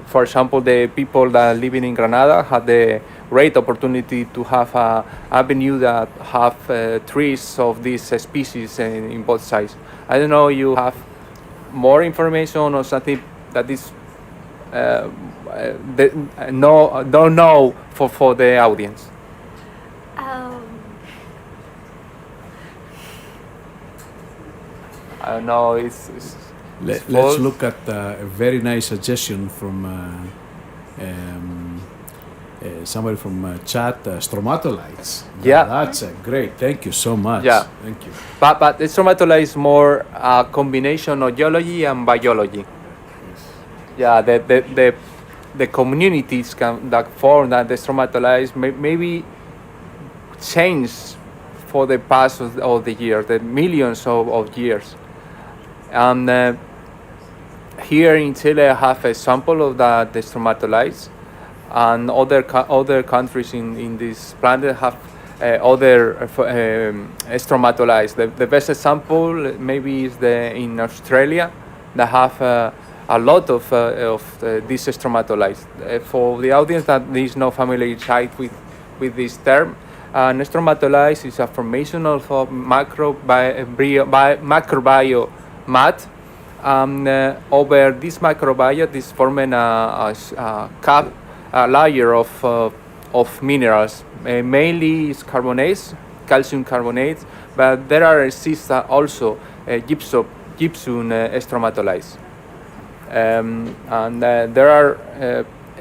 For example, the people that living in Granada had the great opportunity to have an avenue that have trees of these species in both sides. I don't know, you have more information or something that is don't know for the audience. I don't know. Let's look at a very nice suggestion from somebody from chat, stromatolites. Yeah, that's great. Thank you so much. Yeah, thank you. But the stromatolite is more a combination of geology and biology. Yeah, the communities that form that the stromatolites maybe change for the past of the years, the millions of years. And here in Chile, I have a sample of the stromatolites, and other countries in this planet have other stromatolites. The best example maybe is in Australia, that have a lot of these stromatolites. For the audience that is not familiarized with this term, an stromatolite is a formation of microbial mat. Over this microbiota is forming a layer of minerals. Mainly is carbonates, calcium carbonates, but there are also gypsum stromatolites. And there are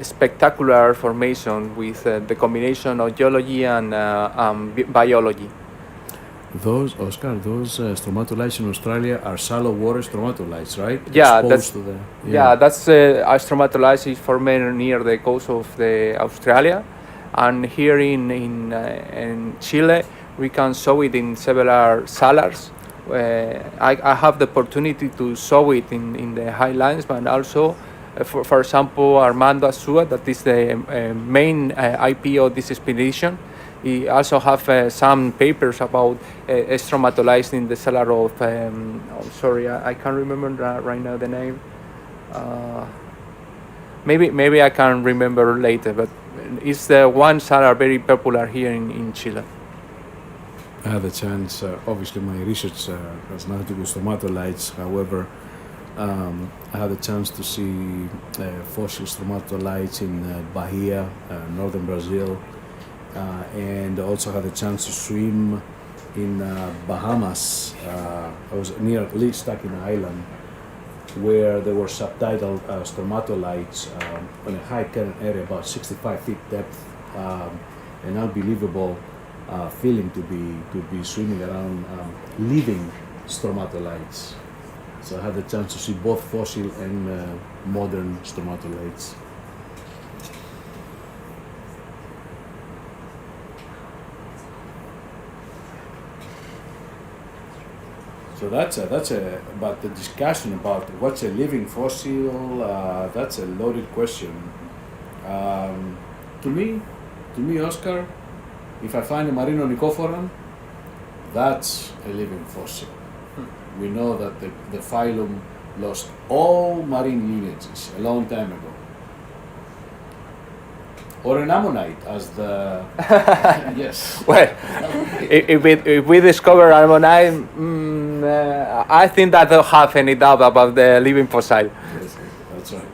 spectacular formation with the combination of geology and biology. Those stromatolites in Australia are shallow water stromatolites, right? Yeah, that's a stromatolite is formed near the coast of Australia, and here in Chile we can show it in several salars. I have the opportunity to show it in the highlands, but also, for example, Armando Azua, that is the main IP of this expedition. He also have some papers about stromatolites in the salar of, sorry, I can't remember right now the name. Maybe I can remember later, but it's the one salar very popular here in Chile. I had the chance, obviously my research has nothing to do with stromatolites, however, I had the chance to see fossil stromatolites in Bahia, northern Brazil, and also had the chance to swim in Bahamas. I was near stuck in an island where there were subtidal stromatolites on a high current area, about 65 feet depth, an unbelievable feeling to be swimming around living stromatolites. So I had the chance to see both fossil and modern stromatolites. So that's about the discussion about what's a living fossil. That's a loaded question. To me, Oscar, if I find a Marinonicophoran, that's a living fossil. We know that the phylum lost all marine lineages a long time ago. Or an ammonite, as the yes. Well, if we discover ammonite, I think that I don't have any doubt about the living fossil. Yes, that's right.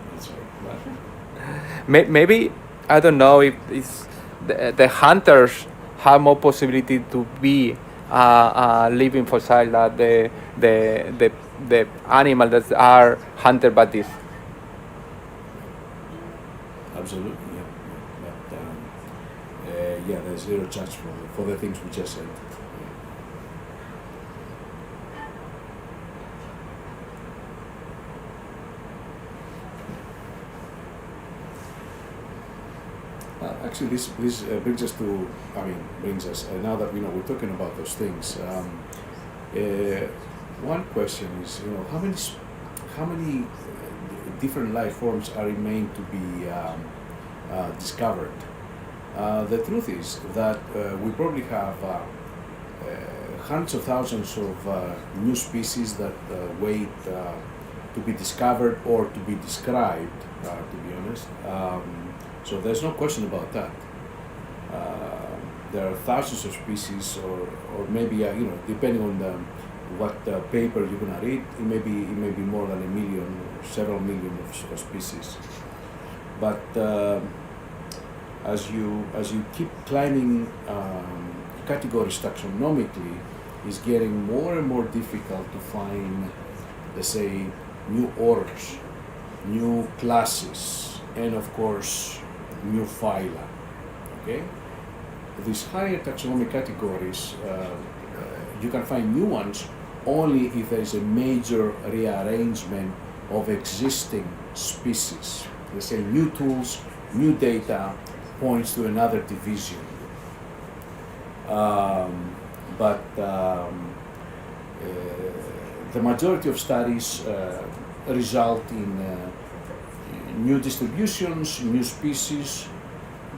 Maybe, I don't know if it's the hunters have more possibility to be a living fossil than the animals that are hunted by this. Absolutely, yeah. But yeah, there's zero chance for the things we just said. Actually, this brings us to, now that we're talking about those things. One question is, how many different life forms are remain to be discovered? The truth is that we probably have hundreds of thousands of new species that wait to be discovered or to be described, to be honest. So there's no question about that. There are thousands of species, or maybe depending on what paper you're gonna read, it may be more than a million or several million of species. But as you keep climbing categories taxonomically, it's getting more and more difficult to find, let's say, new orders, new classes, and of course, new phyla. Okay? These higher taxonomic categories, you can find new ones only if there is a major rearrangement of existing species. Let's say new tools, new data points to another division. But the majority of studies result in new distributions, new species,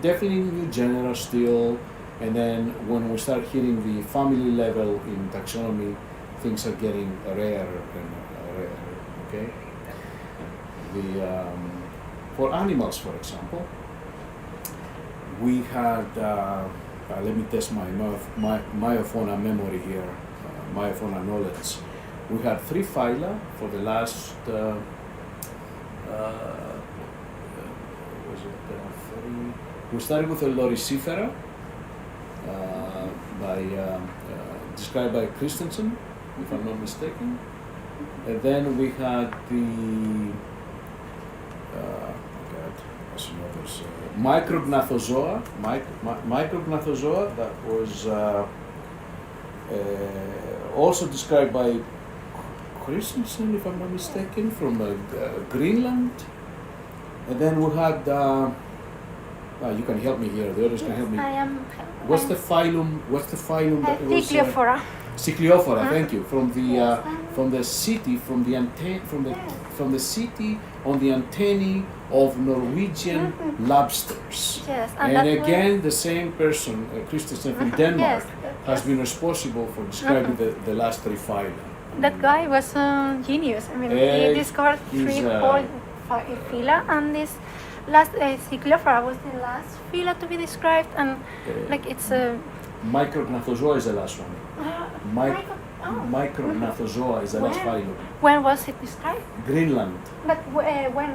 definitely new genera still, and then when we start hitting the family level in taxonomy, things are getting rarer and rarer, okay? For animals, for example, we had, let me test my myofauna memory here, myofauna knowledge. We had 3 phyla for the last, we started with the Loricifera, described by Christensen, if I'm not mistaken. And then we had the micrognathozoa, micrognathozoa that was also described by Christensen, if I'm not mistaken, from Greenland. And then we had, you can help me here, the others can help me. I am. What's the phylum that it was? Cycliophora. Cycliophora, thank you. From the city, from the city on the antennae of Norwegian lobsters. Yes, and again, the same person, Christensen from Denmark, has been responsible for describing the last 3 phyla. That guy was a genius. I mean, he discovered 3 whole phyla, and this last Cycliophora was the last phyla to be described, and like it's a. Micrognathozoa is the last one. Micrognathozoa is the last phylum. When was it described? Greenland. But when?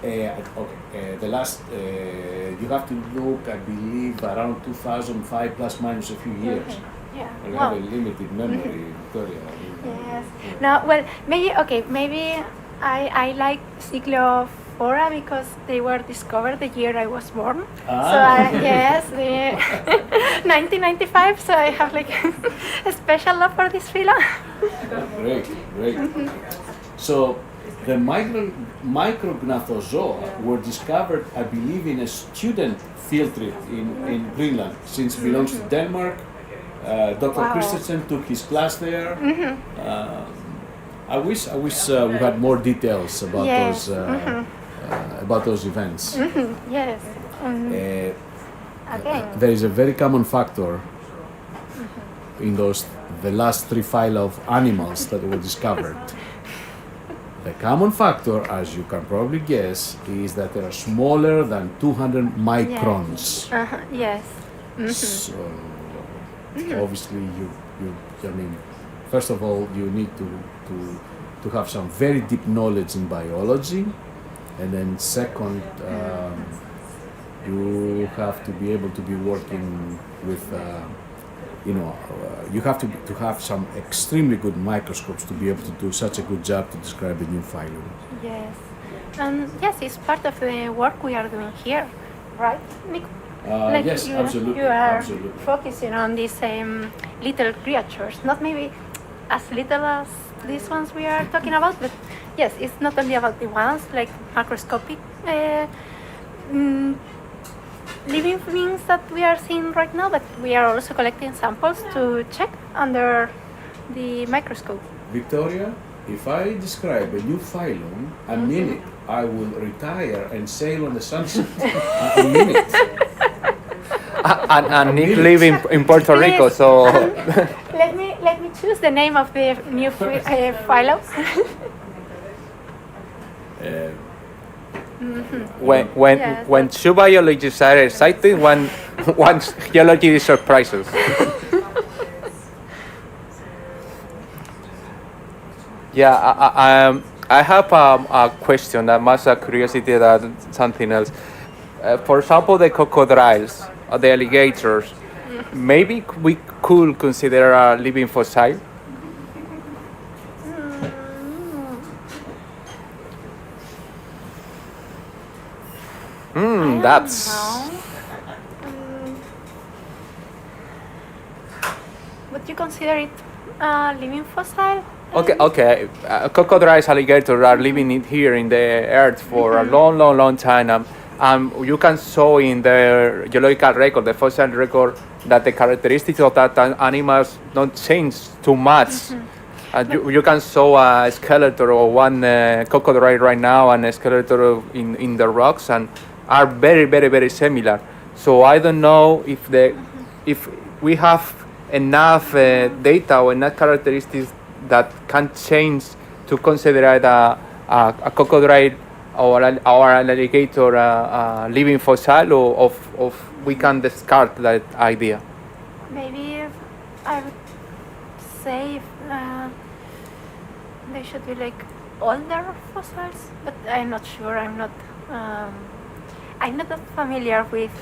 The last, you have to look, I believe, around 2005 plus minus a few years. Okay. Yeah. I have a limited memory, Victoria. Yes. No, well, maybe I like Cycliophora because they were discovered the year I was born. Ah. So yes, 1995. So I have like a special love for this phyla. Great. So the micrognathozoa were discovered, I believe, in a student field trip in Greenland, since it belongs to Denmark. Dr. Wow. Crustacean took his class there. Mm-hmm. I wish we had more details about Yes. those events. Mm-hmm. Yes. Again. There is a very common factor in the last 3 phyla of animals that were discovered. The common factor, as you can probably guess, is that they are smaller than 200 microns. Yes. Mm-hmm. So obviously, I mean, first of all, you need to have some very deep knowledge in biology, and then second, you have to be able to be working with, you have to have some extremely good microscopes to be able to do such a good job to describe a new phylum. Yes. And yes, it's part of the work we are doing here, right, Nico? Yes, absolutely. You are absolutely. focusing on these little creatures, not maybe as little as these ones we are talking about, but yes, it's not only about the ones like macroscopic living things that we are seeing right now, but we are also collecting samples to check under the microscope. Victoria, if I describe a new phylum, a minute, I will retire and sail on the sunset. A minute. And Nick live in Puerto Rico, Yes. so Let me choose the name of the new phylum. when two biologists are excited, one geology surprises. Yeah, I have a question that must a curiosity than something else. For example, the crocodiles, the alligators, maybe we could consider a living fossil. That's. Would you consider it a living fossil? Okay. Crocodiles, alligators are living here in the earth for a long time. You can show in the geological record, the fossil record, that the characteristics of that animals don't change too much. You can show a skeleton of one crocodile right now and a skeleton in the rocks, and are very similar. So I don't know if we have enough data or enough characteristics that can change to consider it a crocodile or an alligator living fossil, or we can discard that idea. Maybe I would say they should be like older fossils, but I'm not sure. I'm not that familiar with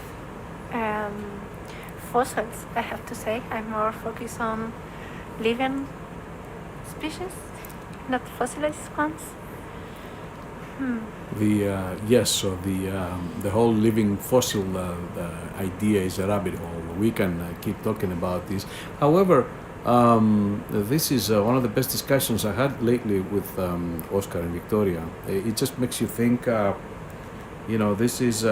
fossils, I have to say. I'm more focused on living species, not fossilized ones. The whole living fossil idea is a rabbit hole. We can keep talking about this. However, this is one of the best discussions I had lately with Oscar and Victoria. It just makes you think. This is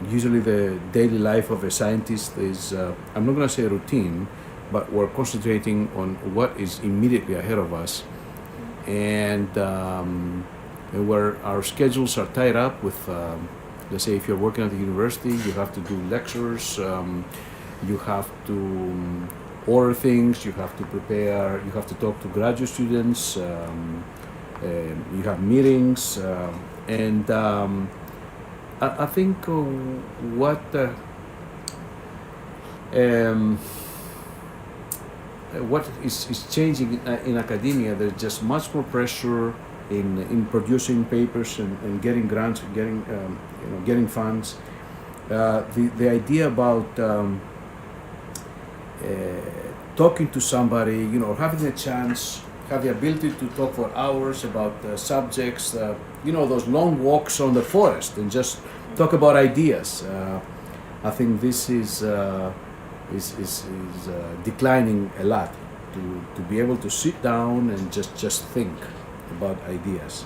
usually the daily life of a scientist is, I'm not going to say routine, but we're concentrating on what is immediately ahead of us. And where our schedules are tied up with, let's say if you're working at the university, you have to do lectures, you have to order things, you have to prepare, you have to talk to graduate students, you have meetings, and I think what is changing in academia, there's just much more pressure in producing papers and getting grants, getting funds. The idea about talking to somebody, having a chance, have the ability to talk for hours about subjects, those long walks on the forest and just talk about ideas. I think this is declining a lot. To be able to sit down and just think. about ideas.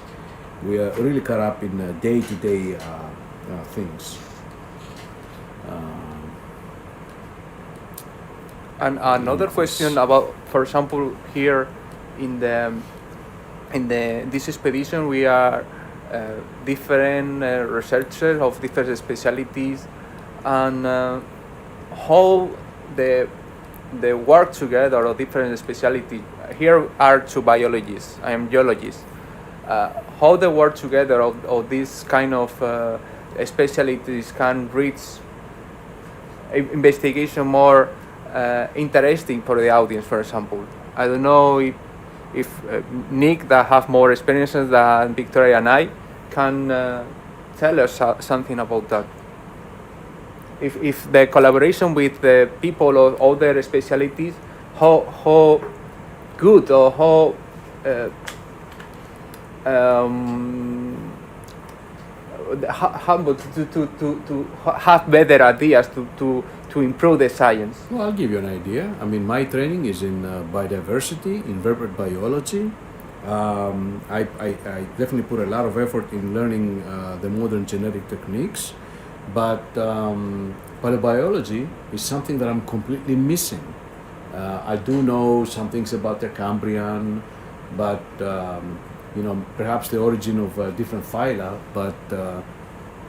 We are really caught up in day-to-day things. And another question about, for example, here in this expedition, we are different researchers of different specialties, and how the work together of different specialties. Here are two biologists. I am geologist. How the work together of this kind of specialties can reach investigation more interesting for the audience, for example. I don't know if Nick, that have more experiences than Victoria and I, can tell us something about that. If the collaboration with the people of other specialties, how good or how to have better ideas to improve the science. Well, I'll give you an idea. I mean, my training is in biodiversity, invertebrate biology. I definitely put a lot of effort in learning the modern genetic techniques, but paleobiology is something that I'm completely missing. I do know some things about the Cambrian, but perhaps the origin of different phyla, but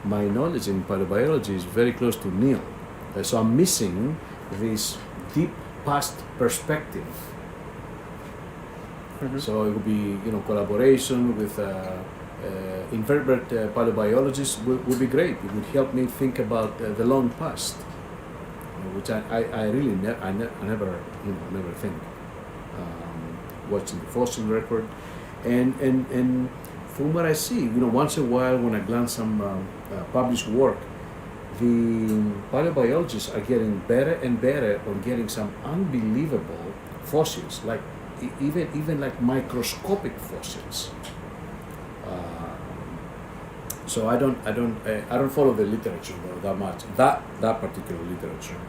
my knowledge in paleobiology is very close to nil. So I'm missing this deep past perspective. Mm-hmm. So it would be, collaboration with invertebrate paleobiologists would be great. It would help me think about the long past, which I really never think. Watching the fossil record, and from what I see, once in a while when I glance some published work, the paleobiologists are getting better and better on getting some unbelievable fossils, like even like microscopic fossils. So I don't follow the literature though that much. That particular literature.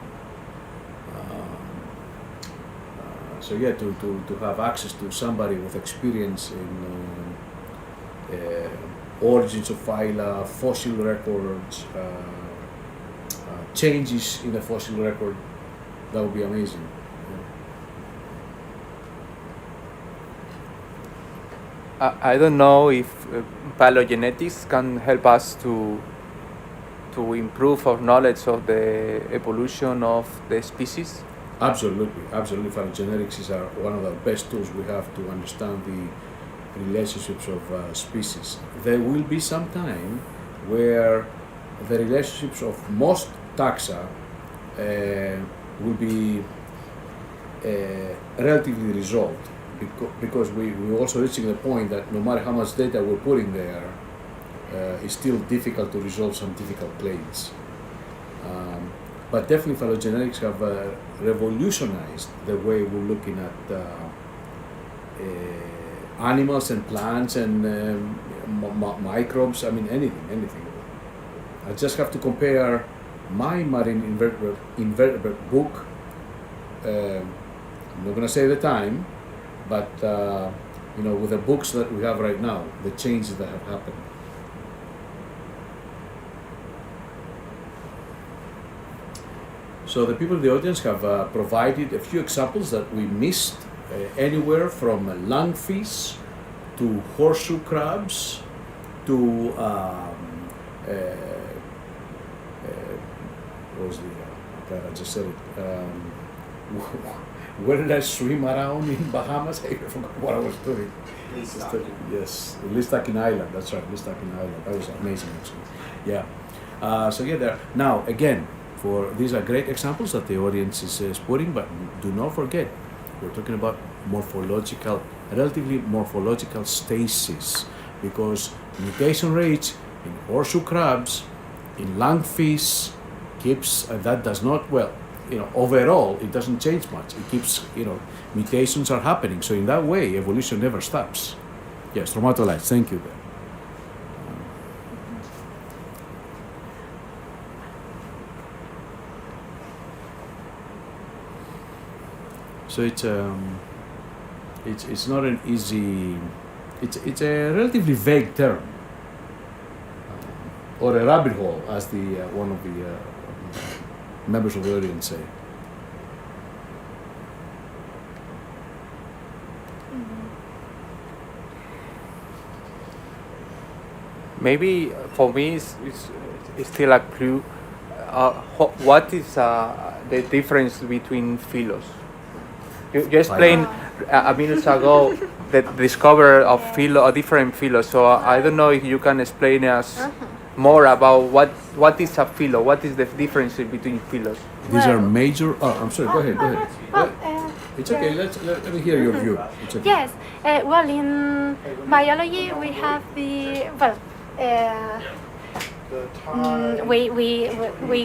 So yeah, to have access to somebody with experience in origins of phyla, fossil records, changes in the fossil record, that would be amazing. I don't know if paleogenetics can help us to improve our knowledge of the evolution of the species. Absolutely. Phylogenetics is one of the best tools we have to understand the relationships of species. There will be some time where the relationships of most taxa will be relatively resolved, because we're also reaching the point that no matter how much data we're putting there, it's still difficult to resolve some difficult clades. But definitely phylogenetics have revolutionized the way we're looking at animals and plants and microbes. I mean, anything. I just have to compare my marine invertebrate book. I'm not going to say the time, but with the books that we have right now, the changes that have happened. So the people in the audience have provided a few examples that we missed, anywhere from lungfish to horseshoe crabs to what was I just said it. Where did I swim around in Bahamas? I forgot what I was doing. Yes, Listakin Island. That's right, Listakin Island. That was amazing, actually. Yeah. So yeah, there. Now again, these are great examples that the audience is putting, but do not forget, we're talking about relatively morphological stasis, because mutation rates in horseshoe crabs, in lungfish, keeps that does not overall it doesn't change much. It keeps mutations are happening. So in that way, evolution never stops. Yes, stromatolites. Thank you. So it's not an easy it's a relatively vague term, or a rabbit hole, as the one of the members of the audience say. Maybe for me it's still a clue. What is the difference between phylos? You explained a minute ago the discovery of different phylos. So I don't know if you can explain us more about what is a phylo. What is the difference between phylos? These are major. Oh, I'm sorry. Go ahead. It's okay. Let me hear your view. It's okay. Yes. Well, in biology we have we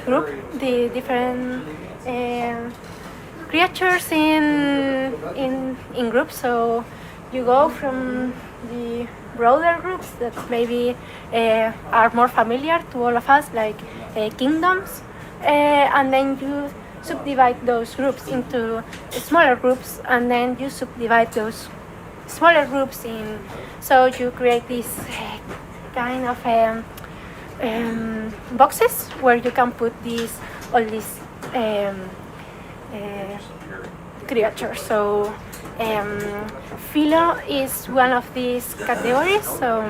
group the different creatures in groups. So you go from the broader groups that maybe are more familiar to all of us, like kingdoms, and then you subdivide those groups into smaller groups, and then you subdivide those smaller groups in. So you create this kind of boxes where you can put all these creatures. So philo is one of these categories. So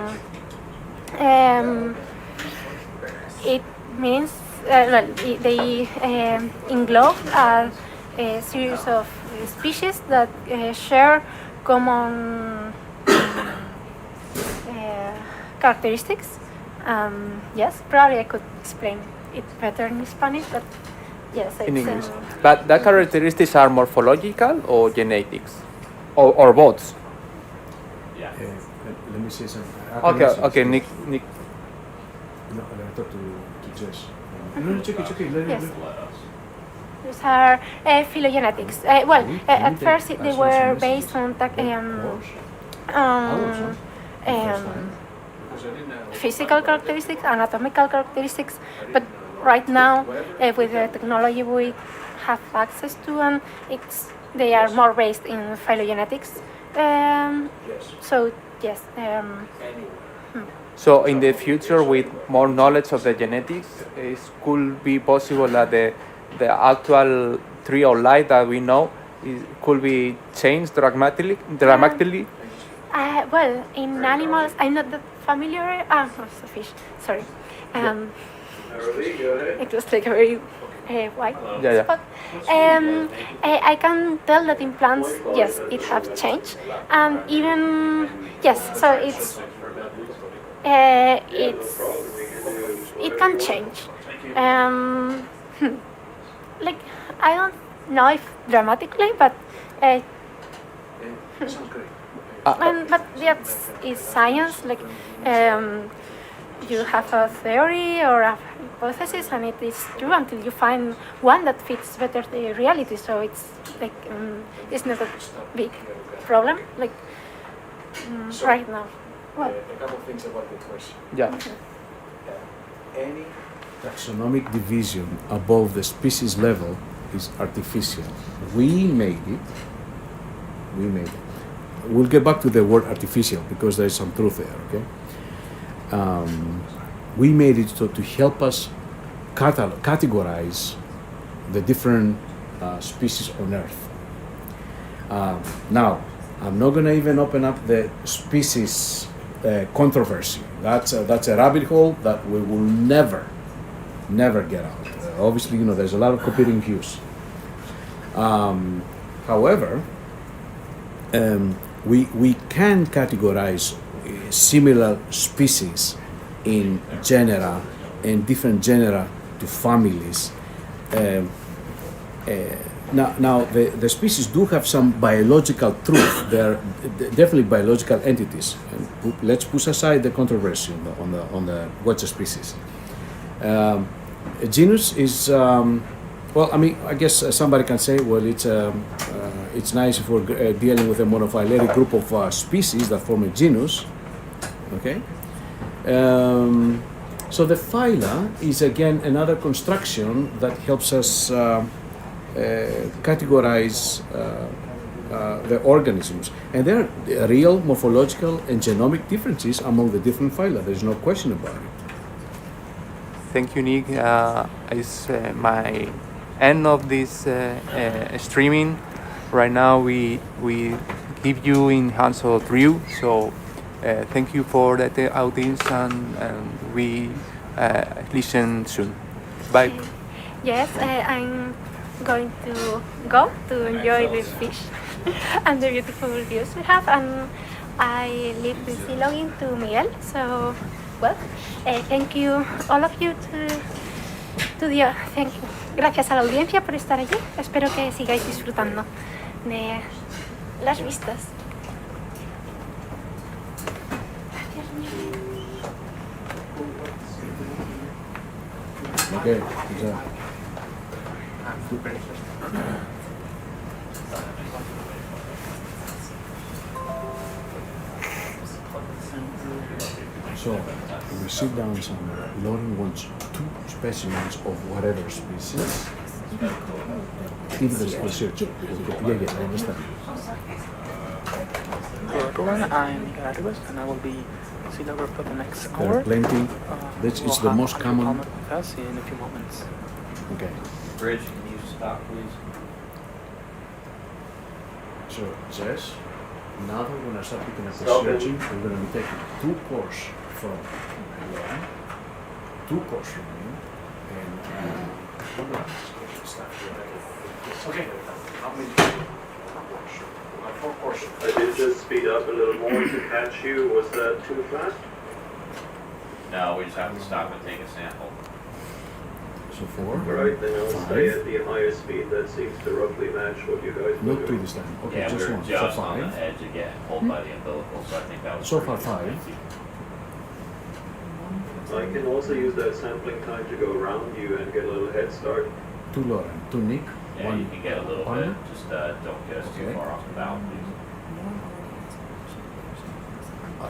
it means they englobe a series of species that share common characteristics. Yes, probably I could explain it better in Spanish, but yes, in English. But the characteristics are morphological or genetics, or both. Let me say something. Okay, Nick. No, I talk to Jess. No, it's okay. Yes. These are phylogenetics. At first they were based on physical characteristics, anatomical characteristics, but right now with the technology we have access to, and they are more based in phylogenetics. So yes. So in the future, with more knowledge of the genetics, it could be possible that the actual tree of life that we know could be changed dramatically. Well, in animals, I'm not that familiar. It's a fish. Sorry. It was like a very white spot. I can tell that in plants, yes, it has changed, and even yes, so it can change. Like I don't know if dramatically, but but that is science. Like you have a theory or a hypothesis, and it is true until you find one that fits better the reality. So it's like it's not a big problem. Like right now. Well, a couple of things about the question. Yeah. Any taxonomic division above the species level is artificial. We made it. We'll get back to the word artificial because there is some truth there, okay? We made it so to help us categorize the different species on Earth. Now, I'm not going to even open up the species controversy. That's a rabbit hole that we will never get out. Obviously, there's a lot of competing views. However, we can categorize similar species in genera and different genera to families. Now the species do have some biological truth. They're definitely biological entities. And let's push aside the controversy on the what's a species. A genus is I guess somebody can say, well, it's nice if we're dealing with a monophyletic group of species that form a genus. Okay. So the phyla is again another construction that helps us categorize the organisms. And there are real morphological and genomic differences among the different phyla. There's no question about it. Thank you, Nick. It's my end of this streaming. Right now, we give you in hands of Drew. So thank you for the audience, and we listen soon. Bye. Yes, I'm going to go to enjoy the fish and the beautiful views we have, and I leave the sea login to Miguel. So, well, thank you all of you thank you. Gracias a la audiencia por estar allí. Espero que sigáis disfrutando de las vistas. Gracias, Miguel. Okay, good job. So, we sit down somewhere. Lauren wants 2 specimens of whatever species. In the research. Yeah, I understand. Hello everyone, I'm Miguel and I will be sea logger for the next There hour. are plenty. It's We'll the have most Andrew common. Palmer with us in a few moments. Okay. Bridge, can you stop, please? So, Jess, now that we're going to start picking up the searching, we're going to be taking 2 courses from Lauren, 2 courses from me, and okay. How many? 4 courses. I did just speed up a little more to catch you. Was that too fast? No, we just have to stop and take a sample. So 4. Right, then I'll 5. stay at the higher speed. That seems to roughly match what you guys were Not 2 doing. this time. Okay, Yeah, we just were 1. So just on 5. the edge again, pulled by the umbilical, so I think that was So pretty far, good. 5. I can also use that sampling time to go around you and get a little head start. 2 Lauren, 2 Nick, Yeah, 1 you can get a little Palmer. bit, just don't get us too Okay. far off the bow, please.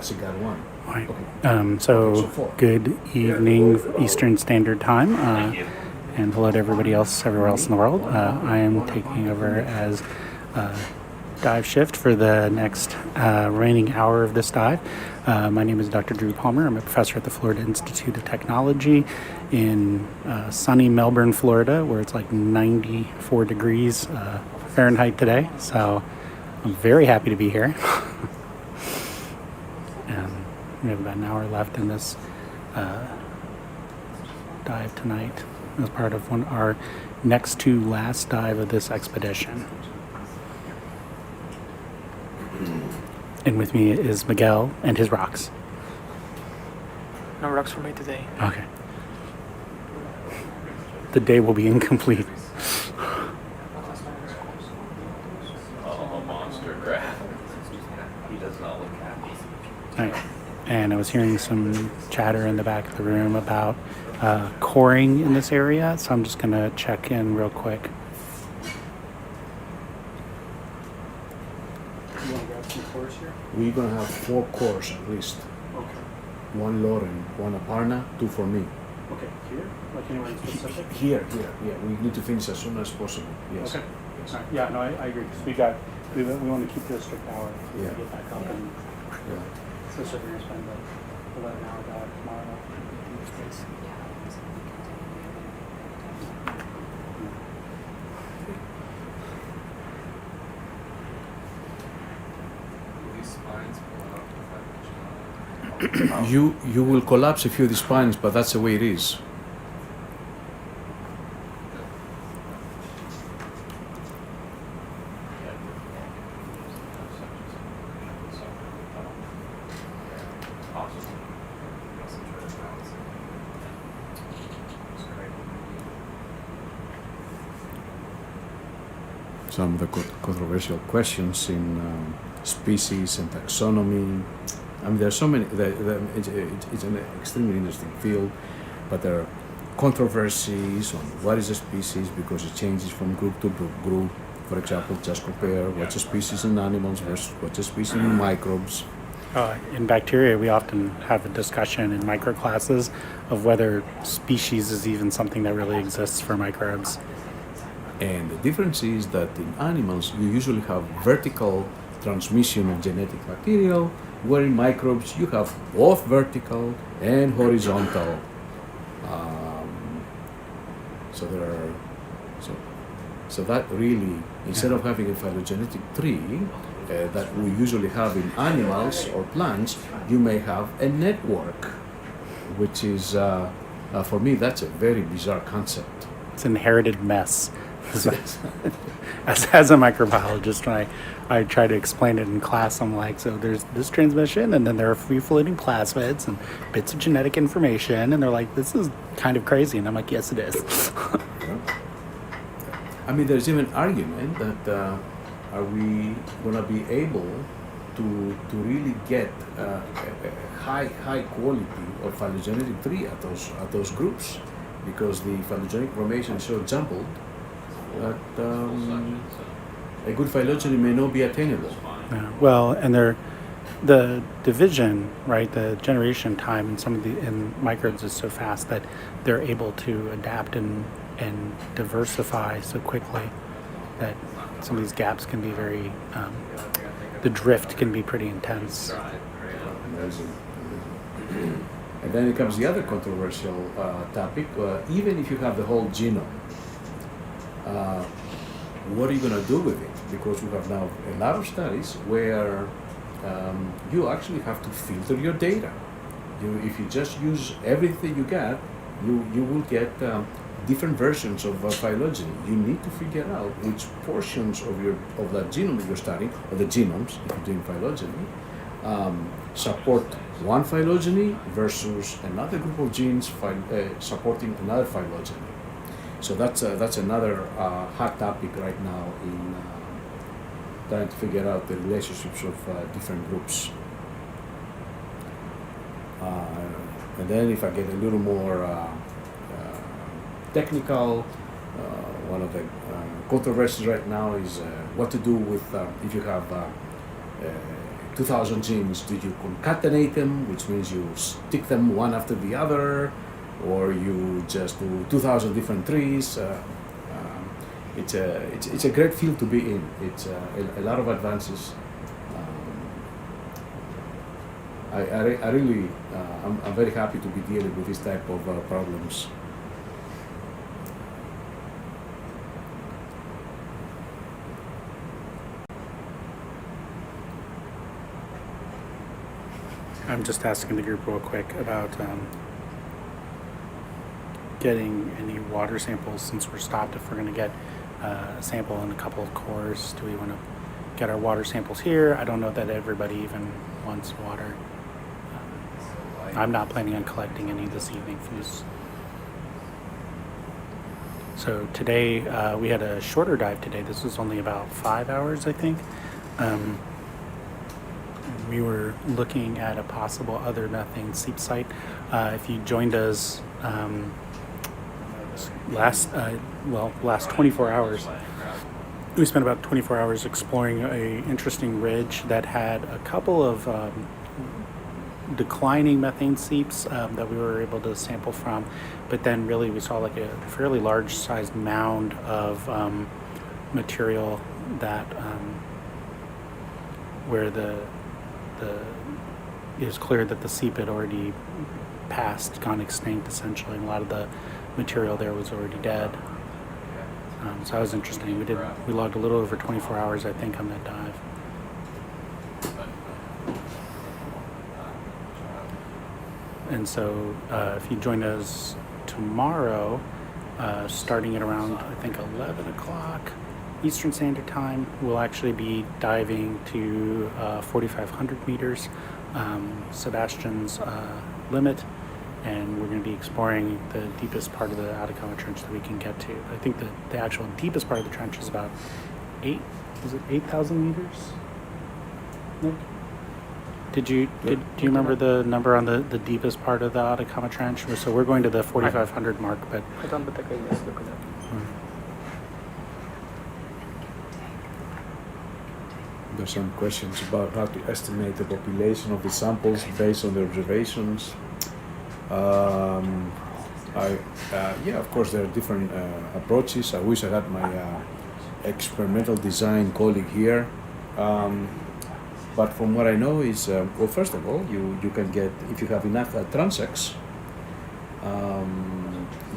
Cigar 1. Right. Okay. So, So 4. good evening Eastern Standard Time, Thank you. and hello to everybody else, everywhere else in the world. I am taking over as dive shift for the next remaining hour of this dive. My name is Dr. Drew Palmer. I'm a professor at the Florida Institute of Technology in sunny Melbourne, Florida, where it's like 94 degrees Fahrenheit today. So I'm very happy to be here. And we have about an hour left in this dive tonight as part of our next to last dive of this expedition. And with me is Miguel and his rocks. No rocks for me today. Okay. The day will be incomplete. Oh, a monster crab. He does not look happy. Right. And I was hearing some chatter in the back of the room about coring in this area, so I'm just going to check in real quick. You want to grab some cores here? We're going to have 4 cores at least. Okay. 1 Lauren, 1 Aparna, 2 for me. Okay, here? Like anywhere in specific? Here, yeah. We need to finish as soon as possible. Yes. Okay. Yes. All right. Yeah, no, I agree, because we want to keep to a strict hour to Yeah. get back up and Yeah. so we're going to spend like 11 hour dive tomorrow. You will collapse a few of the spines, but that's the way it is. Some of the controversial questions in species and taxonomy. I mean, there are so many. It's an extremely interesting field, but there are controversies on what is a species because it changes from group to group. For example, just compare what's a species in animals versus what's a species in microbes. In bacteria, we often have a discussion in microclasses of whether species is even something that really exists for microbes. And the difference is that in animals, you usually have vertical transmission of genetic material, where in microbes, you have both vertical and horizontal. So there are, so that really, instead of having a phylogenetic tree that we usually have in animals or plants, you may have a network, which is, for me, that's a very bizarre concept. It's inherited mess. As a microbiologist, when I try to explain it in class, I'm like, so there's this transmission, and then there are free floating plasmids and bits of genetic information, and they're like, this is kind of crazy, and I'm like, yes, it is. I mean, there's even argument that are we going to be able to really get a high quality of phylogenetic tree at those groups, because the phylogenetic formation is so jumbled that a good phylogeny may not be attainable. Yeah, well, and the division, right, the generation time in microbes is so fast that they're able to adapt and diversify so quickly that some of these gaps can be very, the drift can be pretty intense. And then it comes the other controversial topic. Even if you have the whole genome, what are you going to do with it? Because we have now a lot of studies where you actually have to filter your data. If you just use everything you got, you will get different versions of phylogeny. You need to figure out which portions of that genome that you're studying, or the genomes, if you're doing phylogeny, support one phylogeny versus another group of genes supporting another phylogeny. So that's another hot topic right now in trying to figure out the relationships of different groups. And then if I get a little more technical, one of the controversies right now is what to do with if you have 2,000 genes. Do you concatenate them, which means you stick them one after the other, or you just do 2,000 different trees? It's a great field to be in. It's a lot of advances. I really I'm very happy to be dealing with this type of problems. I'm just asking the group real quick about getting any water samples, since we're stopped. If we're going to get a sample in a couple of cores, do we want to get our water samples here? I don't know that everybody even wants water. I'm not planning on collecting any this evening for this. So today we had a shorter dive today. This was only about 5 hours, I think. We were looking at a possible other methane seep site. If you joined us last 24 hours, we spent about 24 hours exploring a interesting ridge that had a couple of declining methane seeps that we were able to sample from, but then really we saw like a fairly large sized mound of material that where it was clear that the seep had already gone extinct essentially, and a lot of the material there was already dead. So that was interesting. We logged a little over 24 hours, I think, on that dive. And so if you join us tomorrow, starting at around, I think, 11 o'clock Eastern Standard Time, we'll actually be diving to 4,500 meters, SUBastian's limit, and we're going to be exploring the deepest part of the Atacama Trench that we can get to. I think the actual deepest part of the trench is about 8,000 meters? Nick? Do you remember the number on the deepest part of the Atacama Trench? So we're going to the 4,500 mark, but I don't think I just look at that. There's some questions about how to estimate the population of the samples based on the observations. Yeah, of course, there are different approaches. I wish I had my experimental design colleague here. But from what I know is, well, first of all, you can get, if you have enough transects,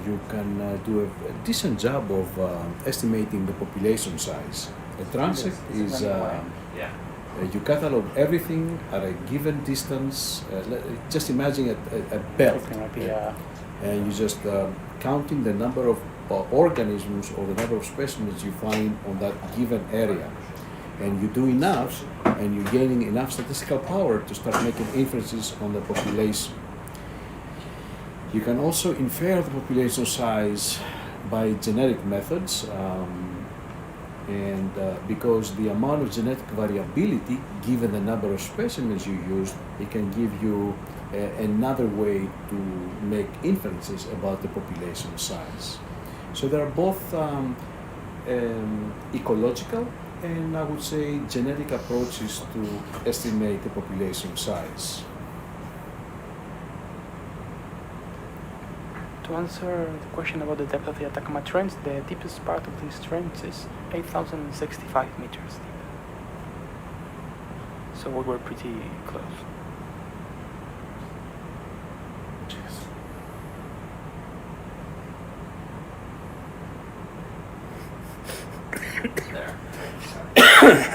you can do a decent job of estimating the population size. A transect is, you catalog everything at a given distance. Just imagine a belt. And you just counting the number of organisms or the number of specimens you find on that given area. And you do enough, and you're gaining enough statistical power to start making inferences on the population. You can also infer the population size by genetic methods, and because the amount of genetic variability, given the number of specimens you use, it can give you another way to make inferences about the population size. So there are both ecological and I would say genetic approaches to estimate the population size. To answer the question about the depth of the Atacama Trench, the deepest part of this trench is 8,065 meters deep. So we were pretty close.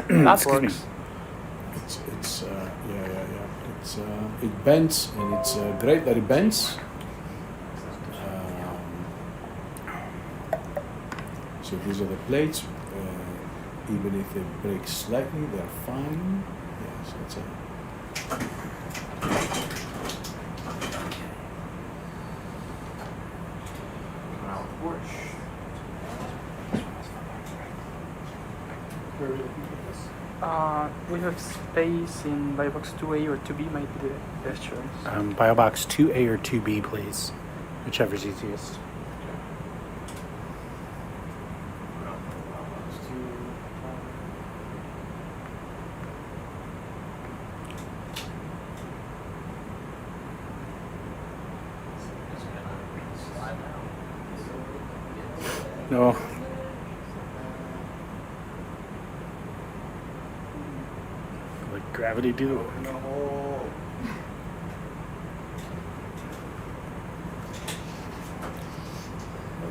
That works. It's It's it bends, and it's great that it bends. So these are the plates. Even if they break slightly, they're fine. Yeah, so it's we have space in Biobox 2A or 2B might be the best choice. Biobox 2A or 2B, please. Whichever's easiest. No. Like gravity do. No.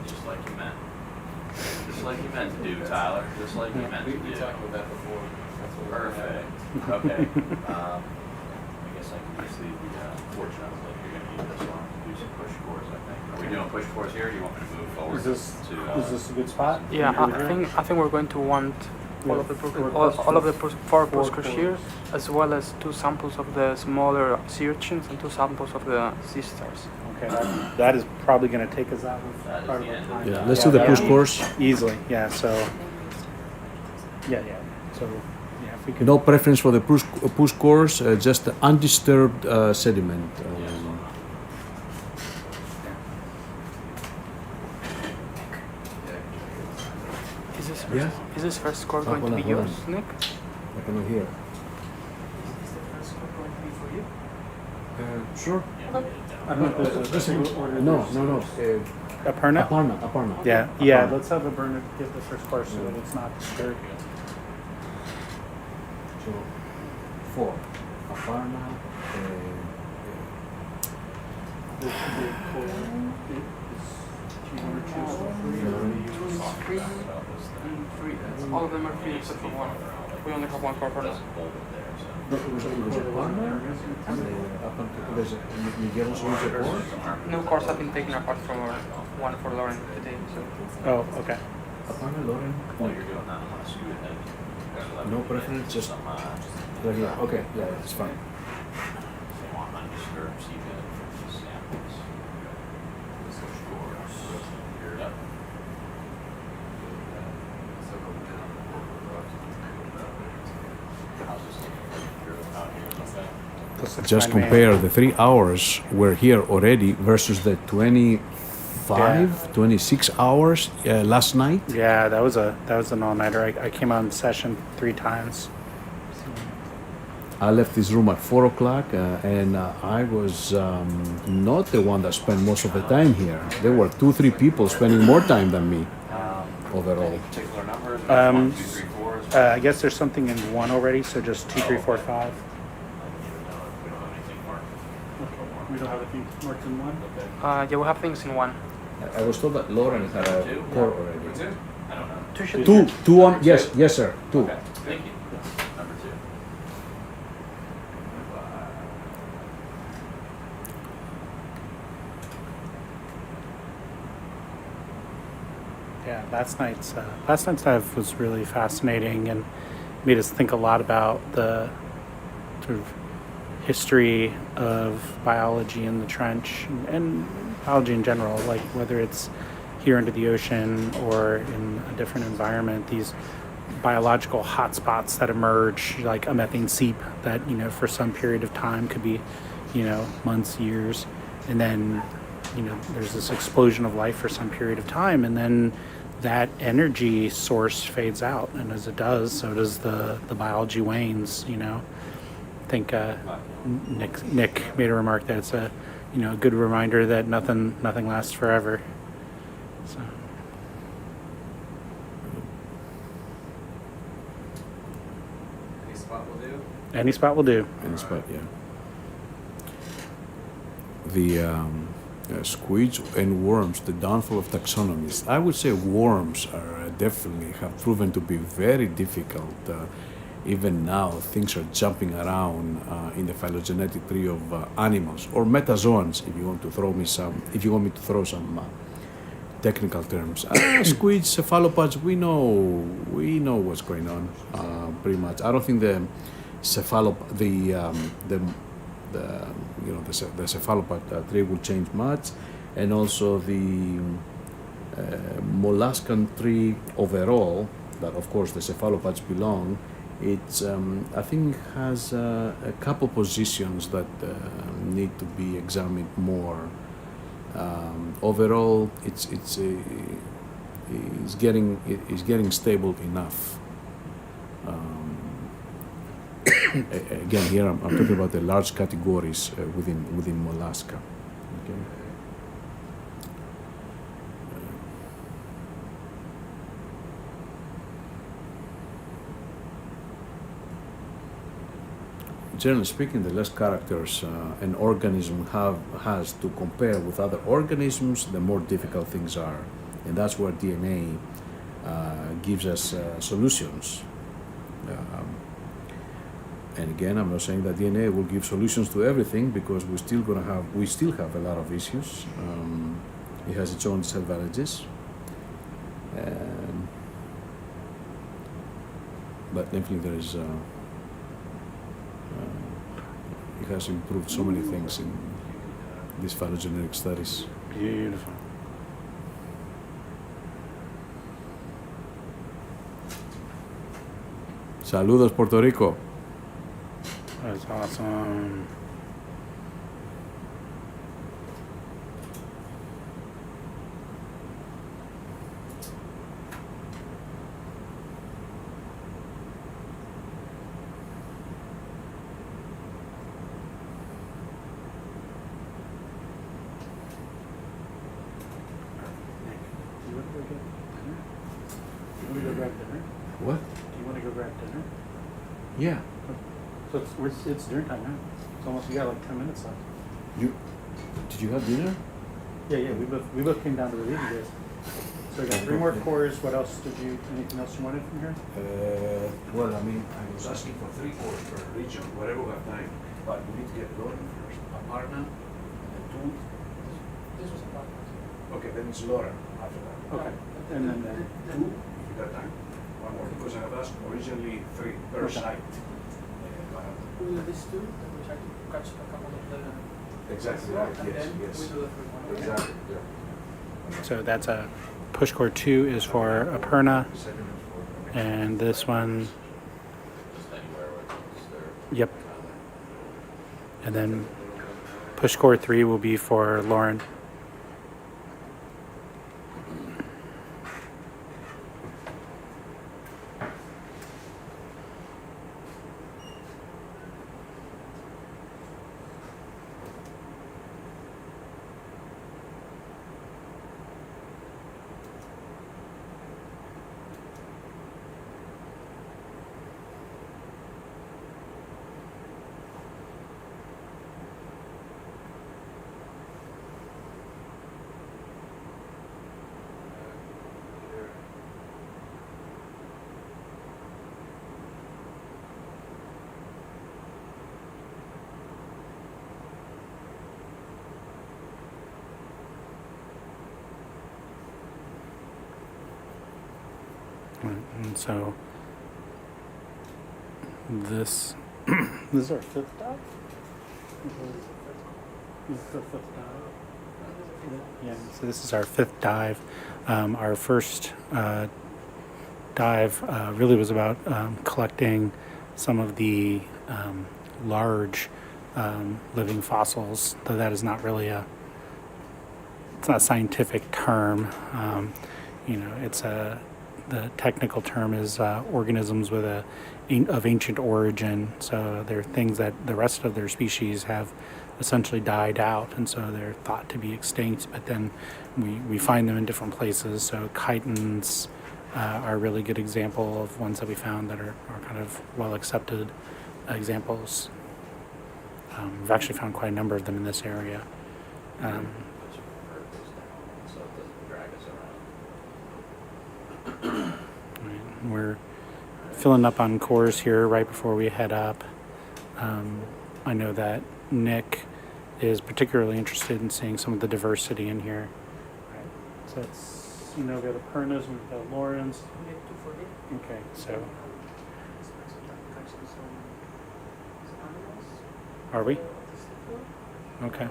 Just like you meant. Just like you meant to do, Tyler. Just like you meant to do. We talked about that before. Perfect. Okay. I guess I can just leave the fortune. Like you're going to need this one. Do some push cores, I think. Are we doing push cores here? Or do you want me to move forward? Is this a good spot? Yeah, I think we're going to want all of the four push here, as well as 2 samples of the smaller sea urchins and 2 samples of the sea stars. Okay, that is probably going to take us out of part of the time. Yeah, let's do the push course. Easily, yeah, so, yeah, so, yeah, if we could. No preference for the push course, just undisturbed sediment. Is this first score going to be yours, Nick? I cannot hear. Is the first score going to be for you? Sure. I don't know if there's a order. No. Aparna? Aparna. Yeah, let's have Aparna give the first course so that it's not disturbed. So, 4. Aparna. All of them are free except for one. We only have one for Aparna. No course have been taken apart from our one for Lauren today. So. Oh, okay. Aparna, Lauren. No preference, just right here. Okay, yeah, it's fine. Just compare the 3 hours we're here already versus the 26 hours last night. Yeah, that was an all-nighter. I came on session 3 times. I left this room at 4 o'clock, and I was not the one that spent most of the time here. There were 2-3 people spending more time than me overall. Any particular numbers? Um, 1, 2, 3, 4? I guess there's something in 1 already, so just 2, 3, 4, 5. We don't have anything marked in 1? Yeah, we have things in 1. I was told that Lauren had a core already. I don't know. 2 should Two on, yes, sir, 2. Okay, thank you. Number 2. Yeah, last night's dive was really fascinating and made us think a lot about the sort of history of biology in the trench and biology in general, like whether it's here under the ocean or in a different environment, these biological hotspots that emerge, like a methane seep that, for some period of time could be, months, years, and then, there's this explosion of life for some period of time, and then that energy source fades out, and as it does, so does the biology wanes. I think Nick made a remark that it's a good reminder that nothing lasts forever. So. Any spot will do? Any spot will do. Any spot, yeah. The squids and worms, the downfall of taxonomies. I would say worms are definitely have proven to be very difficult. Even now, things are jumping around in the phylogenetic tree of animals or metazoans. If you want me to throw some technical terms, squids, cephalopods. We know what's going on pretty much. I don't think the cephalopod tree will change much, and also the molluscan tree overall, that of course the cephalopods belong. It's I think has a couple positions that need to be examined more. Overall, it's getting stable enough. Again, here I'm talking about the large categories within mollusca. Okay. Generally speaking, the less characters an organism has to compare with other organisms, the more difficult things are, and that's where DNA gives us solutions. And again, I'm not saying that DNA will give solutions to everything, because we still have a lot of issues. It has its own disadvantages, but definitely there is. It has improved so many things in these phylogenetic studies. Beautiful. Saludos, Puerto Rico. That's awesome. What? Do you want to go grab dinner? Yeah. So it's dinner time now. It's almost, you got like 10 minutes left. Did you have dinner? Yeah. We both came down to relieve you guys. So we got 3 more cores. What else anything else you wanted from here? Well, I mean, I was asking for 3 cores per region, whatever we have time. But we need to get Lauren first. Aparna, and 2. This was a podcast. Okay, then it's Lauren after that. Okay. And then 2, if you got time. 1 more, because I have asked originally 3 per Okay. site. We do this too, and we try to catch a couple of the. Exactly right, And yes, then yes. we do the first one. Exactly, yeah. So that's a push core 2 is for Aparna, and this one. Just anywhere where it's there. Yep. And then push core 3 will be for Lauren. And so this this is our fifth dive. Yeah, so this is our fifth dive. Our first dive really was about collecting some of the large living fossils, though that is not really it's not a scientific term. The technical term is organisms with of ancient origin. So they're things that the rest of their species have essentially died out, and so they're thought to be extinct. But then we find them in different places. So chitons are a really good example of ones that we found that are kind of well accepted examples. We've actually found quite a number of them in this area. We're filling up on cores here right before we head up. I know that Nick is particularly interested in seeing some of the diversity in here. Right. So it's, we've got the Pernas, we've got Lawrence. Okay, so. Are we? Okay.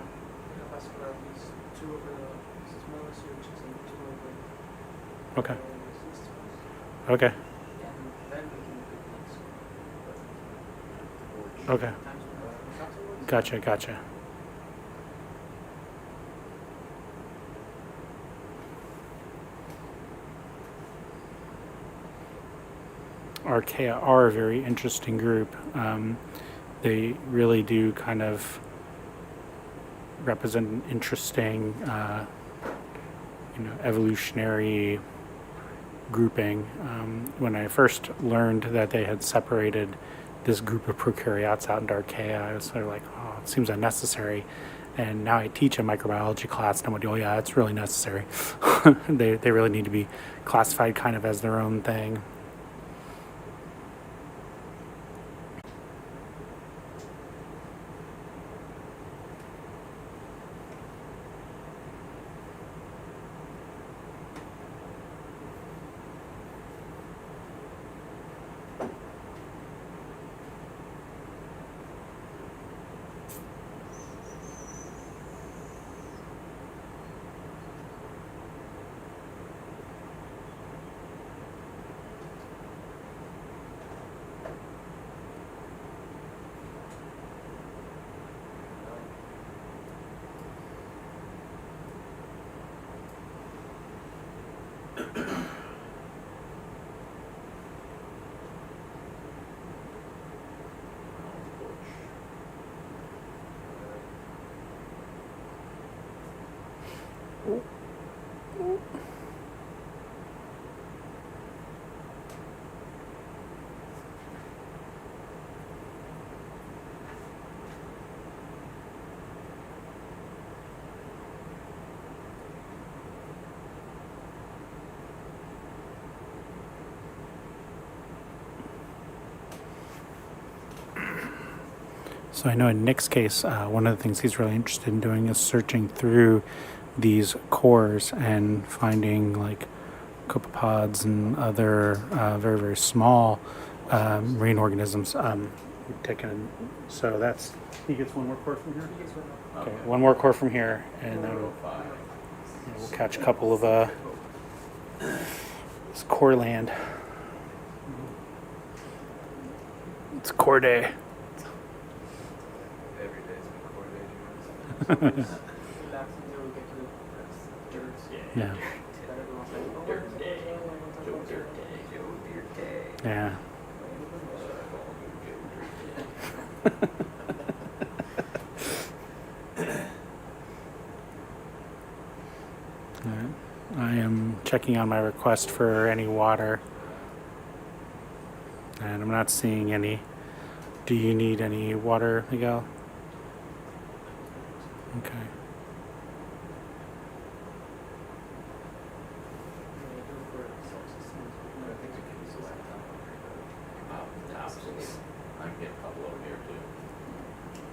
Okay. Okay. Okay. Gotcha. Archaea are a very interesting group. They really do kind of represent an interesting, evolutionary grouping. When I first learned that they had separated this group of prokaryotes out into Archaea, I was sort of like, oh, it seems unnecessary. And now I teach a microbiology class, and I'm like, oh yeah, it's really necessary. They really need to be classified kind of as their own thing. So I know in Nick's case, one of the things he's really interested in doing is searching through these cores and finding like copepods and other very, very small marine organisms. So that's, he gets one more core from here? Okay, one more core from here, and then we'll catch a couple of this core land. It's core day. Yeah. Yeah. I am checking on my request for any water, and I'm not seeing any. Do you need any water, Miguel? Okay. I can get a couple over here too.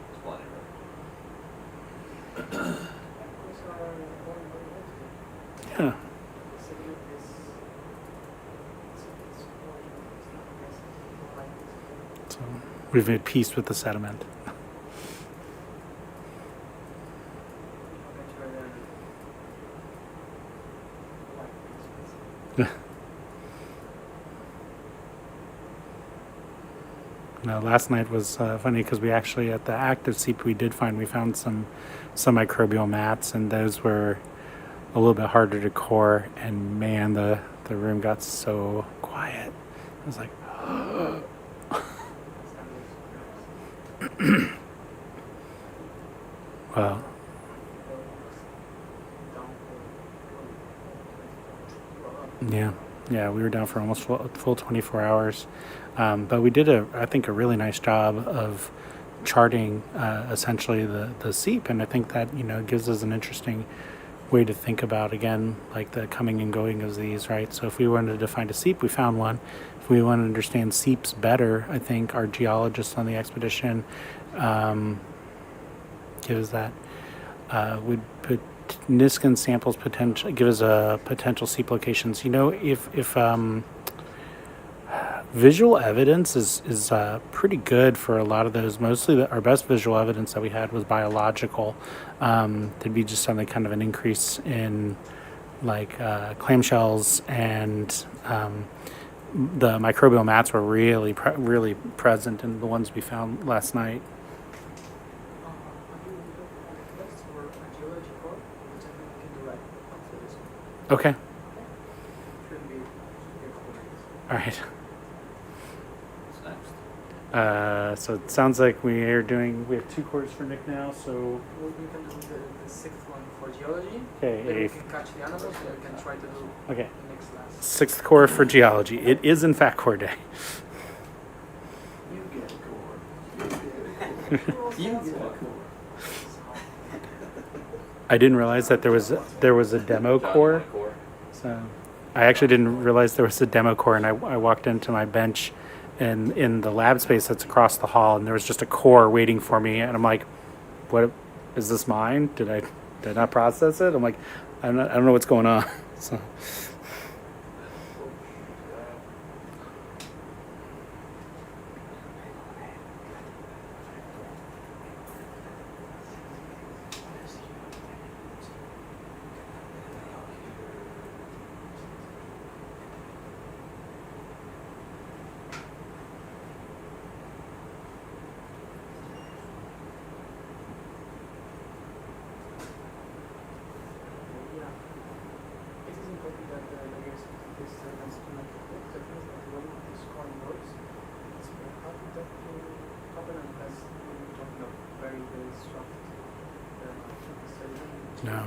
There's plenty of room. Yeah. we've made peace with the sediment. No, last night was funny because we actually, at the active seep, we found some microbial mats, and those were a little bit harder to core. And man, the room got so quiet. I was like, well. Yeah, we were down for almost full 24 hours. But we did, I think, a really nice job of charting essentially the seep. And I think that, gives us an interesting way to think about, again, like the coming and going of these, right? So if we wanted to find a seep, we found one. If we want to understand seeps better, I think our geologists on the expedition give us that. Would put Niskin samples give us potential seep locations. If visual evidence is pretty good for a lot of those. Mostly our best visual evidence that we had was biological. There'd be just something kind of an increase in like clamshells, and the microbial mats were really present in the ones we found last night. Okay. All right. What's next? So it sounds like we have 2 cores for Nick now, so. We can do the 6th one for geology. Okay. Then we can catch the animals, and we can try to do okay. the next last. 6th core for geology. It is in fact core day. You get a core. You get a core. I didn't realize that there was a demo core. So I actually didn't realize there was a demo core, and I walked into my bench and in the lab space that's across the hall, and there was just a core waiting for me, and I'm like, what is this mine? Did I not process it? I'm like, I don't know what's going on. So no.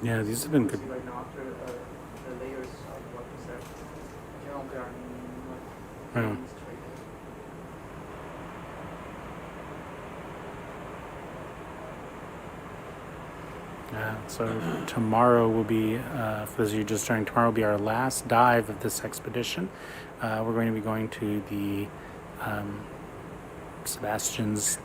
Yeah, these have been good. Right now, after the layers of what we said, they are not Yeah. straight. So tomorrow will be, for those of you just joining, tomorrow will be our last dive of this expedition. We're going to be going to the Sebastian's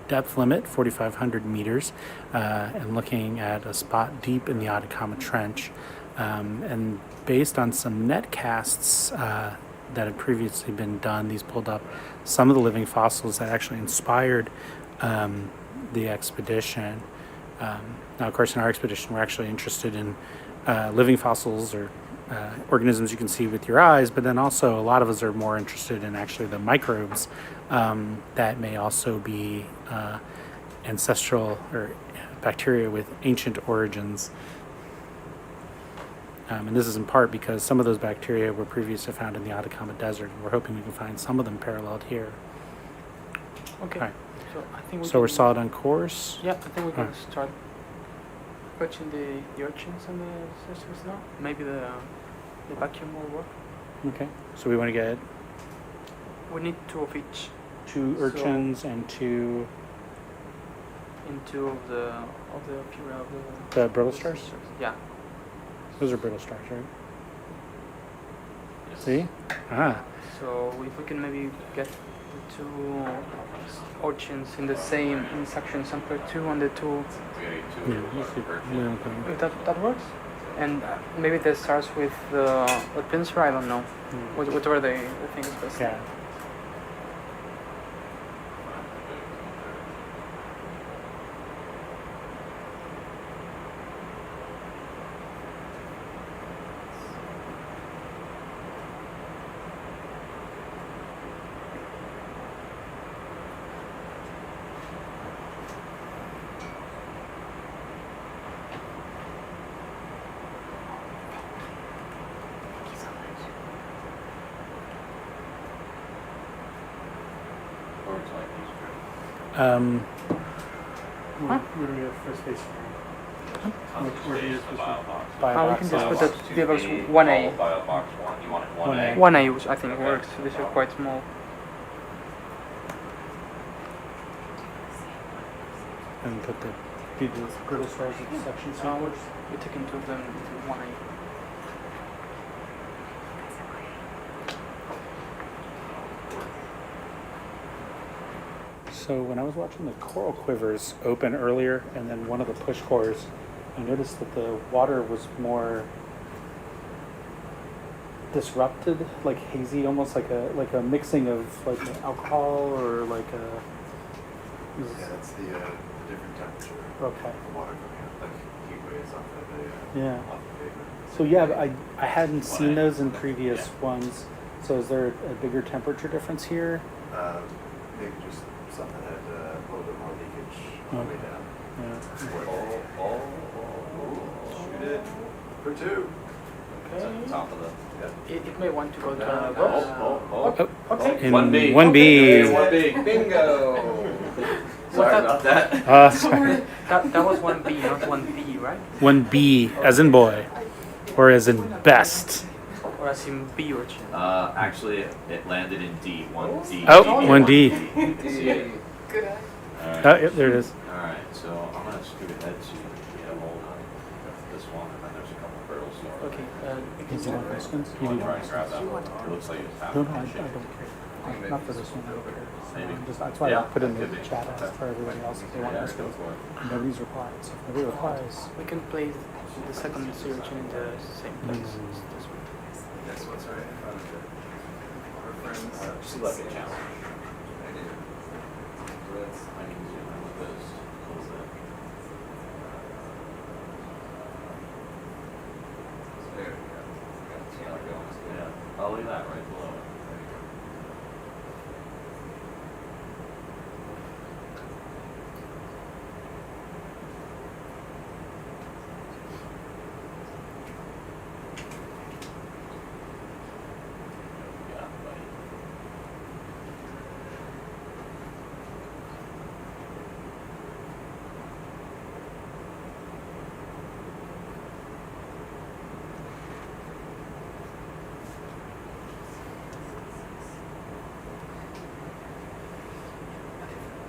depth limit, 4,500 meters, and looking at a spot deep in the Atacama Trench. And based on some net casts that had previously been done, these pulled up some of the living fossils that actually inspired the expedition. Now, of course, in our expedition, we're actually interested in living fossils or organisms you can see with your eyes, but then also a lot of us are more interested in actually the microbes that may also be ancestral or bacteria with ancient origins. And this is in part because some of those bacteria were previously found in the Atacama Desert, and we're hoping we can find some of them paralleled here. Okay. All right. So I think we're solid on course. Yeah, I think we can start catching the urchins and the sisters now. Maybe the vacuum will work. Okay. So we want to get We need 2 of each. 2 urchins and 2 into of the pure of the brittle stars. Yeah. Those are brittle stars, right? See? So if we can maybe get the 2 urchins in the same section sampler 2 and the 2. Yeah, If that works. And maybe this starts with a pincer, I don't know. Whatever they think is best. Yeah. Where do we have first base? Where do you We can just put the Beavers 1A. Box 1. You want it 1A? 1A, which I think works. These are quite small. And put the brittle stars at the section samples. We're taking two of them into 1A. So when I was watching the coral quivers open earlier, and then one of the push cores, I noticed that the water was more disrupted, like hazy, almost like a mixing of like alcohol or like a. Yeah, that's the different temperature. Okay. The water coming out, like heat waves off of the Yeah. off the pavement. So yeah, I hadn't seen those in previous ones. So is there a bigger temperature difference here? Maybe just some that had a little bit more leakage on the way down. Yeah. Shoot it for 2. It's at the top of the. It may want to go to. In 1B. 1B. 1B. Bingo. Sorry about that. Sorry. That was 1B, not 1B, right? 1B, as in boy, or as in best. Or as in B urchin. Actually, it landed in D. 1D. Oh, 1D. See it? Good eye. Alright. Oh, yep, there it is. Alright, so I'm going to scoot ahead to get a hold on this one, and then there's a couple of hurdles. Okay. Is it on this one? You want to try and grab that one? It looks like it's half No, I shape. don't care. Not for this one, I don't care. Maybe. That's why Yeah, I put in the could be. chat ask for everybody else if they want Yeah, this go one. for it. Nobody's replied, so if nobody replies. We can place the second sea urchin in the same place as this one. That's what's right in front of it. Our friends. Just like a challenge. I can zoom in with this a little bit. There we go. See how it goes. Yeah. Oh, look at that right below it. There you go. Yeah, buddy.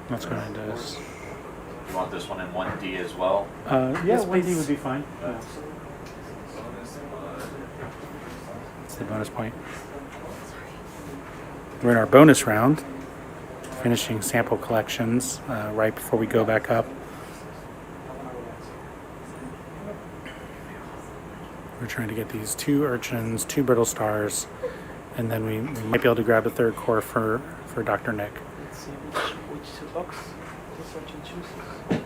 Let's go into this. You want this one in 1D as well? Yeah, Yes, 1D please. would be fine. Okay. Yeah. It's the bonus point. We're in our bonus round, finishing sample collections right before we go back up. We're trying to get these 2 urchins, 2 brittle stars, and then we might be able to grab a third core for Dr. Nick. Let's see which box this urchin chooses.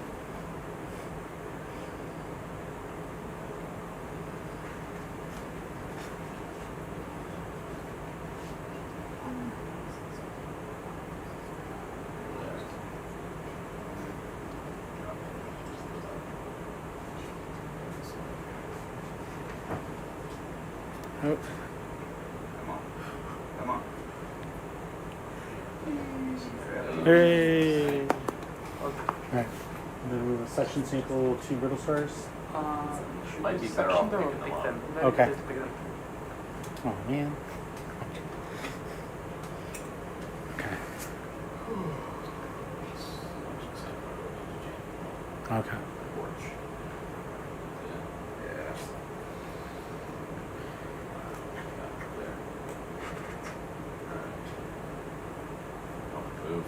Oh, Come on. hey! Alright, then we have a section sample, 2 brittle stars. Should Might we be better off section them or picking them pick up. them? Okay. Let's pick them. Oh man. Okay. Okay.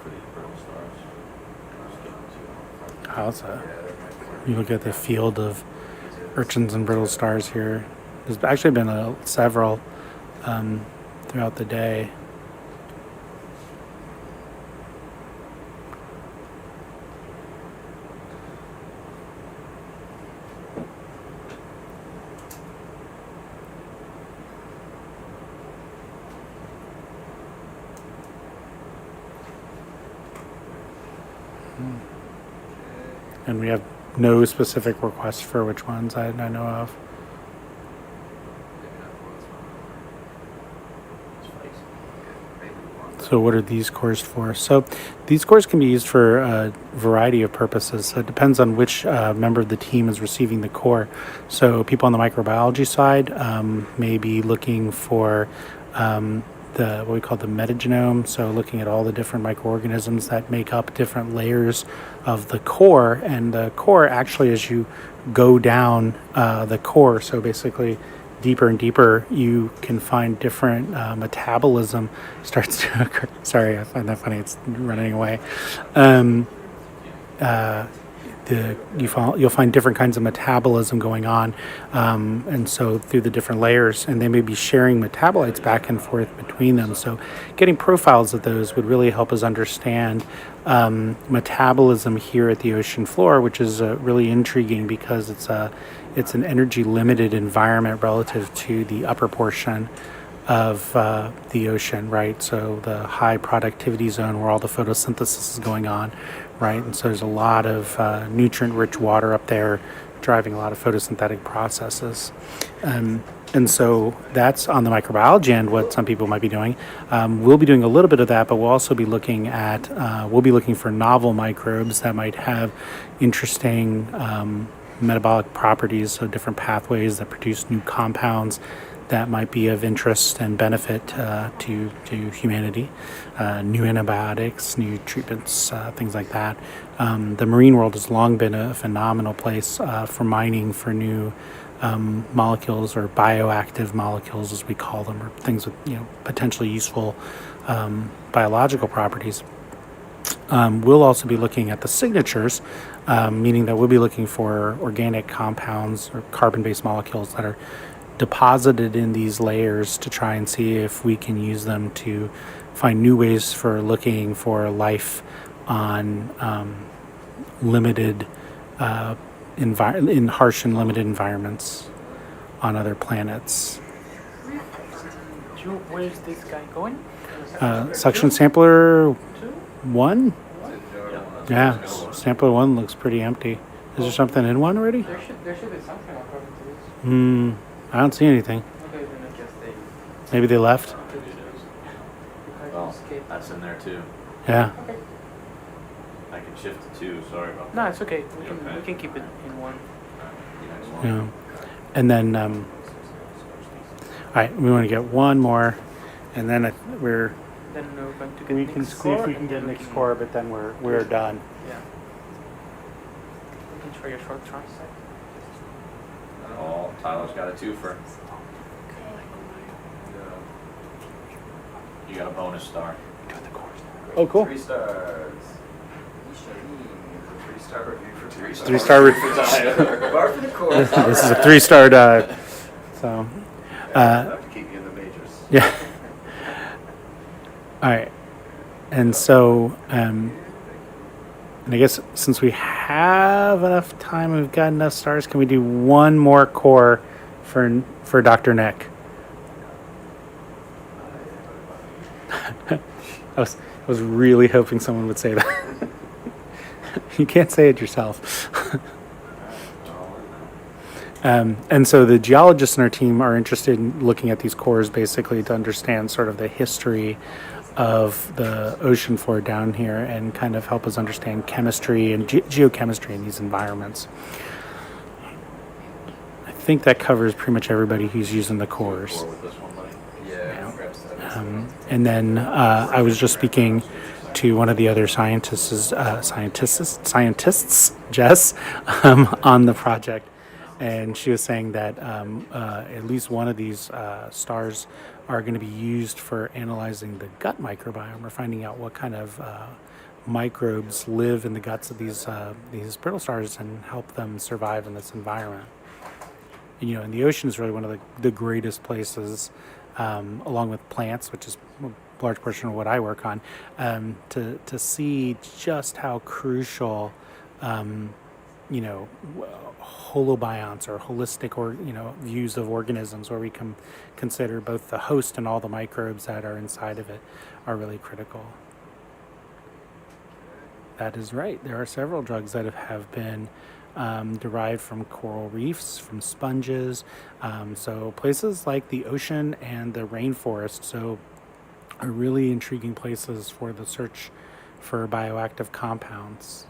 For these brittle stars. Just get them to How's that? You look at the field of urchins and brittle stars here. There's actually been several throughout the day. And we have no specific requests for which ones I know of. So what are these cores for? So these cores can be used for a variety of purposes. So it depends on which member of the team is receiving the core. So people on the microbiology side may be looking for what we call the metagenome, so looking at all the different microorganisms that make up different layers of the core. And the core, actually, as you go down the core, so basically deeper and deeper, you can find different metabolism starts to occur. Sorry, I find that funny. It's running away. You'll find different kinds of metabolism going on, and so through the different layers, and they may be sharing metabolites back and forth between them. So getting profiles of those would really help us understand metabolism here at the ocean floor, which is really intriguing because it's an energy limited environment relative to the upper portion of the ocean, right? So the high productivity zone where all the photosynthesis is going on, right? And so there's a lot of nutrient-rich water up there driving a lot of photosynthetic processes. And so that's on the microbiology end, what some people might be doing. We'll be doing a little bit of that, but we'll also be looking at, for novel microbes that might have interesting metabolic properties, so different pathways that produce new compounds that might be of interest and benefit to humanity, new antibiotics, new treatments, things like that. The marine world has long been a phenomenal place for mining for new molecules, or bioactive molecules as we call them, or things with potentially useful biological properties. We'll also be looking at the signatures, meaning that we'll be looking for organic compounds or carbon-based molecules that are deposited in these layers to try and see if we can use them to find new ways for looking for life on limited in harsh and limited environments on other planets. Where's this guy going? Suction sampler 1? Yeah, sampler 1 looks pretty empty. Is there something in 1 already? There should be something according to this. I don't see anything. Okay, then I guess Maybe they left? Well, that's in there too. Yeah. Okay. I can shift to 2, sorry about No, that. it's okay. We can keep it in 1. Yeah. And then, all right, we want to get one more, and then Then we're going to get we can see if we can get next core, but then we're done. Yeah. You can show your short transit. Oh, Tyler's got a 2-fer. You got a bonus star. Oh, cool. 3 stars. 3-star review for 3 stars. 3-star review. Bar for the course. This is a 3-star dive. So, have to keep you in the majors. yeah. All right. And so, and I guess since we have enough time, we've got enough stars, can we do one more core for Dr. Nick? I was really hoping someone would say that. You can't say it yourself. And so the geologists in our team are interested in looking at these cores basically to understand sort of the history of the ocean floor down here and kind of help us understand chemistry and geochemistry in these environments. I think that covers pretty much everybody who's using the cores. And then I was just speaking to one of the other scientists, Jess, on the project, and she was saying that at least one of these stars are going to be used for analyzing the gut microbiome, or finding out what kind of microbes live in the guts of these brittle stars and help them survive in this environment. you know, and the ocean is really one of the greatest places, along with plants, which is a large portion of what I work on, to see just how crucial, you know, holobionts or holistic or, you know, views of organisms where we can consider both the host and all the microbes that are inside of it are really critical. That is right. There are several drugs that have been derived from coral reefs, from sponges. So places like the ocean and the rainforest so are really intriguing places for the search for bioactive compounds.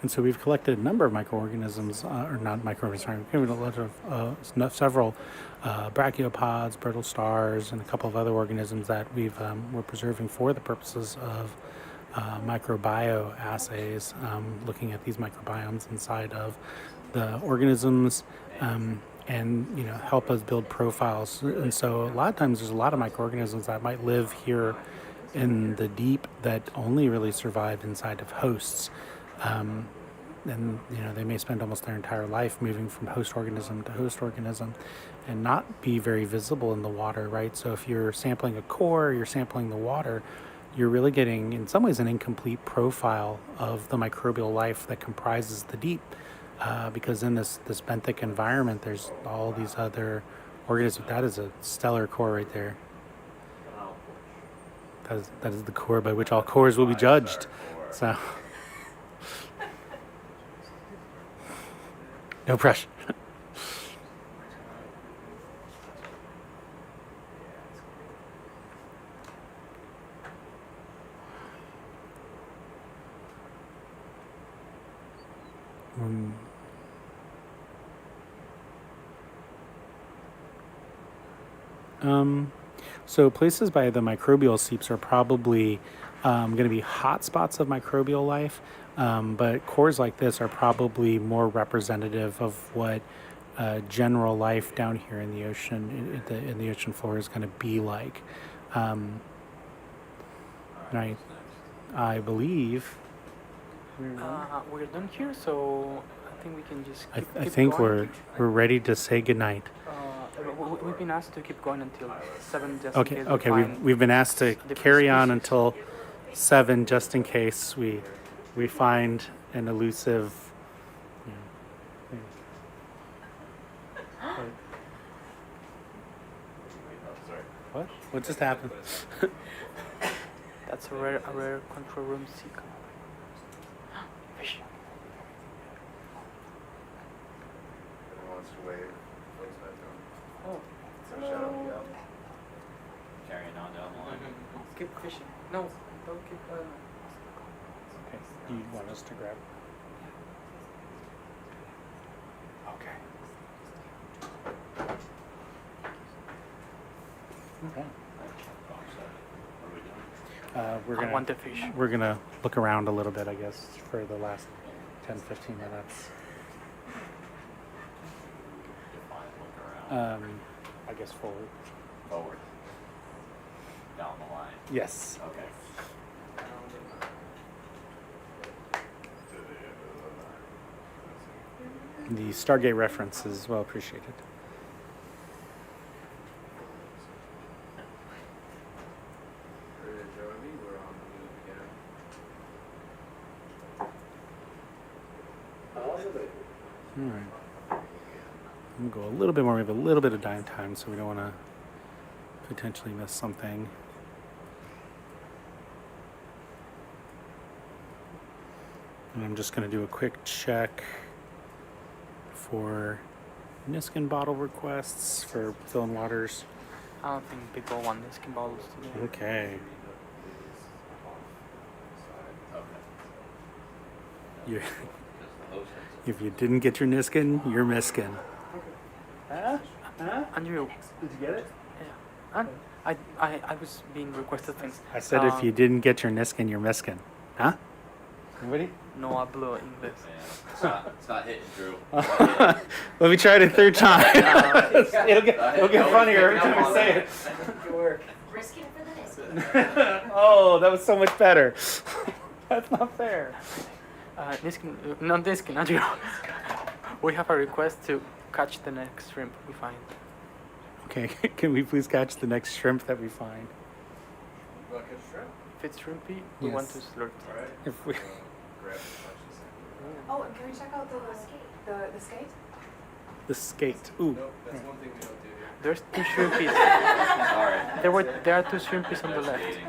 And so we've collected a number of microorganisms, or not microorganisms, we've given a lot of several brachiopods, brittle stars, and a couple of other organisms that we're preserving for the purposes of microbiome assays, looking at these microbiomes inside of the organisms, and you know, help us build profiles. And so a lot of times there's a lot of microorganisms that might live here in the deep that only really survive inside of hosts. And you know, they may spend almost their entire life moving from host organism to host organism and not be very visible in the water, right? So if you're sampling a core, you're sampling the water, you're really getting, in some ways, an incomplete profile of the microbial life that comprises the deep, because in this benthic environment, there's all these other organisms. That is a stellar core right there. That is the core by which all cores will be judged. So. No pressure. So places by the microbial seeps are probably going to be hot spots of microbial life. But cores like this are probably more representative of what general life down here in the ocean, in the ocean floor, is going to be like. Right. I believe we're done here, so I think we can just keep I think going. we're ready to say goodnight. We've been asked to keep going until 7, just Okay. in case Okay. we find We've been asked to different carry on species. until 7, just in case we find an elusive. You know, thing. What? What just happened? That's a rare control room seeker. Fish. Oh. Hello. Carrying on down the line. Keep fishing. No, don't keep. Okay. Do you want us to grab? Okay. Okay. I want the fish. We're gonna look around a little bit, I guess, for the last 10-15 minutes. I guess forward. Forward. Down the line. Yes. Okay. The Stargate reference is well appreciated. All right. I'm gonna go a little bit more. We have a little bit of downtime, so we don't want to potentially miss something. And I'm just going to do a quick check for Niskin bottle requests for filling waters. I don't think people want this bottles today. Okay. You're If you didn't get your Niskin, you're miskin. Huh? Andrew, Did you get it? yeah. I was being requested things. I said if you didn't get your Niskin, you're miskin. Huh? Anybody? No hablo inglés. It's not hitting, Drew. Let me try it a third time. it'll get funnier every time I say it. Good work. Risk it for the Niskin. Oh, that was so much better. That's not fair. Niskin, not Niskin, Andrew. We have a request to catch the next shrimp we find. Okay, can we please catch the next shrimp that we find? If it's shrimpy, we want to slurp. If we... Oh, and can we check out the skate? The skate. Ooh. That's one thing we don't do here. There's two shrimpies. Sorry. There are two shrimpies on the left,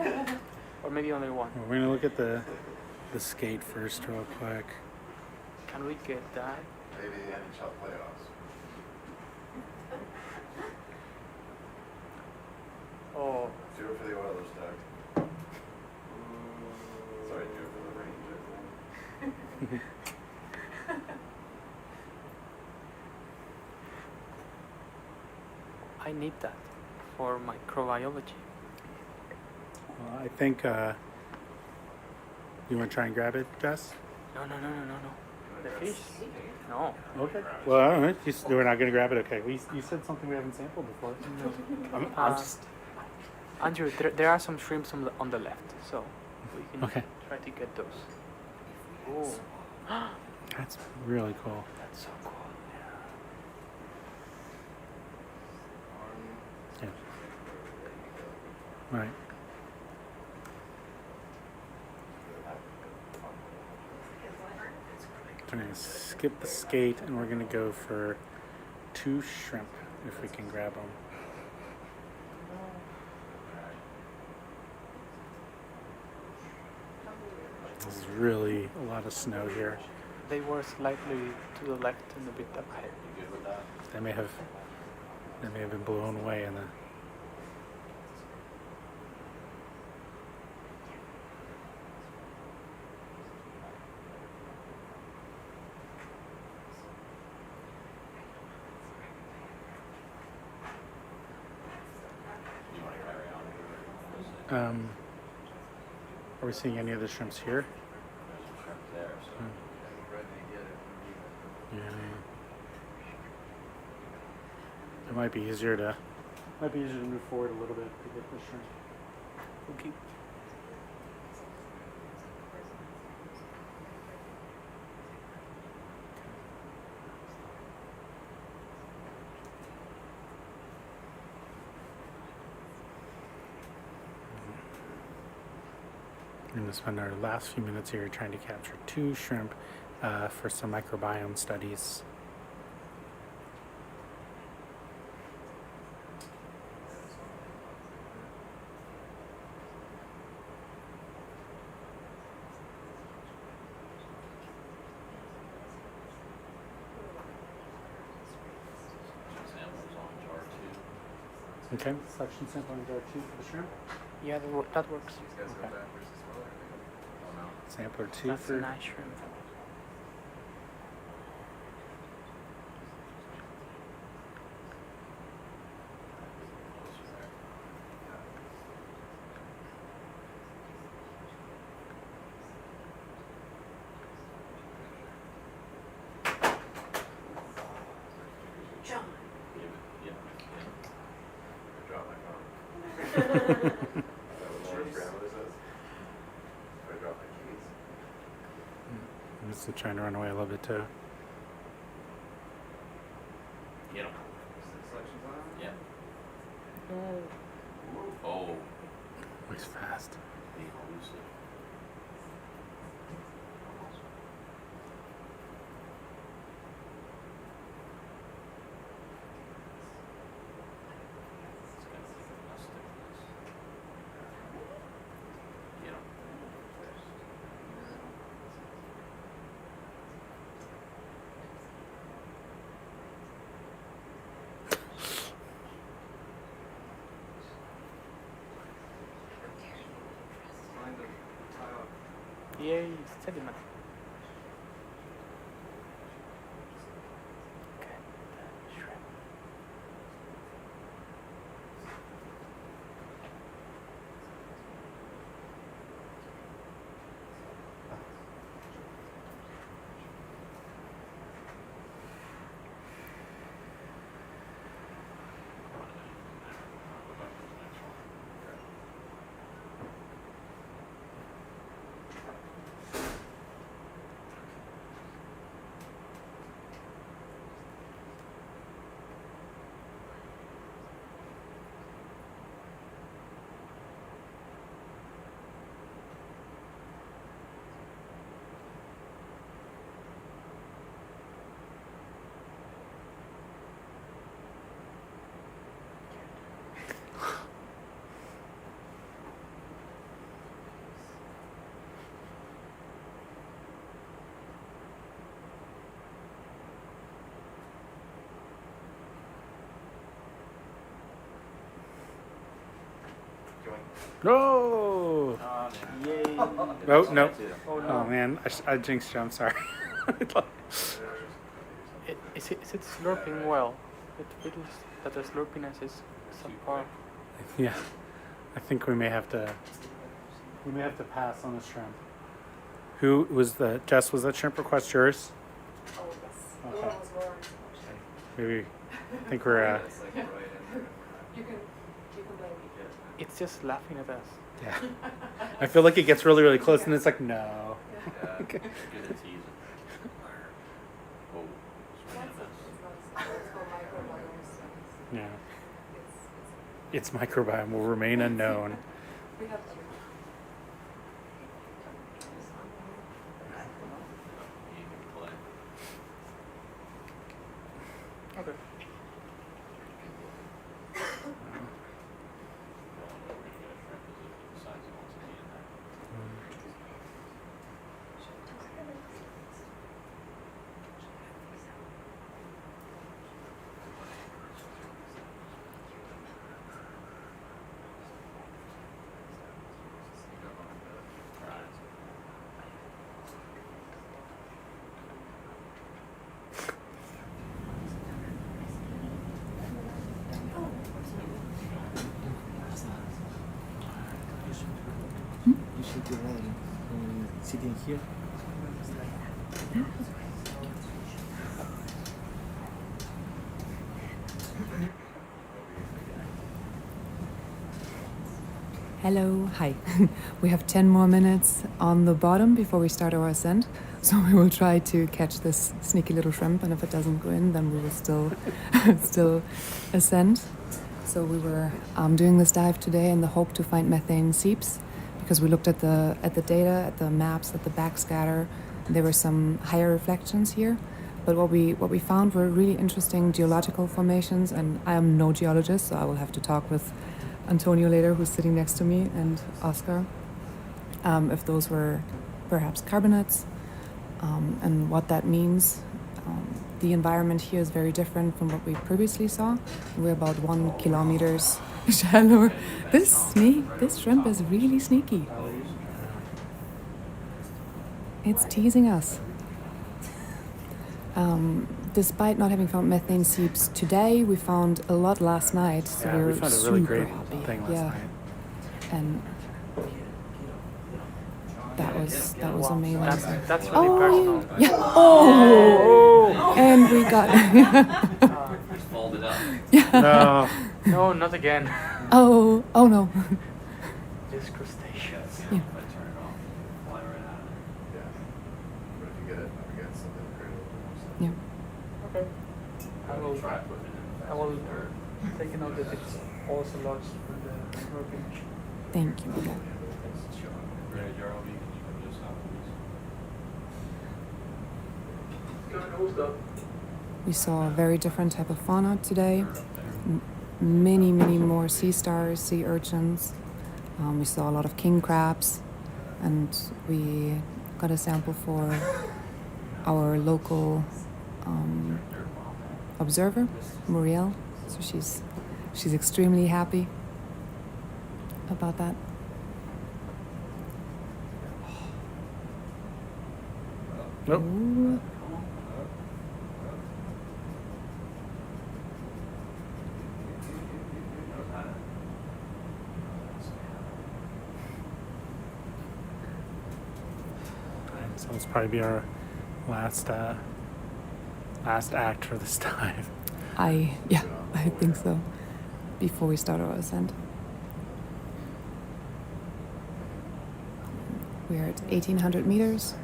or maybe only one. We're gonna look at the skate first, real quick. Can we get that? Maybe the NHL playoffs. Oh, Do it for the Oilers, Doug. Sorry, do it for the Rangers. I need that for microbiology. Well, I think. You want to try and grab it, Jess? No. The fish? No. Okay. Well, I don't know. We're not gonna grab it. Okay. You said something we haven't sampled before. No. I'm just. Andrew, there are some shrimps on the left, so we can try to get those. Oh. That's really cool. That's so cool. Yeah. Right. We're gonna skip the skate and we're gonna go for 2 shrimp if we can grab them. This is really a lot of snow here. They were slightly to the left and a bit up ahead. You good with that? They may have been blown away in the. You want to carry on? Are we seeing any of the shrimps here? There's a shrimp there, so. Yeah. It might be easier to move forward a little bit to get the shrimp. Okay. We're going to spend our last few minutes here trying to capture 2 shrimp for some microbiome studies. Samples on jar 2. Okay, suction sample in jar 2 for the shrimp. Yeah, that works. Okay. Sampler 2 That's for a nice shrimp. John. Yeah. Drop my phone. I'm just trying to run away a little bit too. Get him. Yeah. Oh. He's fast. Elusive. It's got enough stiffness. Get him. Yay, sediment. No! Yay! Oh, no. Oh, man. I jinxed you. I'm sorry. Is it slurping well? It feels that the slurpiness is subpar. Yeah. I think we may have to pass on the shrimp. Who was Jess, was that shrimp request yours? Oh, yes. Okay. It was Lauren's, Maybe, I think we're, You can blame me. It's just laughing at us. yeah. I feel like it gets really, really close and it's like, no. Okay. Good at teasing. Oh, It's called microbiome. Yeah. Its microbiome will remain unknown. We have Okay. You should do that sitting here. Hello, hi. We have 10 more minutes on the bottom before we start our ascent. So we will try to catch this sneaky little shrimp, and if it doesn't go in, then we will still ascend. So we were doing this dive today in the hope to find methane seeps, because we looked at the data, at the maps, at the backscatter. There were some higher reflections here, but what we found were really interesting geological formations. And I am no geologist, so I will have to talk with Antonio later, who's sitting next to me, and Oscar, if those were perhaps carbonates, and what that means. The environment here is very different from what we previously saw. We're about 1 kilometer shallower. This shrimp is really sneaky. It's teasing us. Despite not having found methane seeps today, we found a lot last night. So we found a really super great happy. thing last night. And that was amazing. That's really personal. Yeah. Oh. And we got. It's folded up. Yeah. No, not again. Oh no. Just crustaceans. Yeah. If I turn it off, fly right out of it. Yeah. But if you get it against something great, Yeah. Okay. I will Try putting it in the I will dirt. take a note that it's also lodged for the working. Thank you. Ready, ROV, can you come to this out, please? We saw a very different type of fauna today. Many more sea stars, sea urchins. We saw a lot of king crabs, and we got a sample for our local observer, Muriel. So she's extremely happy about that. Nope. Ooh. So this will probably be our last act for this dive. I think so. Before we start our ascent. We're at 1,800 meters.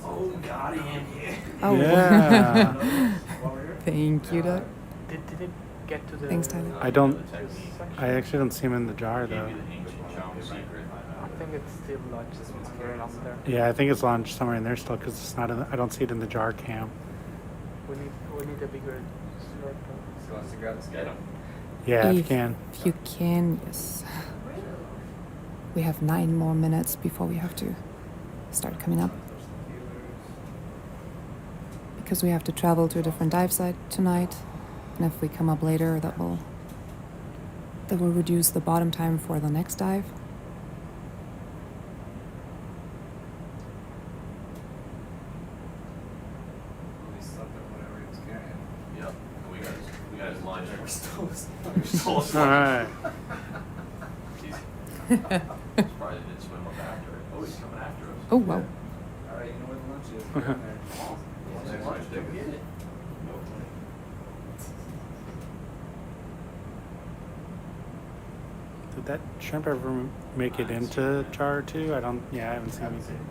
Oh God, I am here. Oh. Yeah. Thank you, Doug. Did it get to the... Thanks, Tyler. I actually don't see him in the jar though. I think it's still lodged somewhere up there. Yeah, I think it's launched somewhere in there still because it's not. I don't see it in the jar cam. We need a bigger slurp. So let's grab this guy. Yeah, if you can. If you can, yes. We have 9 more minutes before we have to start coming up. Because we have to travel to a different dive site tonight. And if we come up later, that will that will reduce the bottom time for the next dive. Yep. And we got his lunch. We're still All right. Surprised he didn't swim up after it. Oh, he's coming after us. Oh, wow. All right, you know where the lunch is. Next lunch, go get it. Did that shrimp ever make it into jar 2? I haven't seen anything.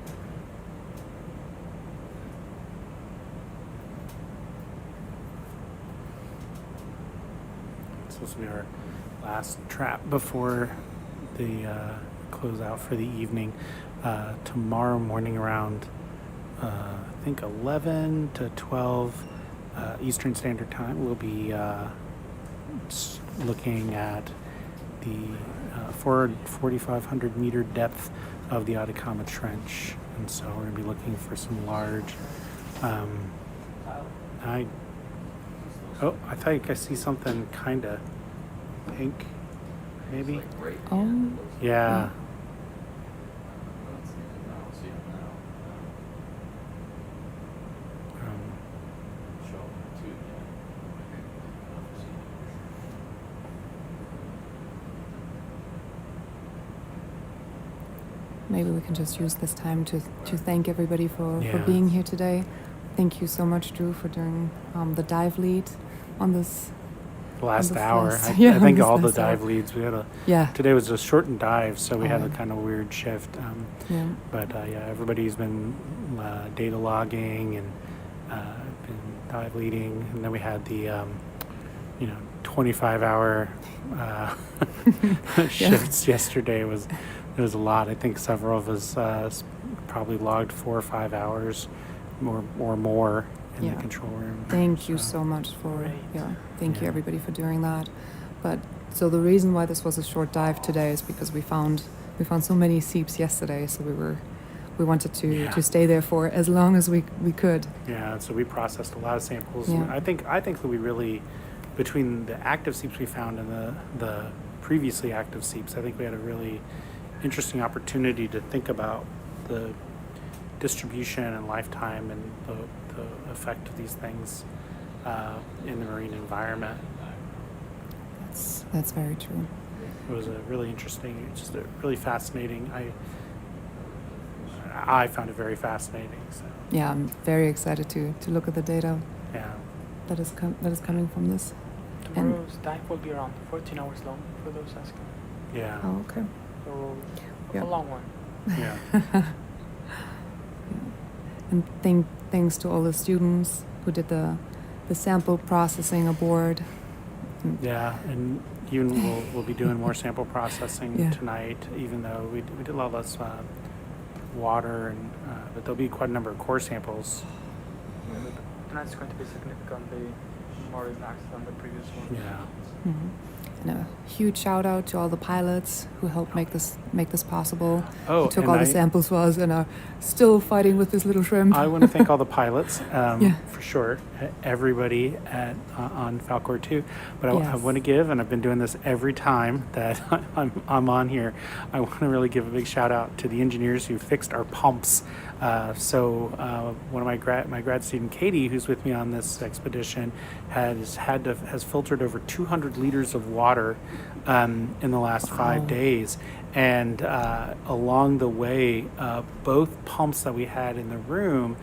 This will be our last trap before the closeout for the evening. Tomorrow morning around, I think 11 to 12 Eastern Standard Time, we'll be looking at the 4,500 meter depth of the Atacama Trench. And so we're going to be looking for some large, I think I see something kind of pink, maybe. Oh. Yeah. Maybe we can just use this time to thank everybody for being here today. Thank you so much, Drew, for doing the dive lead on this. Last hour. I I think all the dive leads we had Yeah. Today was a shortened dive, so we had a kind of weird shift. But everybody's been data logging and been dive leading, and then we had the 25-hour shifts yesterday. It was a lot. I think several of us probably logged 4 or 5 hours or more in the control room. Thank you so much for thank you everybody for doing that. But so the reason why this was a short dive today is because we found so many seeps yesterday, so we wanted to stay there for as long as we could. Yeah, so we processed a lot of samples. Yeah. I think that we really, between the active seeps we found and the previously active seeps, I think we had a really interesting opportunity to think about the distribution and lifetime and the effect of these things in the marine environment. That's very true. It was a really interesting, just a really fascinating. I found it very fascinating. So. Yeah, I'm very excited to look at the data. Yeah. That is coming from this. Tomorrow's dive will be around 14 hours long for those asking. Yeah. Oh, okay. So Yeah. a long one. Yeah. And thanks to all the students who did the sample processing aboard. Yeah, and even we'll be doing more sample processing tonight, even though we did a lot less water, and but there'll be quite a number of core samples. Tonight's going to be significantly more relaxed than the previous one. Yeah. Mm-hmm. And a huge shout out to all the pilots who helped make this possible. Oh, who took and all the samples for us and are still fighting with this little shrimp. I want to thank all the pilots, for sure, everybody on Falcor 2. But I want to give, and I've been doing this every time that I'm on here, I want to really give a big shout out to the engineers who fixed our pumps. One of my grad student, Katie, who's with me on this expedition, has filtered over 200 liters of water in the last 5 days. And along the way, both pumps that we had in the room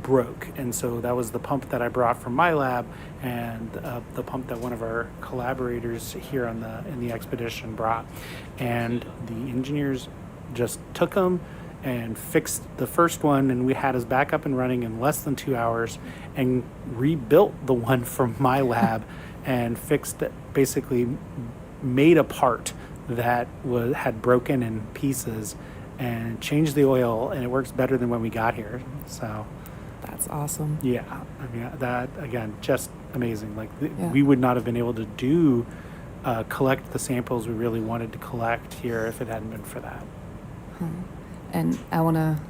broke. And so that was the pump that I brought from my lab and the pump that one of our collaborators here in the expedition brought. And the engineers just took them and fixed the first one, and we had us back up and running in less than 2 hours, and rebuilt the one from my lab and fixed it, basically made a part that had broken in pieces and changed the oil, and it works better than when we got here. So that's awesome. Yeah, I mean, that again, just amazing. Like we would not have been able to do collect the samples we really wanted to collect here if it hadn't been for that. And I wanna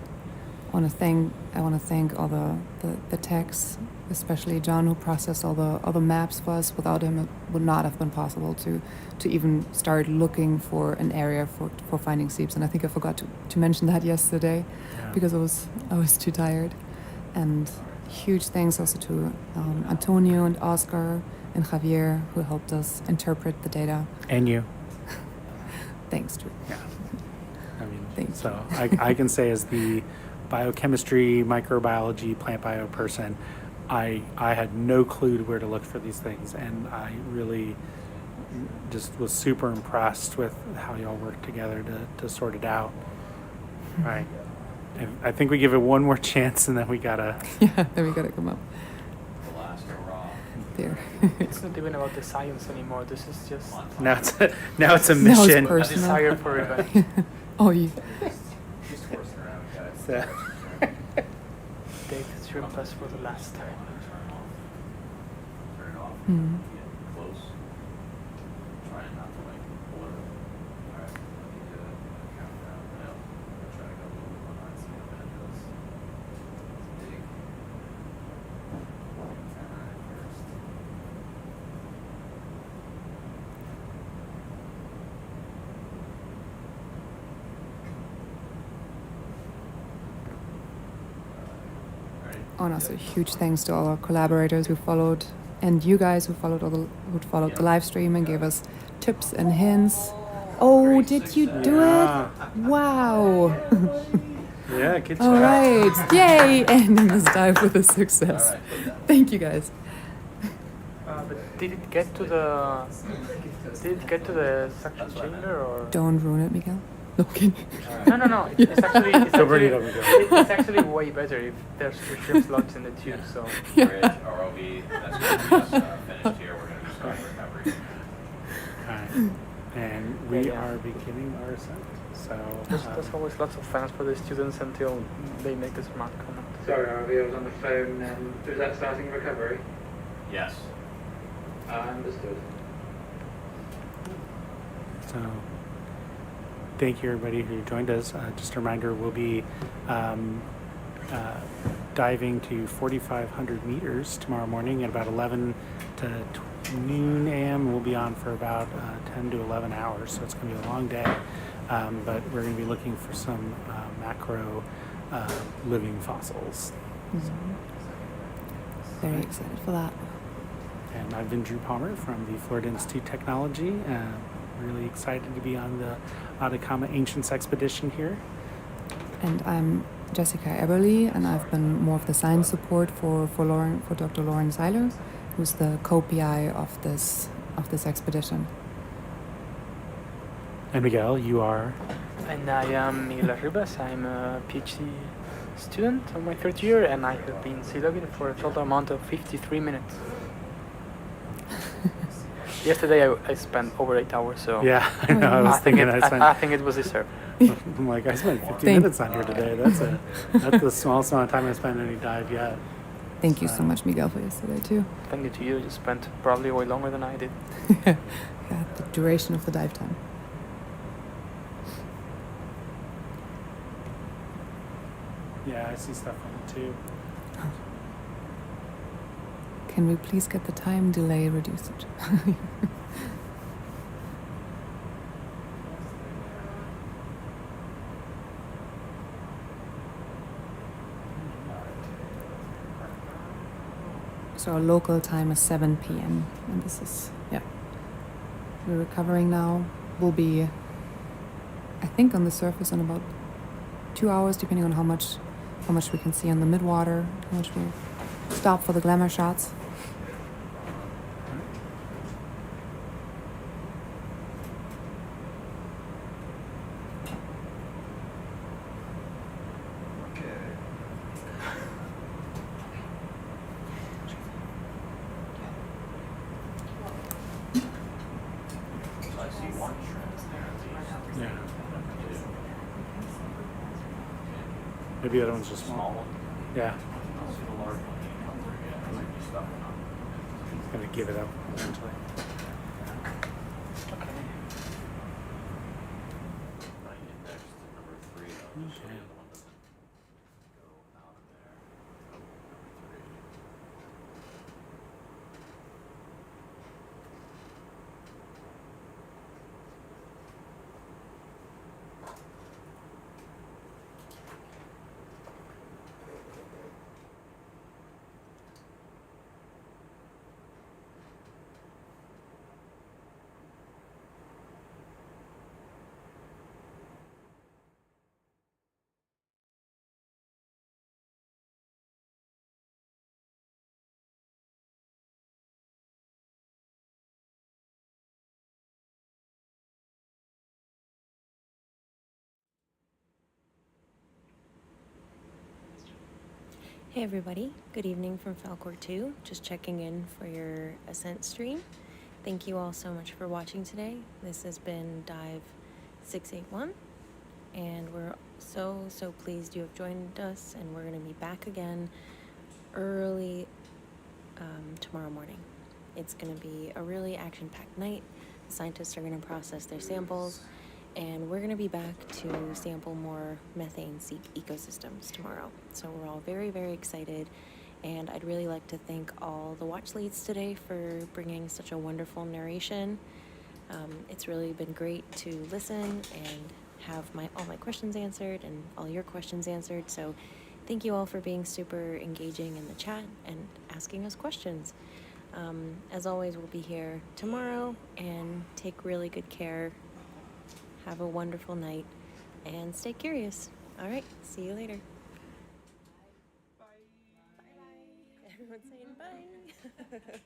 want to thank all the techs, especially John, who processed all the maps for us. Without him, it would not have been possible to even start looking for an area for finding seeps. And I think I forgot to mention that yesterday, because I was too tired. And huge thanks also to Antonio and Oscar and Javier, who helped us interpret the data. And you. Thanks, Drew. Yeah. I mean, thanks. So I can say, as the biochemistry, microbiology, plant bio person, I had no clue where to look for these things, and I really just was super impressed with how y'all worked together to sort it out. Right. And I think we give it one more chance, and then we gotta. Yeah, then we gotta come up. The last hurrah. There. It's not even about the science anymore. This is just now it's a mission. A desire for revenge. Oh, you. Just horsing around, guys. So. They shrimp us for the last time. Turn it off. Mm. Get close. Trying not to like blur. Alright, let me do a countdown. No. I'll try to go a little bit behind some of that. Let's dig. Alright, first. Oh, and also huge thanks to all our collaborators who followed, and you guys who followed the live stream and gave us tips and hints. Oh, did you do it? Wow. Yeah, good All job. right. Yay. Ending this dive with a success. Thank you, guys. But did it get to the suction chamber or? Don't ruin it, Miguel. No, kidding. No. It's actually it's actually way better if there's shrimp slots in the tube. So. Bridge, ROV, that's going to be us finished here. We're going to be starting recovery. Alright. And we are beginning our ascent. So there's always lots of fans for the students until they make a smart comment. Sorry, ROV, I was on the phone. Is that starting recovery? Yes. Understood. So, thank you everybody who joined us. Just a reminder, we'll be diving to 4,500 meters tomorrow morning at about 11 to noon a.m. We'll be on for about 10 to 11 hours, so it's going to be a long day. But we're going to be looking for some macro living fossils. Very excited for that. And I've been Drew Palmer from the Florida Institute of Technology. Really excited to be on the Atacama Ancients expedition here. And I'm Jessica Eberly, and I've been more of the science support for Dr. Lauren Seiler, who's the co-PI of this expedition. And Miguel, you are? And I am Miguel Arribas. I'm a PhD student on my third year, and I have been sea logging for a total amount of 53 minutes. Yesterday I spent over 8 hours, so yeah, I know. I think it was deserved. I'm like, I spent 50 minutes on here today. That's the smallest amount of time I spent on any dive yet. Thank you so much, Miguel, for yesterday too. Thank you to you. You spent probably way longer than I did. Yeah, the duration of the dive time. Yeah, I see stuff on it too. Can we please get the time delay reduced? So our local time is 7 p.m. and this is, we're recovering now. We'll be, I think, on the surface in about 2 hours, depending on how much we can see on the midwater, how much we'll stop for the glamour shots. Maybe the other one's just small. Yeah. It's gonna give it up eventually. Index to number 3. Hey everybody, good evening from Falcor 2, just checking in for your ascent stream. Thank you all so much for watching today. This has been Dive 681, and we're so pleased you have joined us, and we're going to be back again early tomorrow morning. It's going to be a really action-packed night. The scientists are going to process their samples, and we're going to be back to sample more methane seep ecosystems tomorrow. So we're all very excited, and I'd really like to thank all the watch leads today for bringing such a wonderful narration. It's really been great to listen and have all my questions answered and all your questions answered. So thank you all for being super engaging in the chat and asking us questions. As always, we'll be here tomorrow, and take really good care. Have a wonderful night and stay curious. All right, see you later. Bye. Bye. Everyone's saying bye.